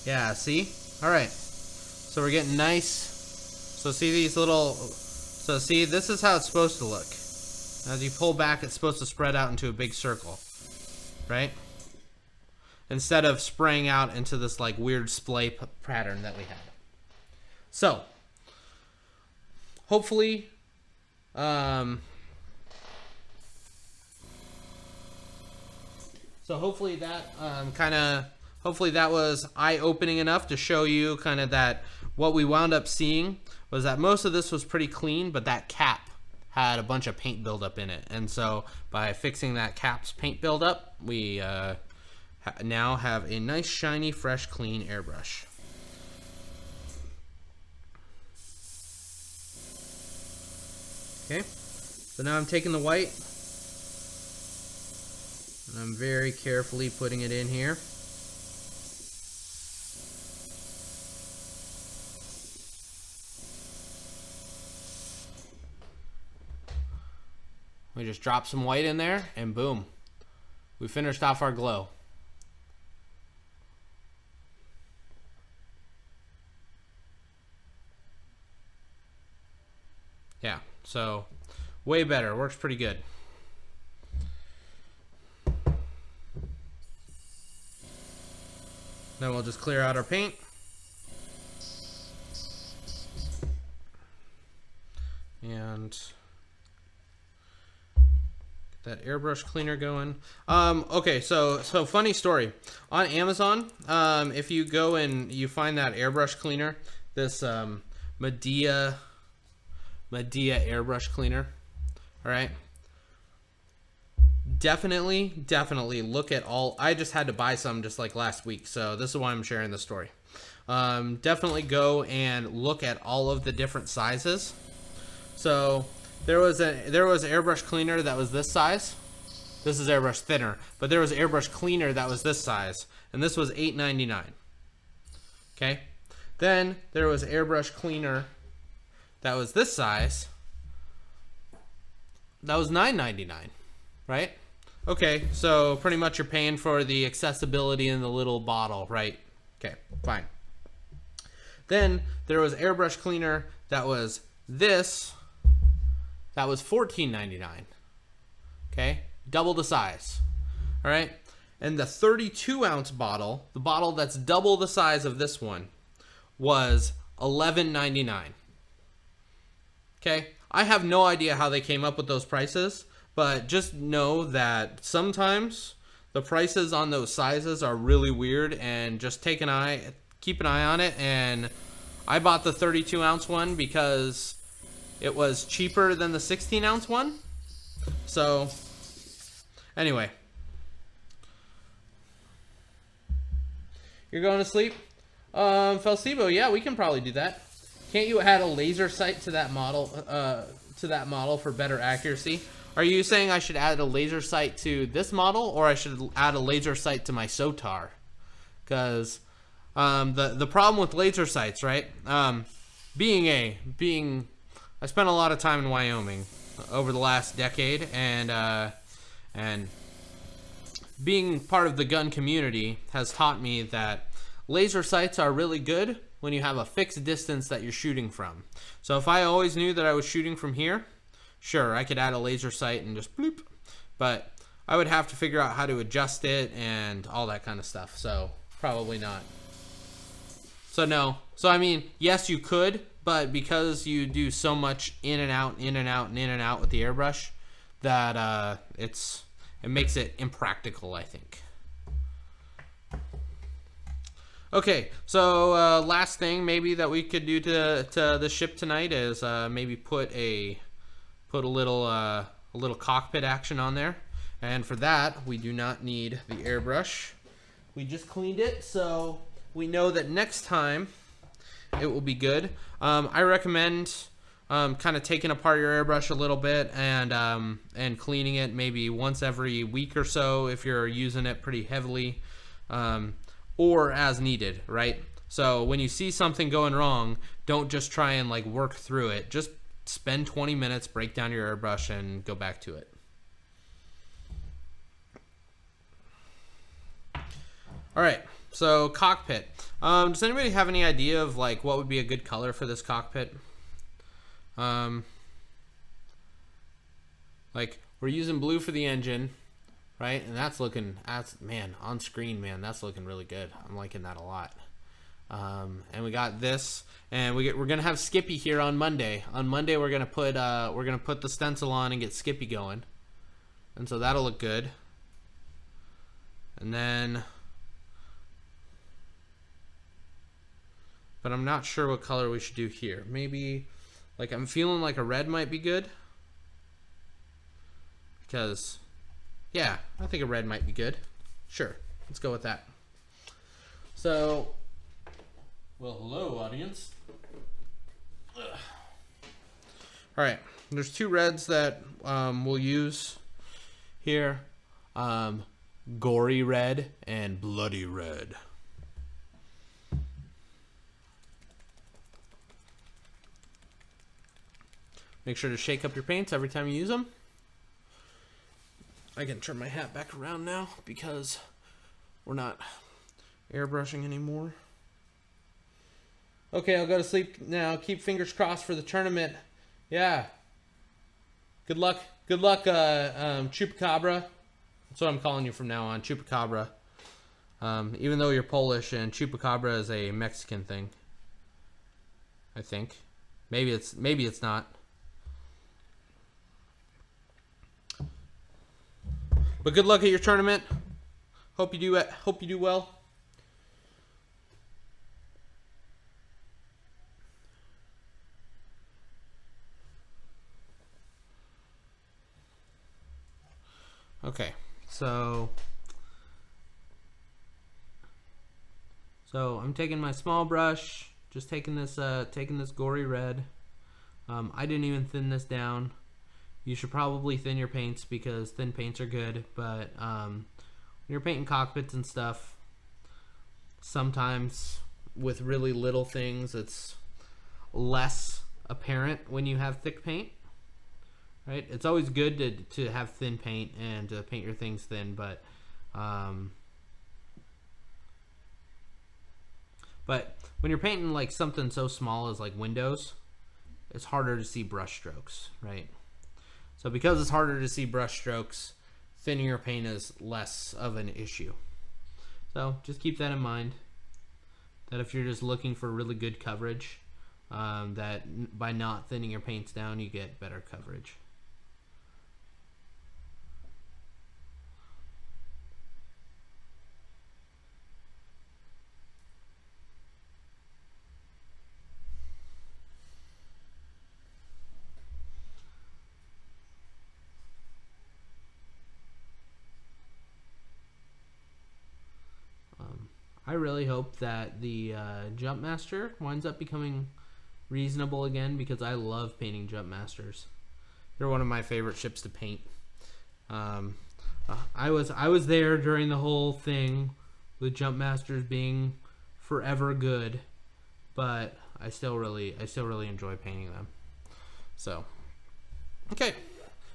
yeah, see? All right, so we're getting nice. So see these little, so see, this is how it's supposed to look. As you pull back, it's supposed to spread out into a big circle, right? Instead of spraying out into this like weird splay pattern that we had. So hopefully hopefully that was eye-opening enough to show you kind of that what we wound up seeing was that most of this was pretty clean, but that cap had a bunch of paint buildup in it. And so by fixing that cap's paint buildup, we now have a nice, shiny, fresh, clean airbrush. Okay, so now I'm taking the white and I'm very carefully putting it in here. We just drop some white in there and boom, we finished off our glow. Yeah, so way better, works pretty good. Then we'll just clear out our paint. And get that airbrush cleaner going. Okay, so funny story. On Amazon, if you go and you find that airbrush cleaner, this Medea airbrush cleaner, all right, definitely look at all. I just had to buy some just like last week, so this is why I'm sharing this story. Definitely go and look at all of the different sizes. So there was an airbrush cleaner that was this size, This is airbrush thinner, but there was airbrush cleaner that was this size, and this was $8.99. Okay, then there was airbrush cleaner that was this size. That was $9.99, right? Okay, so pretty much you're paying for the accessibility in the little bottle, right? Okay, fine. Then there was airbrush cleaner that was this. That was $14.99. Okay, double the size. All right, and the 32-ounce bottle, the bottle that's double the size of this one, was $11.99. Okay, I have no idea how they came up with those prices, but just know that sometimes the prices on those sizes are really weird, and just keep an eye on it. And I bought the 32-ounce one because it was cheaper than the 16-ounce one. So anyway, you're going to sleep? Felsibo, yeah, we can probably do that. Can't you add a laser sight to that model for better accuracy? Are you saying I should add a laser sight to this model, or I should add a laser sight to my Sotar? Because the problem with laser sights, right? I spent a lot of time in Wyoming over the last decade, and being part of the gun community has taught me that laser sights are really good when you have a fixed distance that you're shooting from. So if I always knew that I was shooting from here, sure, I could add a laser sight and just bloop, but I would have to figure out how to adjust it and all that kind of stuff, so probably not. So no. So I mean, yes, you could, but because you do so much in and out, in and out, and in and out with the airbrush, that it makes it impractical, I think. Okay, so last thing maybe that we could do to the ship tonight is maybe put a little cockpit action on there, and for that we do not need the airbrush. We just cleaned it, so we know that next time it will be good. I recommend kind of taking apart your airbrush a little bit and cleaning it maybe once every week or so if you're using it pretty heavily. Or as needed, right? So when you see something going wrong, don't just try and like work through it. Just spend 20 minutes, break down your airbrush, and go back to it. All right, so cockpit. Does anybody have any idea of like what would be a good color for this cockpit? Like we're using blue for the engine. Right, and man, on screen, man, that's looking really good. I'm liking that a lot. And we got this, and we're gonna have Skippy here on Monday. On Monday, we're gonna put the stencil on and get Skippy going, and so that'll look good. And then, but I'm not sure what color we should do here. Maybe, like, I'm feeling like a red might be good, because. Yeah, I think a red might be good. Sure, let's go with that. So, well, hello, audience. Ugh. All right, there's two reds that we'll use here. Gory red and bloody red. Make sure to shake up your paints every time you use them. I can turn my hat back around now because we're not airbrushing anymore. Okay, I'll go to sleep now. Keep fingers crossed for the tournament. Yeah. Good luck. Good luck, Chupacabra. That's what I'm calling you from now on, Chupacabra. Even though you're Polish and Chupacabra is a Mexican thing. I think. Maybe it's not. But good luck at your tournament. Hope you do well. Okay, so I'm taking my small brush, taking this gory red. I didn't even thin this down. you should probably thin your paints because thin paints are good, but when you're painting cockpits and stuff, sometimes with really little things it's less apparent when you have thick paint, right? It's always good to have thin paint and to paint your things thin, but when you're painting like something so small as like windows, it's harder to see brush strokes, right? So because it's harder to see brush strokes, thinning your paint is less of an issue. So just keep that in mind, that if you're just looking for really good coverage, that by not thinning your paints down, you get better coverage. I really hope that the Jump Master winds up becoming reasonable again, because I love painting Jump Masters. They're one of my favorite ships to paint. I was there during the whole thing with Jump Masters being forever good, but I still really enjoy painting them. So, okay.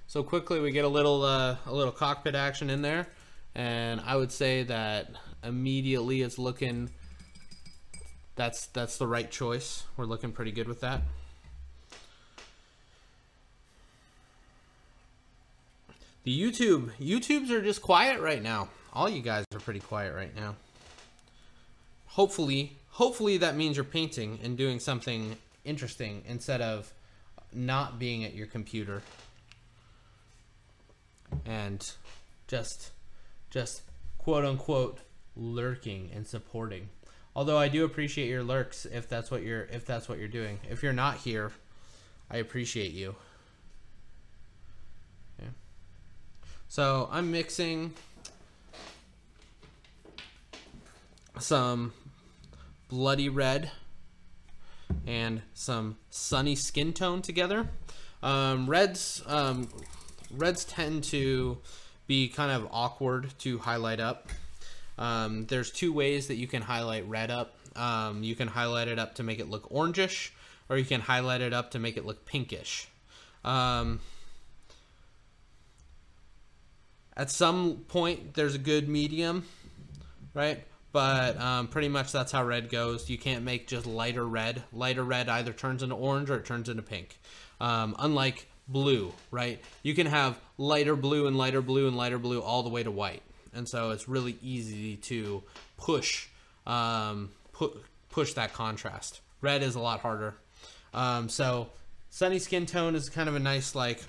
So quickly we get a little cockpit action in there, and I would say that immediately it's looking, that's the right choice. We're looking pretty good with that. The YouTubes are just quiet right now. All you guys are pretty quiet right now. Hopefully that means you're painting and doing something interesting instead of not being at your computer and just quote unquote lurking and supporting. Although I do appreciate your lurks if that's what you're doing. If you're not here, I appreciate you. Yeah. So I'm mixing some bloody red and some sunny skin tone together. Reds tend to be kind of awkward to highlight up. There's two ways that you can highlight red up. You can highlight it up to make it look orangish, or you can highlight it up to make it look pinkish. At some point there's a good medium, right? But pretty much that's how red goes. You can't make just lighter red. Lighter red either turns into orange or it turns into pink. Unlike blue, right? You can have lighter blue and lighter blue and lighter blue all the way to white. And so it's really easy to push that contrast. Red is a lot harder. So sunny skin tone is kind of a nice like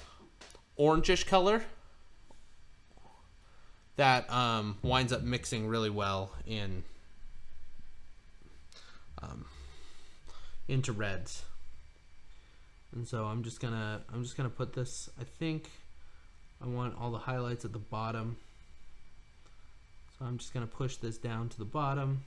orangish color that winds up mixing really well into reds. And so I'm just gonna put this, I think I want all the highlights at the bottom. So I'm just gonna push this down to the bottom.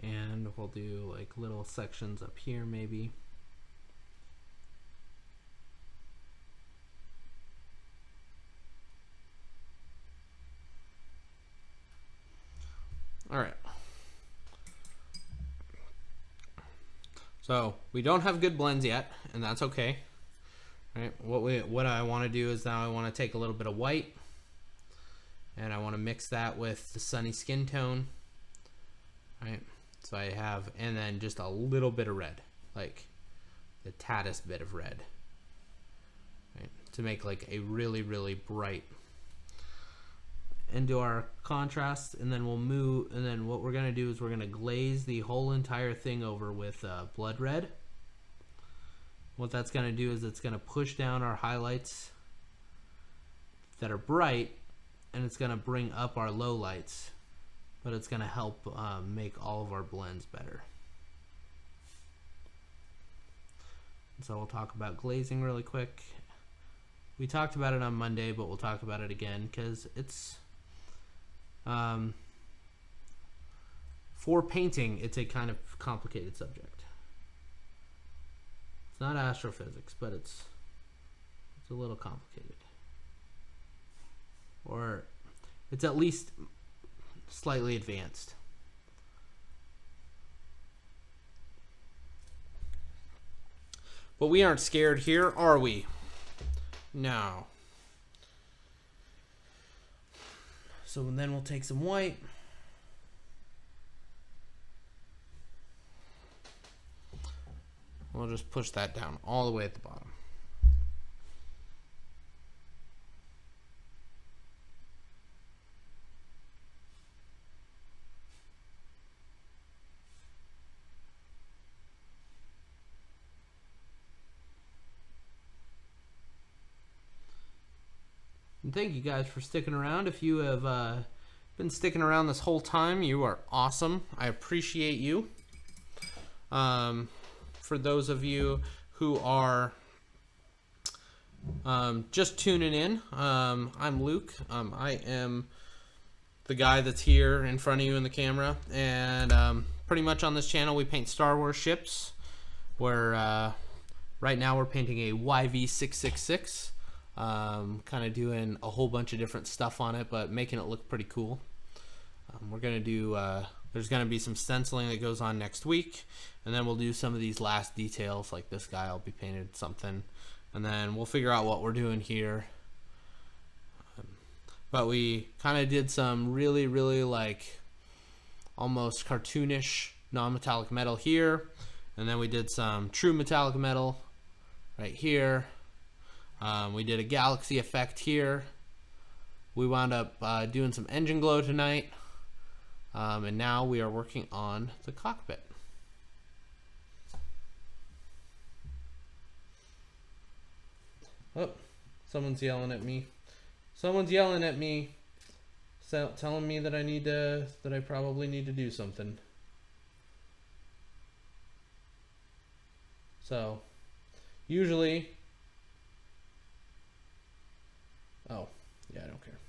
And we'll do like little sections up here maybe. All right. So we don't have good blends yet, and that's okay. All right. What I want to do is now I want to take a little bit of white, and I want to mix that with the sunny skin tone. All right. So I have, and then just a little bit of red, like the tattest bit of red, right, to make like a really, really bright. Into our contrast, and then we'll move, and then what we're gonna do is we're gonna glaze the whole entire thing over with blood red. What that's gonna do is it's gonna push down our highlights that are bright, and it's going to bring up our low lights, but it's going to help make all of our blends better. So we'll talk about glazing really quick. We talked about it on Monday, but we'll talk about it again because it's for painting, it's a kind of complicated subject. It's not astrophysics, but it's a little complicated. Or it's at least slightly advanced. But we aren't scared here, are we? No. So then we'll take some white. We'll just push that down all the way at the bottom. And thank you guys for sticking around. If you have been sticking around this whole time, you are awesome. I appreciate you. For those of you who are just tuning in, I'm Luke. I am the guy that's here in front of you in the camera, and pretty much on this channel we paint Star Wars ships. Where right now we're painting a YV666. Kind of doing a whole bunch of different stuff on it, but making it look pretty cool. We're gonna do there's gonna be some stenciling that goes on next week, and then we'll do some of these last details, like this guy will be painted something, and then we'll figure out what we're doing here. But we kind of did some really like almost cartoonish non-metallic metal here, and then we did some true metallic metal right here. We did a galaxy effect here. We wound up doing some engine glow tonight, and now we are working on the cockpit. Oh, someone's yelling at me. Someone's yelling at me, telling me that I probably need to do something. So, usually. Oh, yeah, I don't care.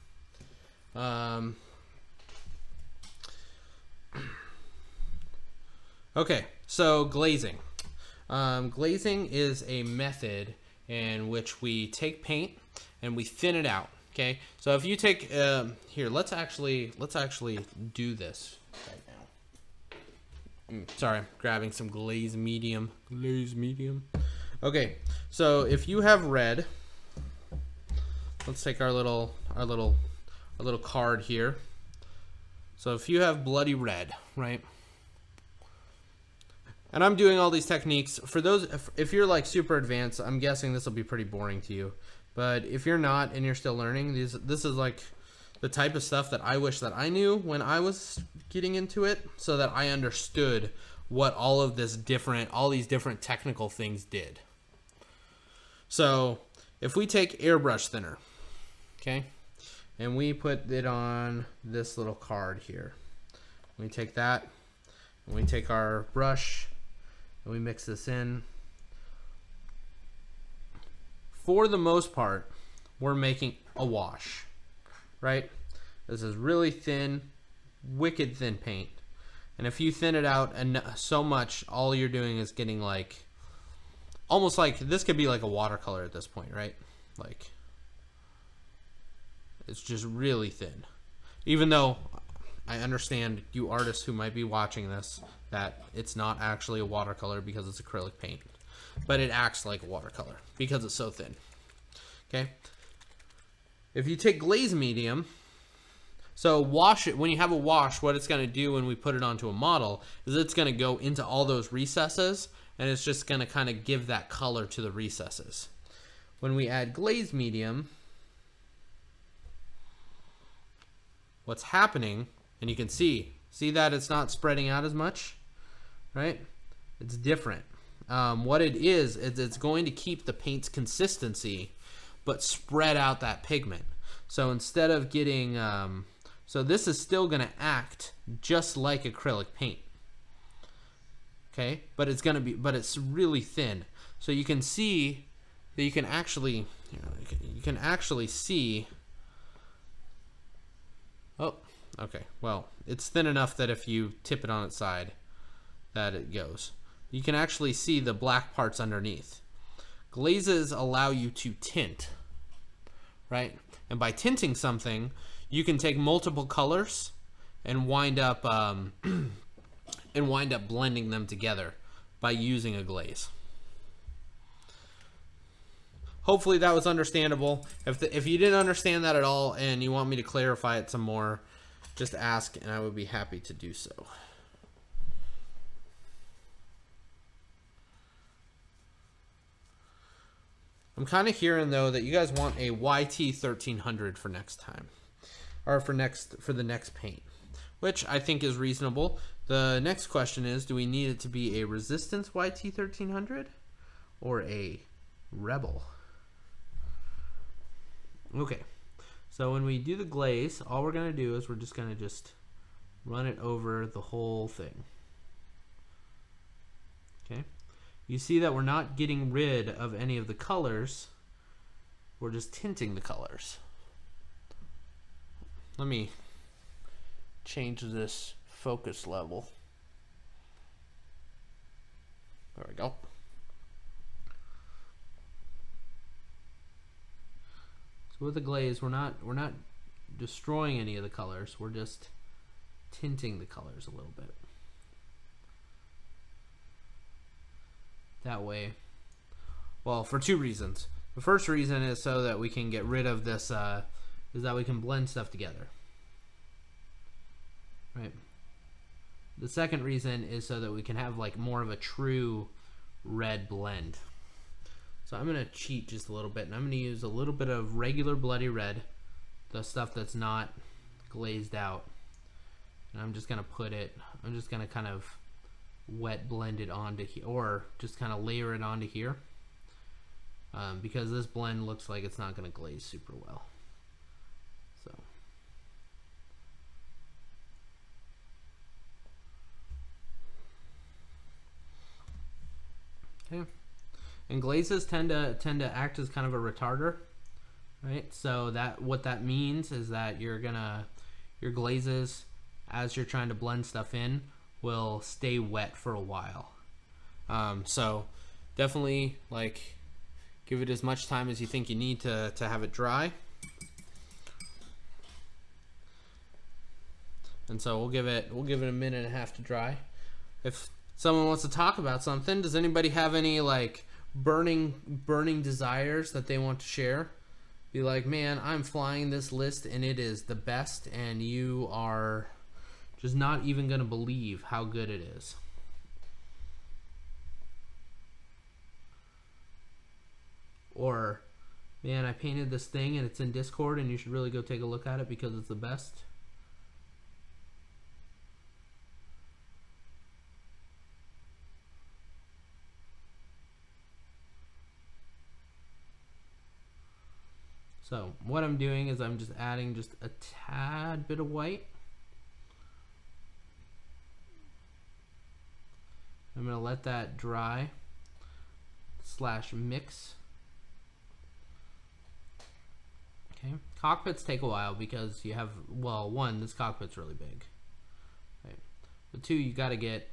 Okay, so glazing. Glazing is a method in which we take paint and we thin it out. Okay, so if you take here, let's actually do this right now. Sorry, I'm grabbing some glaze medium. Glaze medium. Okay, so if you have red. Let's take our little card here. So if you have bloody red, right? And I'm doing all these techniques for those. If you're like super advanced, I'm guessing this will be pretty boring to you. But if you're not and you're still learning, this is like the type of stuff that I wish that I knew when I was getting into it, so that I understood what all these different technical things did. So if we take airbrush thinner. Okay, and we put it on this little card here. We take that, and we take our brush, and we mix this in. For the most part, we're making a wash, right? This is really thin, wicked thin paint. And if you thin it out so much, all you're doing is getting like, almost like, this could be like a watercolor at this point, right? Like, it's just really thin. Even though I understand you artists who might be watching this that it's not actually a watercolor because it's acrylic paint. But it acts like a watercolor because it's so thin. Okay? If you take glaze medium, so wash it, when you have a wash, what it's going to do when we put it onto a model is it's going to go into all those recesses, and it's just going to kind of give that color to the recesses. When we add glaze medium, what's happening, and you can see that it's not spreading out as much, right? It's different. What it is it's going to keep the paint's consistency, but spread out that pigment. So instead of getting, so this is still going to act just like acrylic paint. Okay, but it's really thin. So you can see that you can actually see. Oh, okay. Well, it's thin enough that if you tip it on its side, that it goes. You can actually see the black parts underneath. Glazes allow you to tint, right? And by tinting something, you can take multiple colors and wind up blending them together by using a glaze. Hopefully that was understandable. If you didn't understand that at all and you want me to clarify it some more, just ask and I would be happy to do so. I'm kind of hearing though that you guys want a YT 1300 for next time, or for the next paint, which I think is reasonable. The next question is, do we need it to be a Resistance YT 1300 or a Rebel? Okay, so when we do the glaze, all we're gonna do is we're just gonna run it over the whole thing. Okay. You see that we're not getting rid of any of the colors. We're just tinting the colors. Let me change this focus level. There we go. So with the glaze, we're not destroying any of the colors. We're just tinting the colors a little bit. That way, well, for two reasons. The first reason is so that we can get rid of this, is that we can blend stuff together. Right? The second reason is so that we can have like more of a true red blend. So I'm going to cheat just a little bit, and I'm going to use a little bit of regular bloody red, the stuff that's not glazed out. And I'm just going to kind of wet blend it onto here, or just kind of layer it onto here, because this blend looks like it's not going to glaze super well. So okay, and glazes tend to act as kind of a retarder, right? So what that means is that your glazes, as you're trying to blend stuff in, will stay wet for a while. So definitely give it as much time as you think you need to have it dry. And so we'll give it a minute and a half to dry. If someone wants to talk about something, does anybody have any burning desires that they want to share? Be like, man, I'm flying this list and it is the best, and you are just not even going to believe how good it is. Or, man, I painted this thing and it's in Discord and you should really go take a look at it because it's the best. So what I'm doing is I'm just adding just a tad bit of white. I'm going to let that dry / mix. Okay, cockpits take a while because you have, well, one, this cockpit's really big, right? But two, you got to get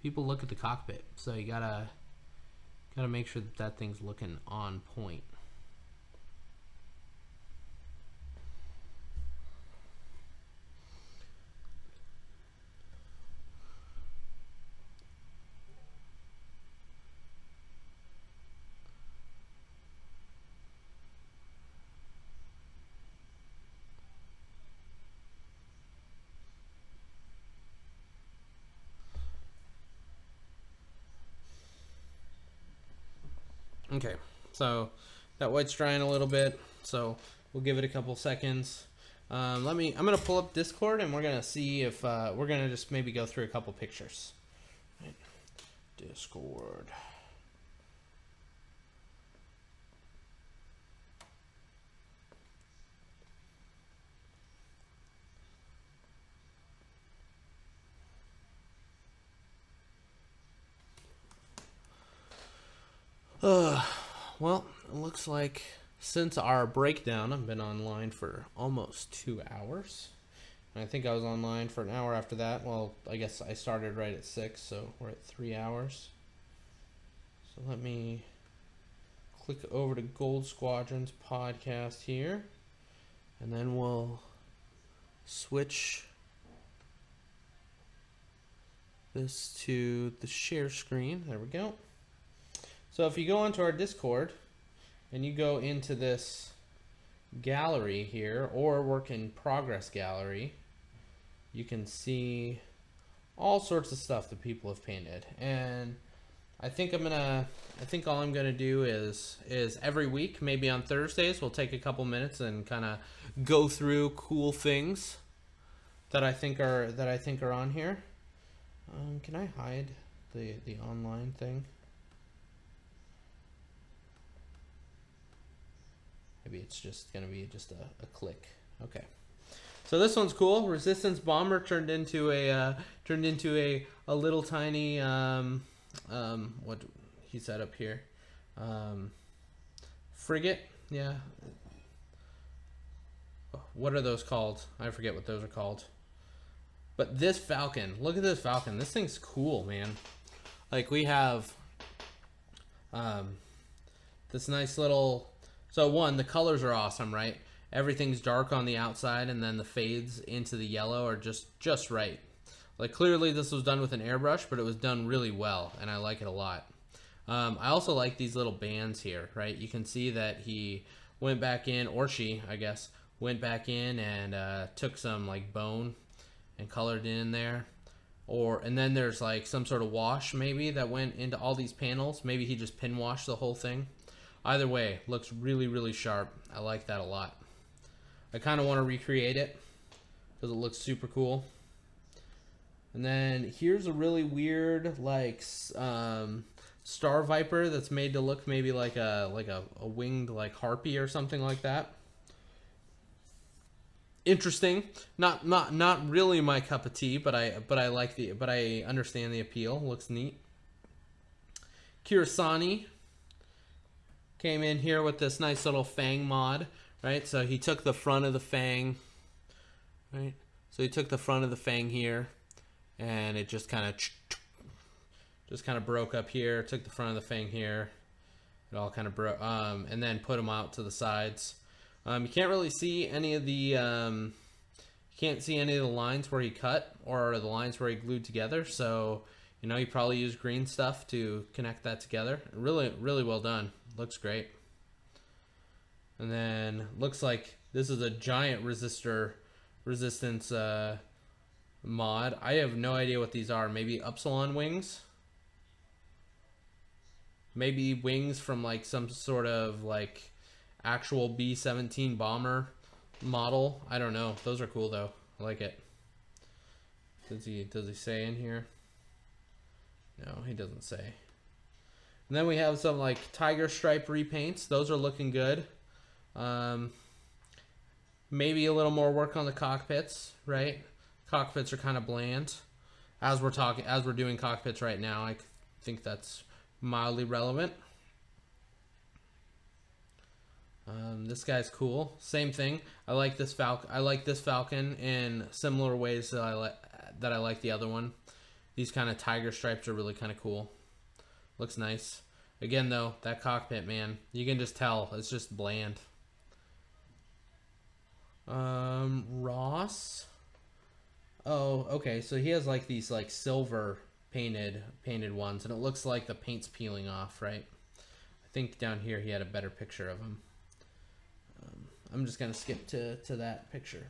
people look at the cockpit, so you gotta make sure that thing's looking on point. Okay, so that white's drying a little bit, so we'll give it a couple seconds. I'm gonna pull up Discord and we're gonna see if we're gonna just maybe go through a couple pictures. Right. Discord. Well, it looks like since our breakdown, I've been online for almost 2 hours. And I think I was online for an hour after that. Well, I guess I started right at 6, so we're at 3 hours. So let me click over to Gold Squadron's podcast here, and then we'll switch this to the share screen. There we go. So if you go onto our Discord and you go into this gallery here, or work in progress gallery, you can see all sorts of stuff that people have painted. And I think all I'm gonna do is every week, maybe on Thursdays, we'll take a couple minutes and kind of go through cool things that I think are on here. Can I hide the online thing? Maybe it's just gonna be just a click. Okay. So this one's cool. Resistance Bomber turned into a little tiny what he said up here, frigate. Yeah. What are those called? I forget what those are called. But this Falcon, look at this Falcon. This thing's cool, man. Like, we have this nice little. So one, the colors are awesome, right? Everything's dark on the outside, and then the fades into the yellow are just right. Like, clearly this was done with an airbrush, but it was done really well, and I like it a lot. I also like these little bands here, right? You can see that he went back in, or she, I guess, went back in and took some like bone and colored it in there. And then there's like some sort of wash maybe that went into all these panels. Maybe he just pin washed the whole thing. Either way, looks really, really sharp. I like that a lot. I kind of want to recreate it because it looks super cool. And then here's a really weird like star viper that's made to look maybe like a winged like harpy or something like that. Interesting. Not really my cup of tea, but I understand the appeal. Looks neat. Kirasani came in here with this nice little fang mod, right? So he took the front of the fang, right? So he took the front of the fang here, and it just kind of broke up here. Took the front of the fang here. It all kind of broke, and then put them out to the sides. You can't really see any of the lines where he cut or the lines where he glued together. So, you know, he probably used green stuff to connect that together. Really, really well done. Looks great. And then looks like this is a giant resistance mod. I have no idea what these are. Maybe Upsilon wings. Maybe wings from like some sort of like actual B-17 bomber model. I don't know. Those are cool though. I like it. Does he say in here? No, he doesn't say. And then we have some like tiger stripe repaints. Those are looking good. Maybe a little more work on the cockpits, right? Cockpits are kind of bland. As we're doing cockpits right now, I think that's mildly relevant. This guy's cool. Same thing. I like this Falcon in similar ways that I like the other one. These kind of tiger stripes are really kind of cool. Looks nice. Again though, that cockpit, man, you can just tell it's just bland. Ross. Oh, okay. So he has like these like silver painted ones, and it looks like the paint's peeling off, right? I think down here he had a better picture of him. I'm just gonna skip to that picture.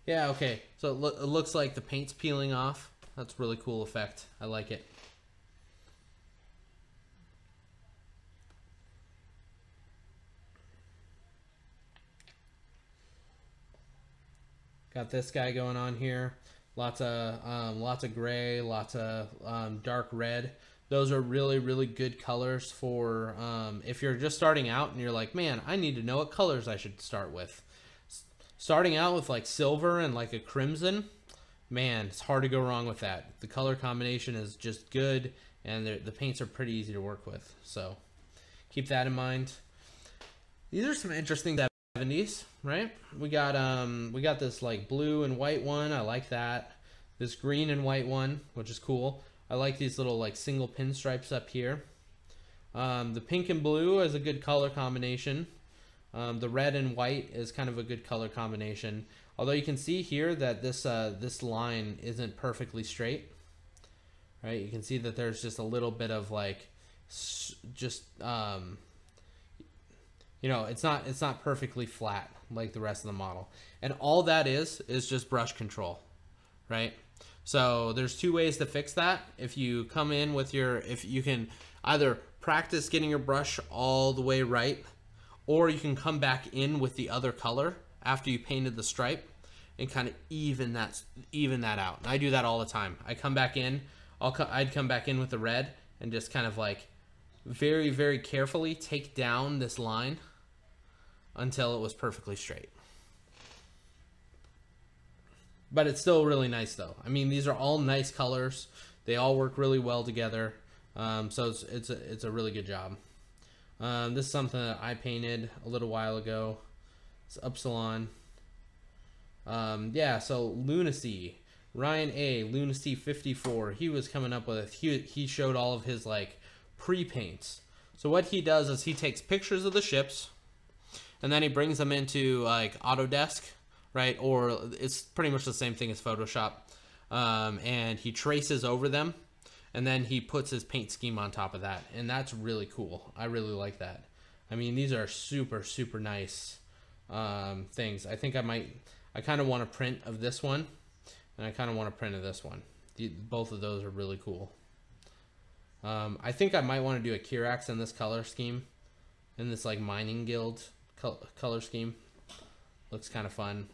Yeah, okay. So it looks like the paint's peeling off. That's a really cool effect. I like it. Got this guy going on here. Lots of gray, lots of dark red. Those are really, really good colors for if you're just starting out and you're like, man, I need to know what colors I should start with. Starting out with like silver and like a crimson, man, it's hard to go wrong with that. The color combination is just good and the paints are pretty easy to work with. So keep that in mind. These are some interesting 70s, right? We got this like blue and white one. I like that. This green and white one, which is cool. I like these little like single pinstripes up here. The pink and blue is a good color combination. The red and white is kind of a good color combination. Although you can see here that this line isn't perfectly straight, right? You can see that there's just a little bit of like, just you know, it's not perfectly flat like the rest of the model. And all that is just brush control, right? So there's two ways to fix that. If you come in with if you can either practice getting your brush all the way right, or you can come back in with the other color after you painted the stripe and kind of even that out. And I do that all the time. I come back in, I'd come back in with the red and just kind of like very, very carefully take down this line until it was perfectly straight. But it's still really nice though. I mean, these are all nice colors. They all work really well together. So it's a really good job. This is something that I painted a little while ago. It's Upsilon. Yeah, so Lunacy. Ryan A, Lunacy 54. He was coming up with he showed all of his like pre-paints. So what he does is he takes pictures of the ships and then he brings them into like Autodesk, right? Or it's pretty much the same thing as Photoshop. And he traces over them and then he puts his paint scheme on top of that. And that's really cool. I really like that. I mean, these are super, super nice things. I think I kind of want a print of this one and I kind of want a print of this one. Both of those are really cool. I think I might want to do a Kirax in this color scheme, in this like mining guild color scheme. Looks kind of fun.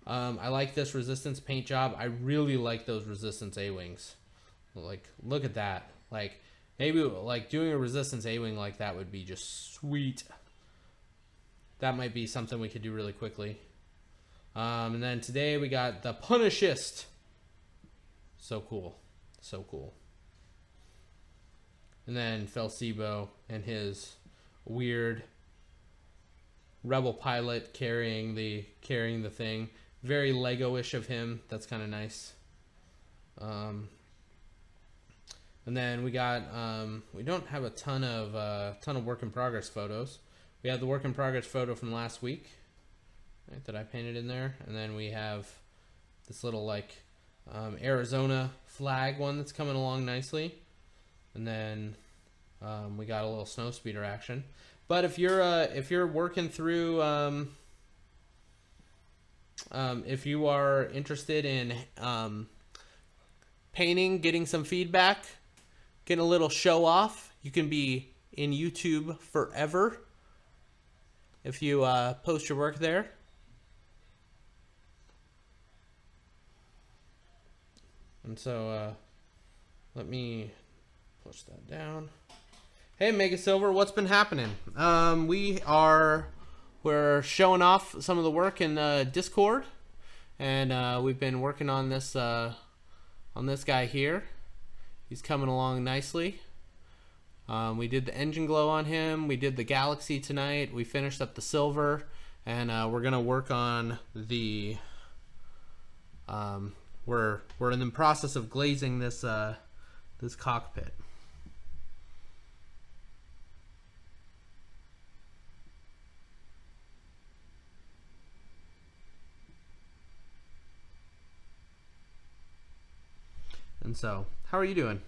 I like this resistance paint job. I really like those resistance A-wings. Like, look at that. Like, maybe like doing a resistance A-wing like that would be just sweet. That might be something we could do really quickly. And then today we got the Punishist. So cool. So cool. And then Felsibo and his weird rebel pilot carrying the thing. Very Lego-ish of him. That's kind of nice. And then we got we don't have a ton of work in progress photos. We have the work in progress photo from last week, right, that I painted in there, and then we have this little like Arizona flag one that's coming along nicely. And then we got a little snow speeder action. But if you're working through, if you are interested in painting, getting some feedback, getting a little show off, you can be in YouTube forever if you post your work there. And so let me push that down. Hey, Mega Silver, what's been happening? We're showing off some of the work in Discord, and we've been working on this guy here. He's coming along nicely. We did the engine glow on him. We did the galaxy tonight. We finished up the silver, and we're gonna work on the. We're in the process of glazing this this cockpit. And so, how are you doing?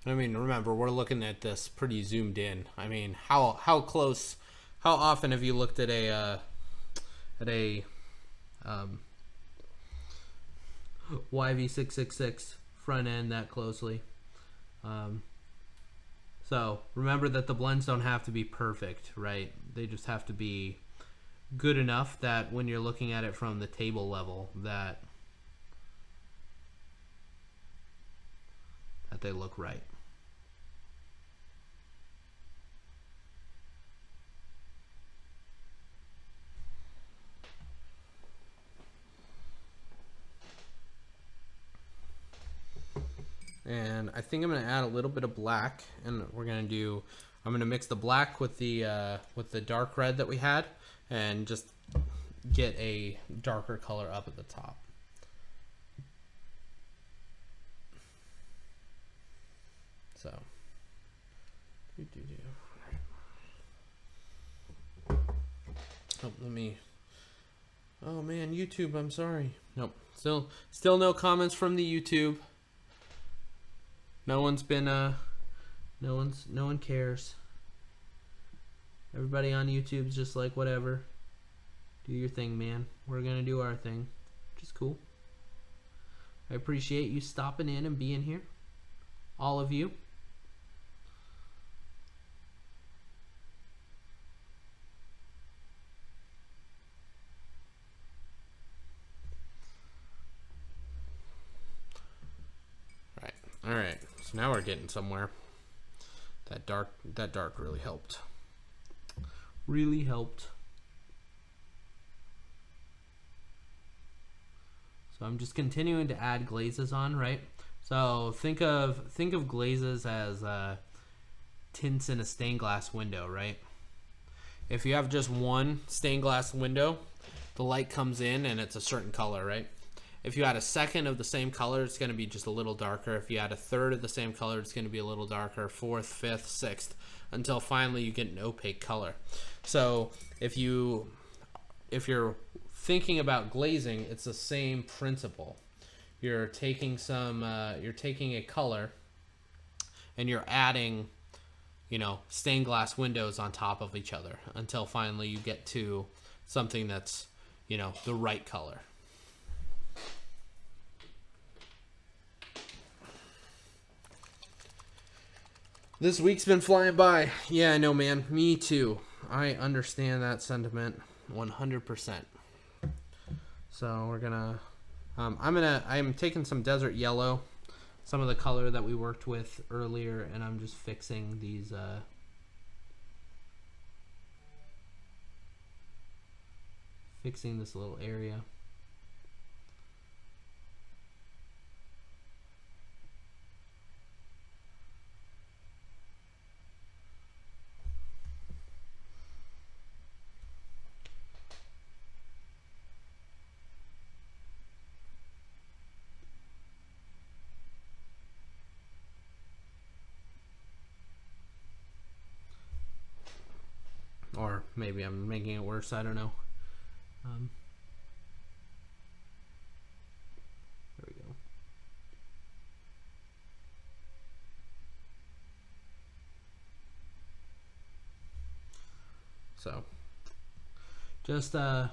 I mean, remember, we're looking at this pretty zoomed in. I mean, how close, how often have you looked at a YV666 front end that closely? So So remember that the blends don't have to be perfect, right? They just have to be good enough that when you're looking at it from the table level that they look right. And I think I'm going to add a little bit of black, and I'm going to mix the black with the dark red that we had, and just get a darker color up at the top. So, oh man, YouTube, I'm sorry. Nope, still no comments from the YouTube. No one's been, no one cares. Everybody on YouTube's just like, whatever. Do your thing, man. We're gonna do our thing, which is cool. I appreciate you stopping in and being here. All of you. All right, so now we're getting somewhere. That dark really helped. Really helped. So I'm just continuing to add glazes on, right? So think of glazes as tints in a stained glass window, right? If you have just one stained glass window, the light comes in and it's a certain color, right? If you add a second of the same color, it's going to be just a little darker. If you add a third of the same color, it's going to be a little darker. Fourth, fifth, sixth, until finally you get an opaque color. So if you're thinking about glazing, it's the same principle. You're taking a color and you're adding, stained glass windows on top of each other until finally you get to something that's, the right color. This week's been flying by. Yeah, I know, man. Me too. I understand that sentiment 100%. So we're gonna, I'm taking some desert yellow, some of the color that we worked with earlier, and I'm just fixing these, fixing this little area. Or maybe I'm making it worse, I don't know. There we go. So, just it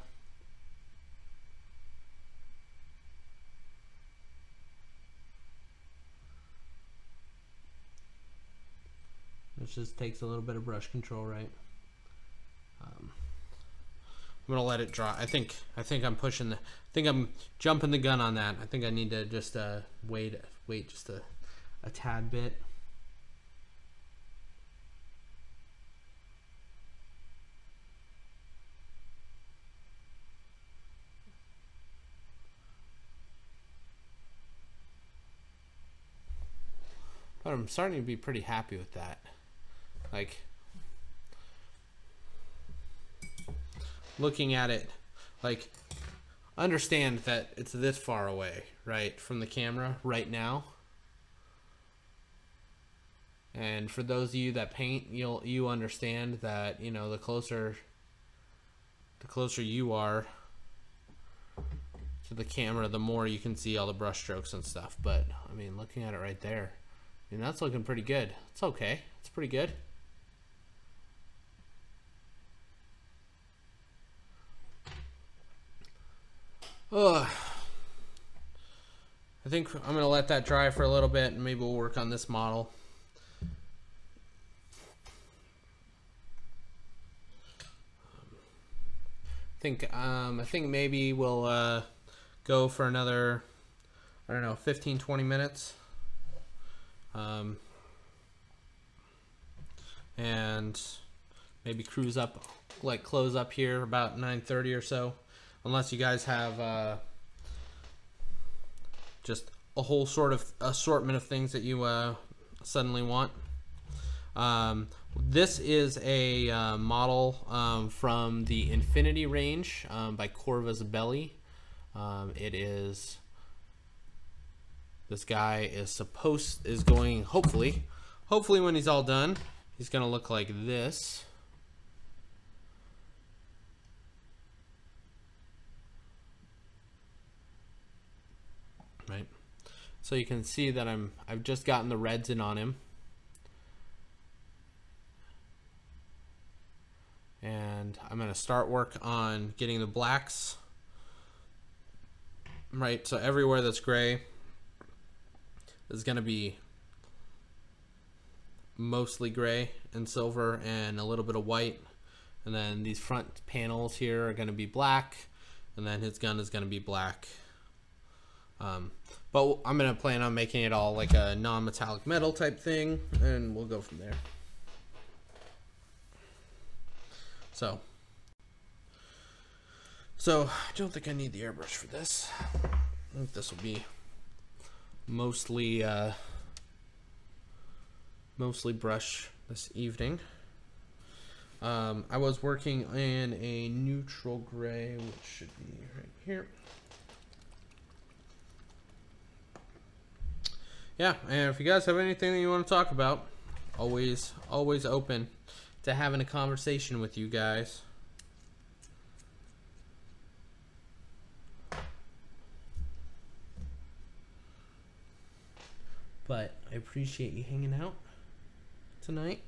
just takes a little bit of brush control, right? I'm gonna let it dry. I think I'm jumping the gun on that. I think I need to just wait just a tad bit. But I'm starting to be pretty happy with that. Like, looking at it, like, understand that it's this far away, right, from the camera right now. And for those of you that paint, you understand that, the closer you are to the camera, the more you can see all the brush strokes and stuff. But I mean, looking at it right there, that's looking pretty good. It's okay. It's pretty good. I think I'm going to let that dry for a little bit, and maybe we'll work on this model. I think maybe we'll go for another, I don't know, 15-20 minutes. And maybe cruise up, like close up here about 9:30 or so, unless you guys have just a whole sort of assortment of things that you suddenly want. This is a model from the Infinity range by Corvus Belli. It is, this guy is going, hopefully when he's all done, he's gonna look like this. Right. So you can see that I've just gotten the reds in on him. And I'm gonna start work on getting the blacks. Right, so everywhere that's gray is gonna be mostly gray and silver and a little bit of white. And then these front panels here are gonna be black, and then his gun is gonna be black. But I'm gonna plan on making it all like a non-metallic metal type thing, and we'll go from there. So I don't think I need the airbrush for this. I think this will be mostly brush this evening. I was working in a neutral gray, which should be right here. Yeah, and if you guys have anything that you want to talk about, always open to having a conversation with you guys. But I appreciate you hanging out tonight.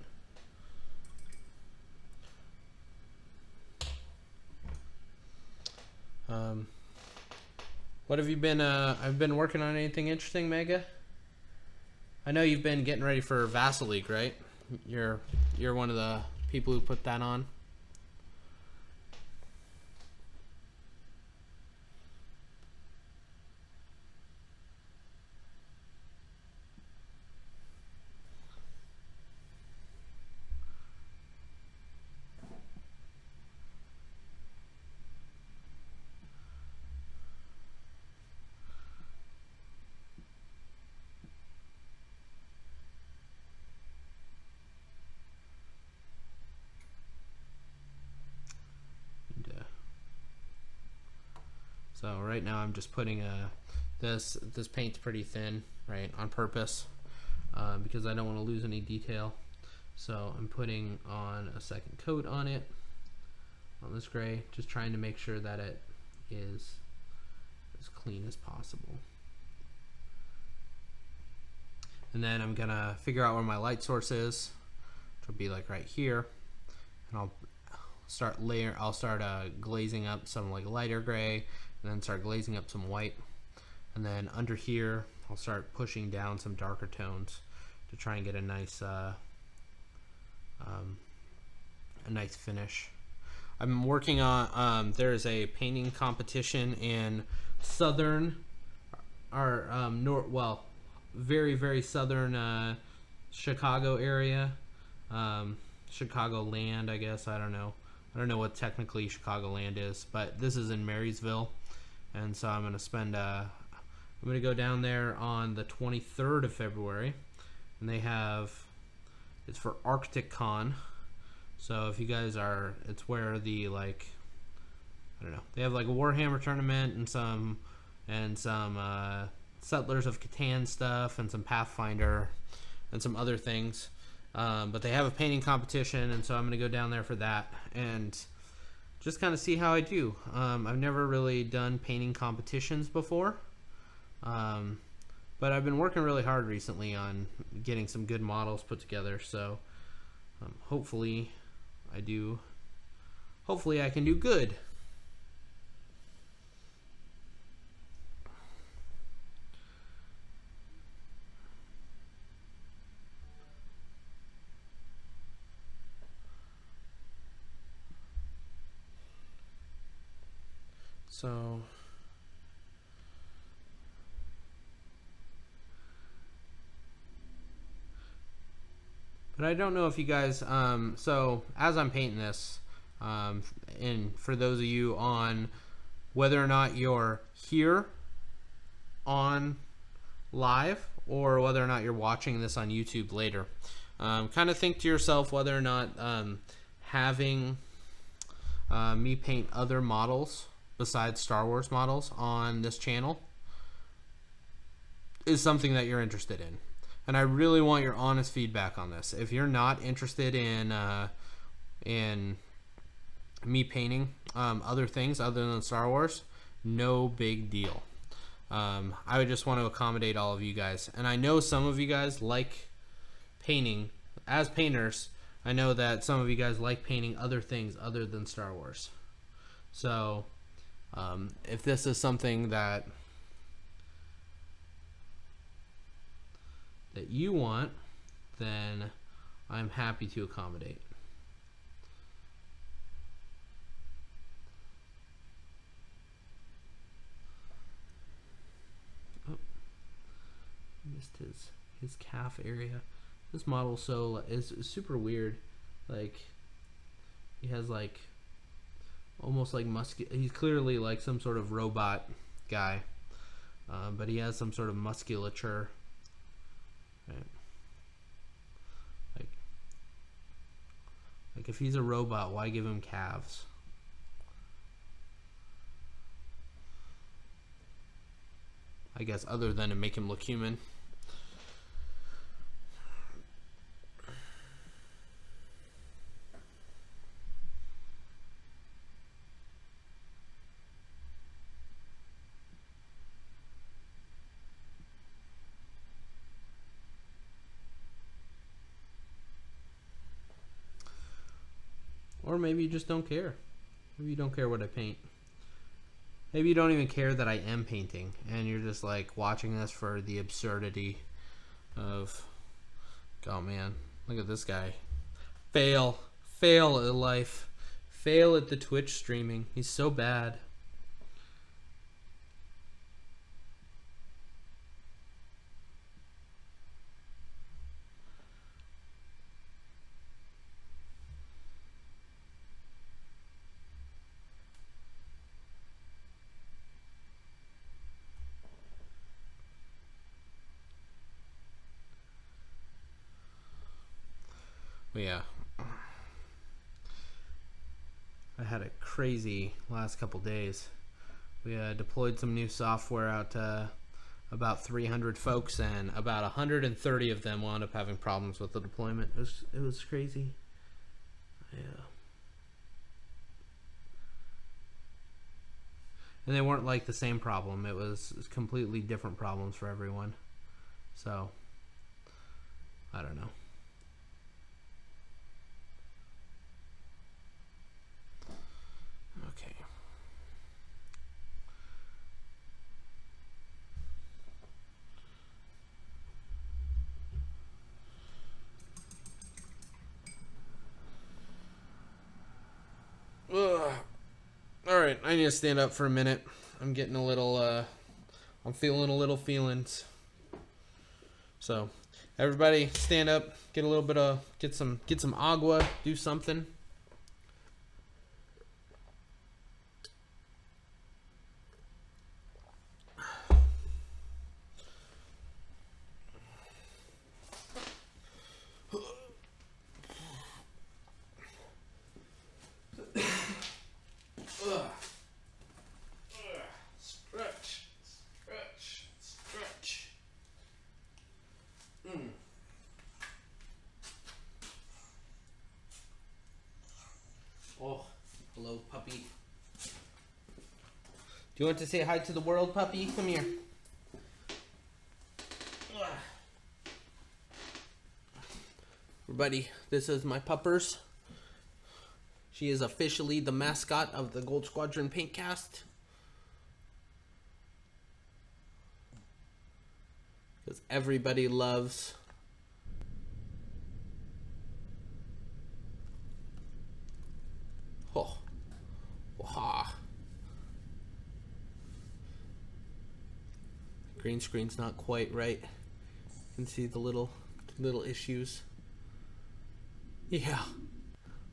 What have you been I've been working on anything interesting, Mega? I know you've been getting ready for Vassal League, right? You're one of the people who put that on. So right now I'm just putting this paint's pretty thin, right, on purpose, because I don't want to lose any detail. So I'm putting on a second coat on it, on this gray, just trying to make sure that it is as clean as possible. And then I'm gonna figure out where my light source is, which will be like right here, and I'll start glazing up some like lighter gray, and then start glazing up some white, and then under here I'll start pushing down some darker tones to try and get a nice finish. I'm working on there's a painting competition in southern very southern Chicago area, Chicagoland, I guess. I don't know what technically Chicagoland is, but this is in Marysville. And so I'm going to spend, I'm going to go down there on the 23rd of February, and it's for Arctic Con. So if you guys it's where the, like, I don't know, they have like a Warhammer tournament and some Settlers of Catan stuff and some Pathfinder and some other things. But they have a painting competition, and so I'm going to go down there for that and just kind of see how I do. I've never really done painting competitions before, but I've been working really hard recently on getting some good models put together, so hopefully I can do good. So but I don't know if you guys so as I'm painting this, and for those of you on whether or not you're here on live or whether or not you're watching this on YouTube later, kind of think to yourself whether or not having me paint other models besides Star Wars models on this channel is something that you're interested in. And I really want your honest feedback on this. If you're not interested in me painting other things other than Star Wars, no big deal. I would just want to accommodate all of you guys. And I know some of you guys like painting. As painters, I know that some of you guys like painting other things other than Star Wars. So if this is something that you want, then I'm happy to accommodate. Oh, missed his calf area. This model is super weird. Like, he has like almost like he's clearly like some sort of robot guy, but he has some sort of musculature. Right. Like if he's a robot, why give him calves? I guess other than to make him look human. Or maybe you just don't care. Maybe you don't care what I paint. Maybe you don't even care that I am painting, and you're just like watching this for the absurdity of, oh man, look at this guy. Fail at life. Fail at the Twitch streaming. He's so bad. Yeah, I had a crazy last couple days. We deployed some new software out to about 300 folks, and about 130 of them wound up having problems with the deployment. It was crazy. Yeah. And they weren't like the same problem. It was completely different problems for everyone. So, I don't know. Okay. Ugh. All right, I need to stand up for a minute. I'm getting a little I'm feeling a little feelings. So, everybody stand up, get a little bit of get some agua, do something. Stretch. Oh, hello, puppy. Do you want to say hi to the world, puppy? Come here. Everybody, this is my puppers. She is officially the mascot of the Gold Squadron paint cast. Because everybody loves oh. Waha. Green screen's not quite right. You can see the little issues. Yeah.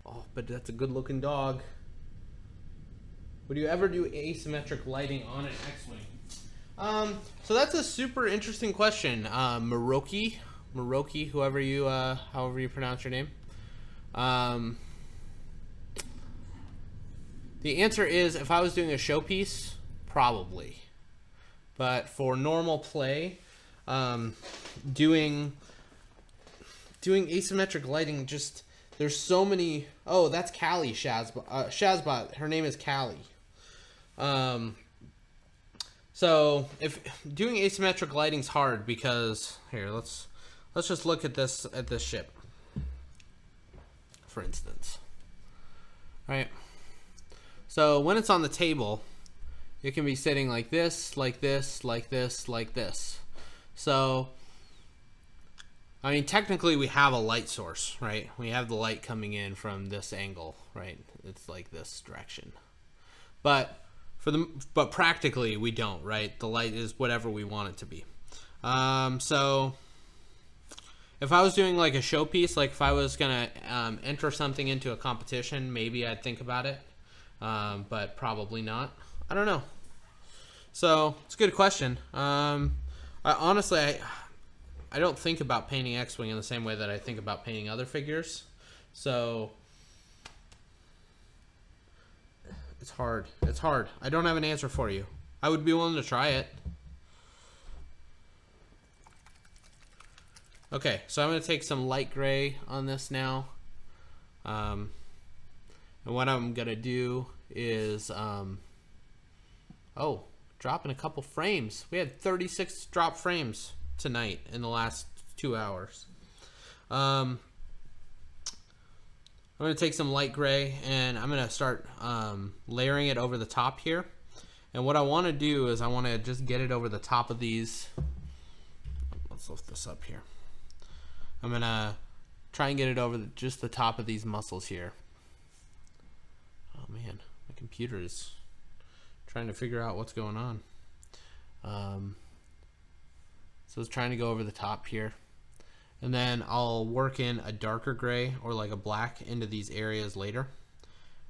Oh, but that's a good looking dog. Would you ever do asymmetric lighting on an X-Wing? So that's a super interesting question. Maroki, however you pronounce your name. The answer is, if I was doing a showpiece, probably. But for normal play, doing asymmetric lighting, just there's so many. Oh, that's Callie Shazbot. Her name is Callie. So if doing asymmetric lighting's hard, because here let's just look at this ship, for instance. All right. So when it's on the table, it can be sitting like this, like this, like this, like this. So, I mean, technically we have a light source, right? We have the light coming in from this angle, right? It's like this direction. But practically we don't, right? The light is whatever we want it to be. So if I was doing like a showpiece, like if I was gonna enter something into a competition, maybe I'd think about it. But probably not. I don't know. So it's a good question. Honestly, I don't think about painting X-Wing in the same way that I think about painting other figures. So it's hard. It's hard. I don't have an answer for you. I would be willing to try it. Okay, so I'm going to take some light gray on this now. And what I'm going to do is, dropping a couple frames. We had 36 drop frames tonight in the last 2 hours. I'm going to take some light gray and I'm going to start layering it over the top here. And what I want to do is I want to just get it over the top of these. Let's lift this up here. I'm going to try and get it over just the top of these muscles here. Oh man, my computer is trying to figure out what's going on. So it's trying to go over the top here. And then I'll work in a darker gray or like a black into these areas later.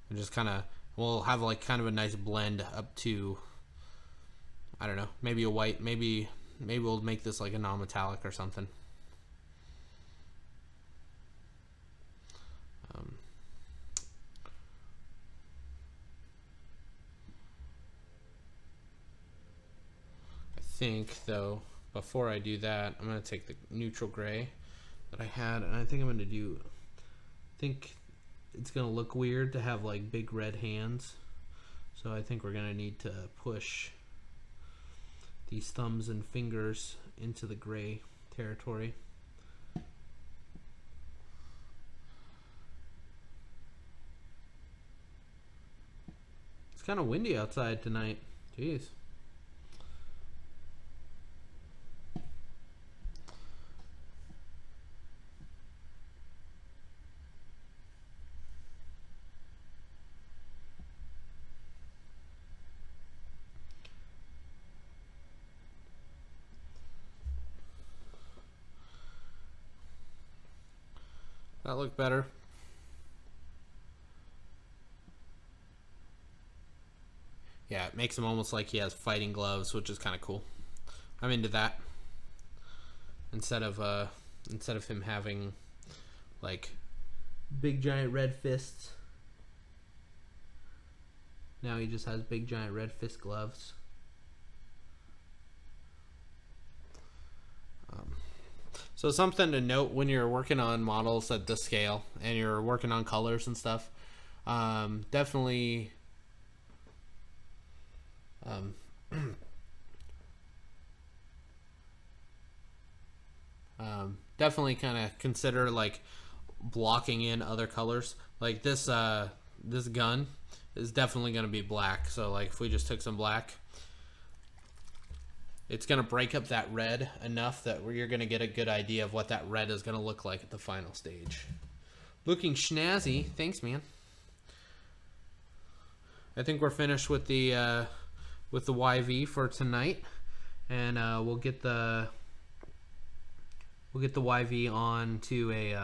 And just kind of, we'll have like kind of a nice blend up to, I don't know, maybe a white, maybe we'll make this like a non-metallic or something. I think though, before I do that, I'm going to take the neutral gray that I had, and I think I'm going to do, I think it's going to look weird to have like big red hands, so I think we're going to need to push these thumbs and fingers into the gray territory. It's kind of windy outside tonight. Jeez. That looked better. Yeah, it makes him almost like he has fighting gloves, which is kind of cool. I'm into that. Instead of him having like big giant red fists, now he just has big giant red fist gloves. So something to note when you're working on models at this scale and you're working on colors and stuff, definitely definitely kind of consider like blocking in other colors. Like this this gun is definitely going to be black, so like if we just took some black, it's going to break up that red enough that you're going to get a good idea of what that red is going to look like at the final stage. Looking snazzy. Thanks, man. I think we're finished with the YV for tonight. and we'll get the YV on to a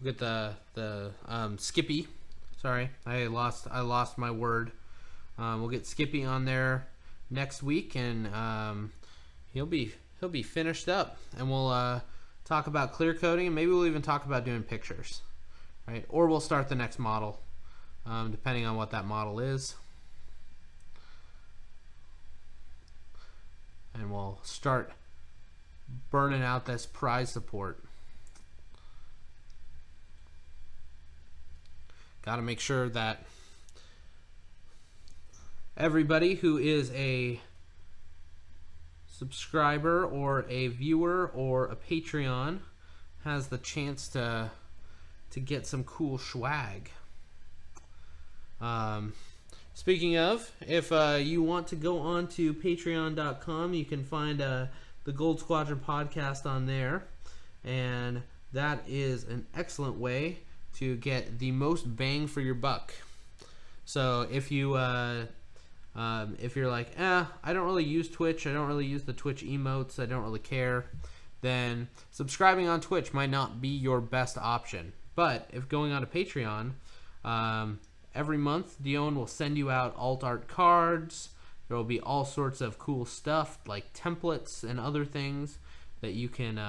we'll get the Skippy. Sorry, I lost my word. We'll get Skippy on there next week, and he'll be finished up, and we'll talk about clear coating, and maybe we'll even talk about doing pictures, right? Or we'll start the next model, depending on what that model is, and we'll start burning out this prize support. Got to make sure that everybody who is a subscriber or a viewer or a Patreon has the chance to get some cool swag. Speaking of, if you want to go on to patreon.com, you can find the Gold Squadron podcast on there, and that is an excellent way to get the most bang for your buck. So if you if you're like, I don't really use Twitch, I don't really use the Twitch emotes, I don't really care, then subscribing on Twitch might not be your best option. But if going on to Patreon, every month Dion will send you out alt art cards. There will be all sorts of cool stuff like templates and other things that you can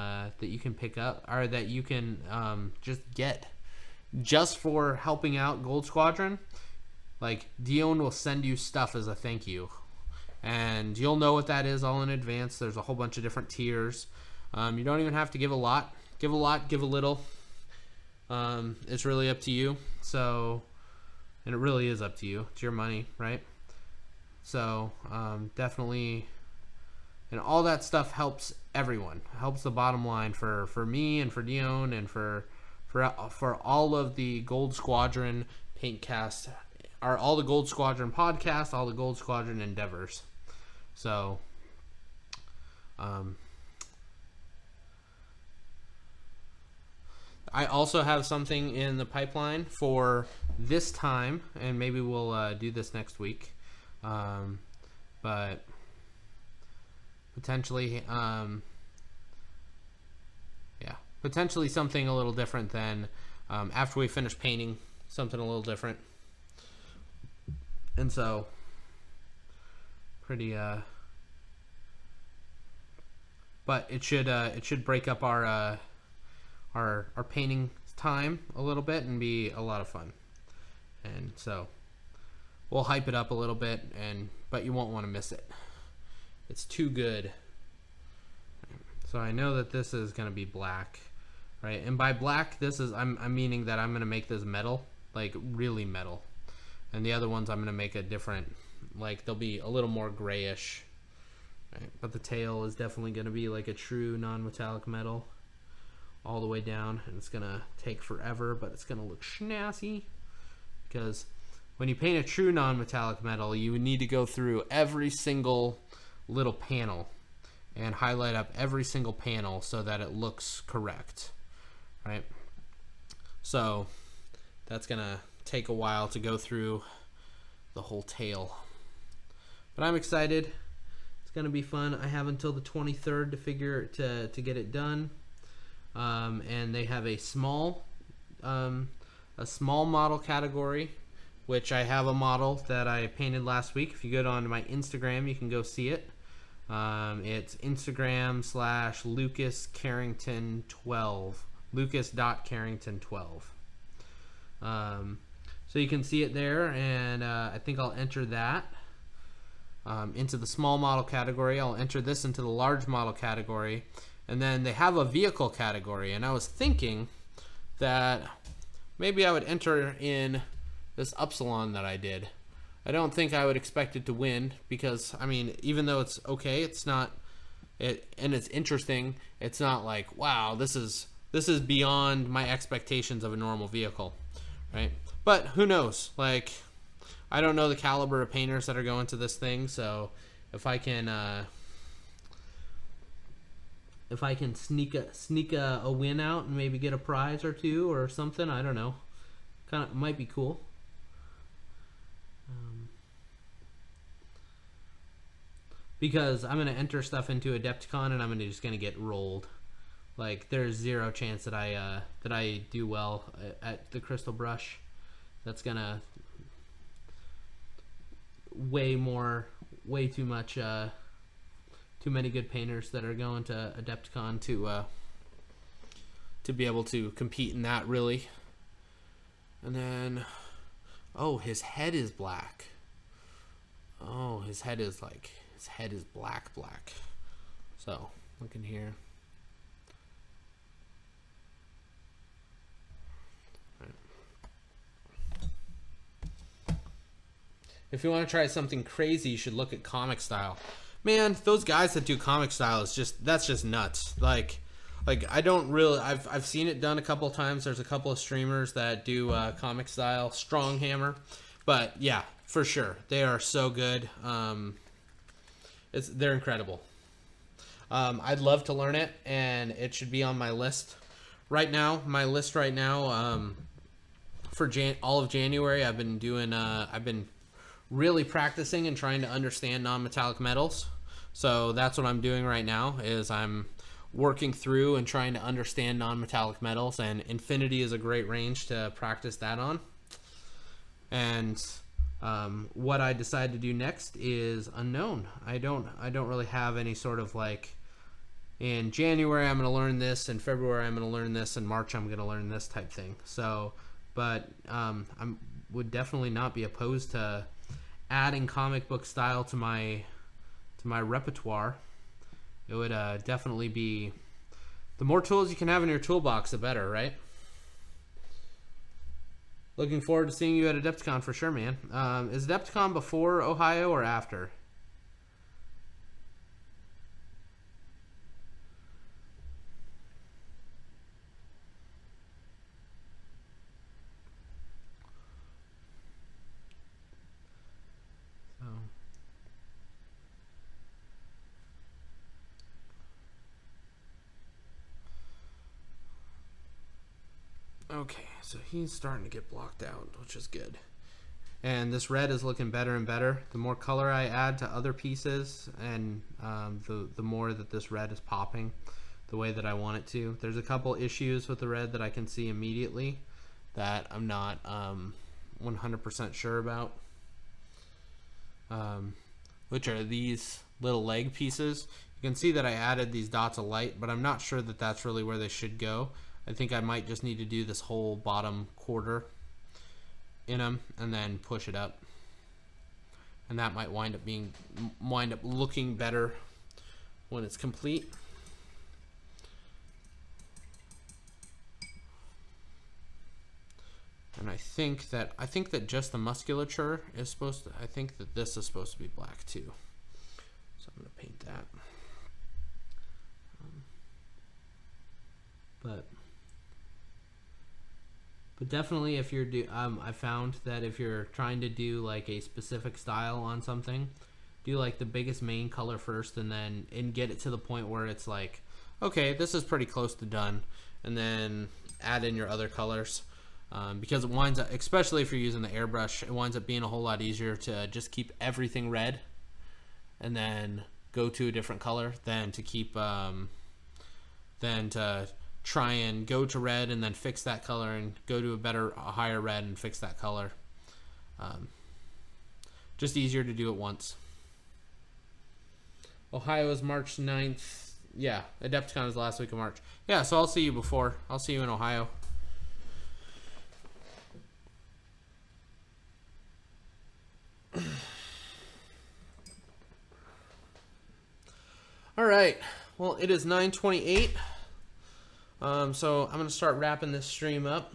pick up, or that you can just get just for helping out Gold Squadron. Like, Dion will send you stuff as a thank you, and you'll know what that is all in advance. There's a whole bunch of different tiers. You don't even have to give a lot. Give a lot, give a little. It's really up to you. So, and it really is up to you. It's your money, right? So, definitely, and all that stuff helps everyone. Helps the bottom line for me and for Dion and for all of the Gold Squadron Paintcast, all the Gold Squadron podcasts, all the Gold Squadron endeavors. So, I also have something in the pipeline for this time, and maybe we'll do this next week. But potentially, potentially something a little different than after we finish painting, something a little different. And so, pretty, but it should break up our painting time a little bit and be a lot of fun. And so, we'll hype it up a little bit, but you won't want to miss it. It's too good. So I know that this is going to be black, right? And by black, I'm meaning that I'm going to make this metal, like really metal. And the other ones I'm going to make a different, like they'll be a little more grayish. Right? But the tail is definitely going to be like a true non-metallic metal all the way down. And it's going to take forever, but it's going to look snazzy. Because when you paint a true non-metallic metal, you need to go through every single little panel and highlight up every single panel so that it looks correct, right? So that's gonna take a while to go through the whole tail, but I'm excited. It's gonna be fun. I have until the 23rd to get it done, and they have a small model category, which I have a model that I painted last week. If you go on to my Instagram, you can go see it. It's Instagram /LucasCarrington12, Lucas.Carrington12. So you can see it there, and I think I'll enter that into the small model category. I'll enter this into the large model category, and then they have a vehicle category, and I was thinking that maybe I would enter in this Upsilon that I did. I don't think I would expect it to win, because I mean, even though it's okay, it's not and it's interesting, it's not like, wow, this is beyond my expectations of a normal vehicle, right? But who knows? Like, I don't know the caliber of painters that are going to this thing, so if I can sneak a win out and maybe get a prize or two or something, I don't know. Kind of might be cool. Because I'm gonna enter stuff into Adepticon and I'm just gonna get rolled. Like there's zero chance that I do well at the crystal brush. That's gonna way too much. Too many good painters that are going to Adepticon to be able to compete in that, really. And then, oh, his head is black. Oh, his head is black. So look in here. If you want to try something crazy, you should look at comic style. Man, those guys that do comic style that's just nuts. Like I don't really, I've seen it done a couple of times. There's a couple of streamers that do comic style, strong hammer, but yeah, for sure, they are so good. They're incredible. I'd love to learn it, and it should be on my list right now. My list right now, for all of January, I've been really practicing and trying to understand non-metallic metals. So that's what I'm doing right now, is I'm working through and trying to understand non-metallic metals, and infinity is a great range to practice that on. And what I decide to do next is unknown. I don't really have any sort of like, in January I'm going to learn this, in February I'm going to learn this, in March I'm going to learn this type thing. So, but I would definitely not be opposed to adding comic book style to my repertoire. It would definitely be, the more tools you can have in your toolbox, the better, right? Looking forward to seeing you at Adepticon for sure, man. Is Adepticon before Ohio or after? Okay, so he's starting to get blocked out, which is good. And this red is looking better and better. The more color I add to other pieces, and the more that this red is popping the way that I want it to. There's a couple issues with the red that I can see immediately that I'm not 100% sure about, which are these little leg pieces. You can see that I added these dots of light, but I'm not sure that that's really where they should go. I think I might just need to do this whole bottom quarter in them and then push it up, and that might wind up looking better when it's complete. And I think that just the musculature is supposed to, I think that this is supposed to be black too. So I'm going to paint that. But definitely, if you're I found that if you're trying to do like a specific style on something, do like the biggest main color first, and get it to the point where it's like, okay, this is pretty close to done, and then add in your other colors, because it winds up, especially if you're using the airbrush, it winds up being a whole lot easier to just keep everything red and then go to a different color than to keep than to try and go to red and then fix that color and go to a higher red and fix that color. Just easier to do it once. Ohio is March 9th. Yeah, Adepticon is the last week of March. Yeah, so I'll see you before. I'll see you in Ohio. All right. Well, it is 9:28. So I'm going to start wrapping this stream up.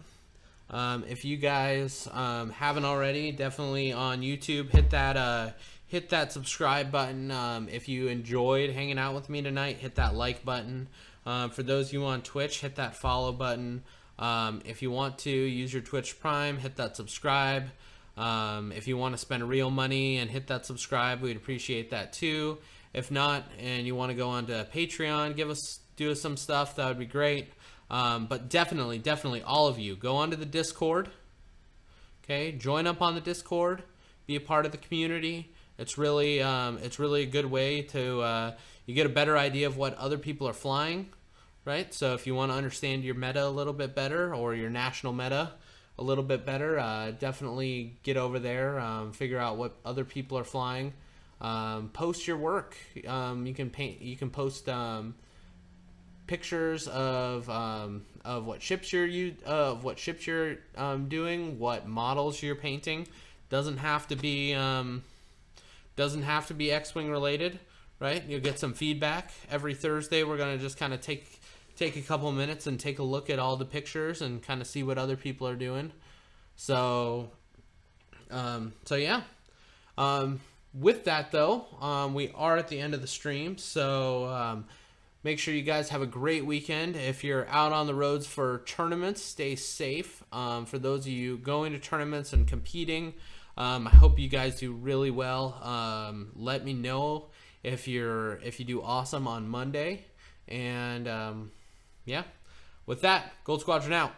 If you guys haven't already, definitely on YouTube, hit that subscribe button. If you enjoyed hanging out with me tonight, hit that like button. For those of you on Twitch, hit that follow button. If you want to use your Twitch Prime, hit that subscribe. If you want to spend real money and hit that subscribe, we'd appreciate that too. If not, and you want to go on to Patreon, do us some stuff, that would be great. But definitely all of you, go onto the Discord. Okay, join up on the Discord, be a part of the community. It's really a good way to you get a better idea of what other people are flying, right? So if you want to understand your meta a little bit better, or your national meta a little bit better, definitely get over there, figure out what other people are flying. Post your work. You can post pictures of what ships you're doing, what models you're painting. Doesn't have to be X-Wing related, right? You'll get some feedback. Every Thursday we're gonna just kind of take a couple minutes and take a look at all the pictures and kind of see what other people are doing. So yeah. With that though, we are at the end of the stream, so make sure you guys have a great weekend. If you're out on the roads for tournaments, stay safe. For those of you going to tournaments and competing, I hope you guys do really well. Let me know if you do awesome on Monday. And yeah, with that, Gold Squadron out.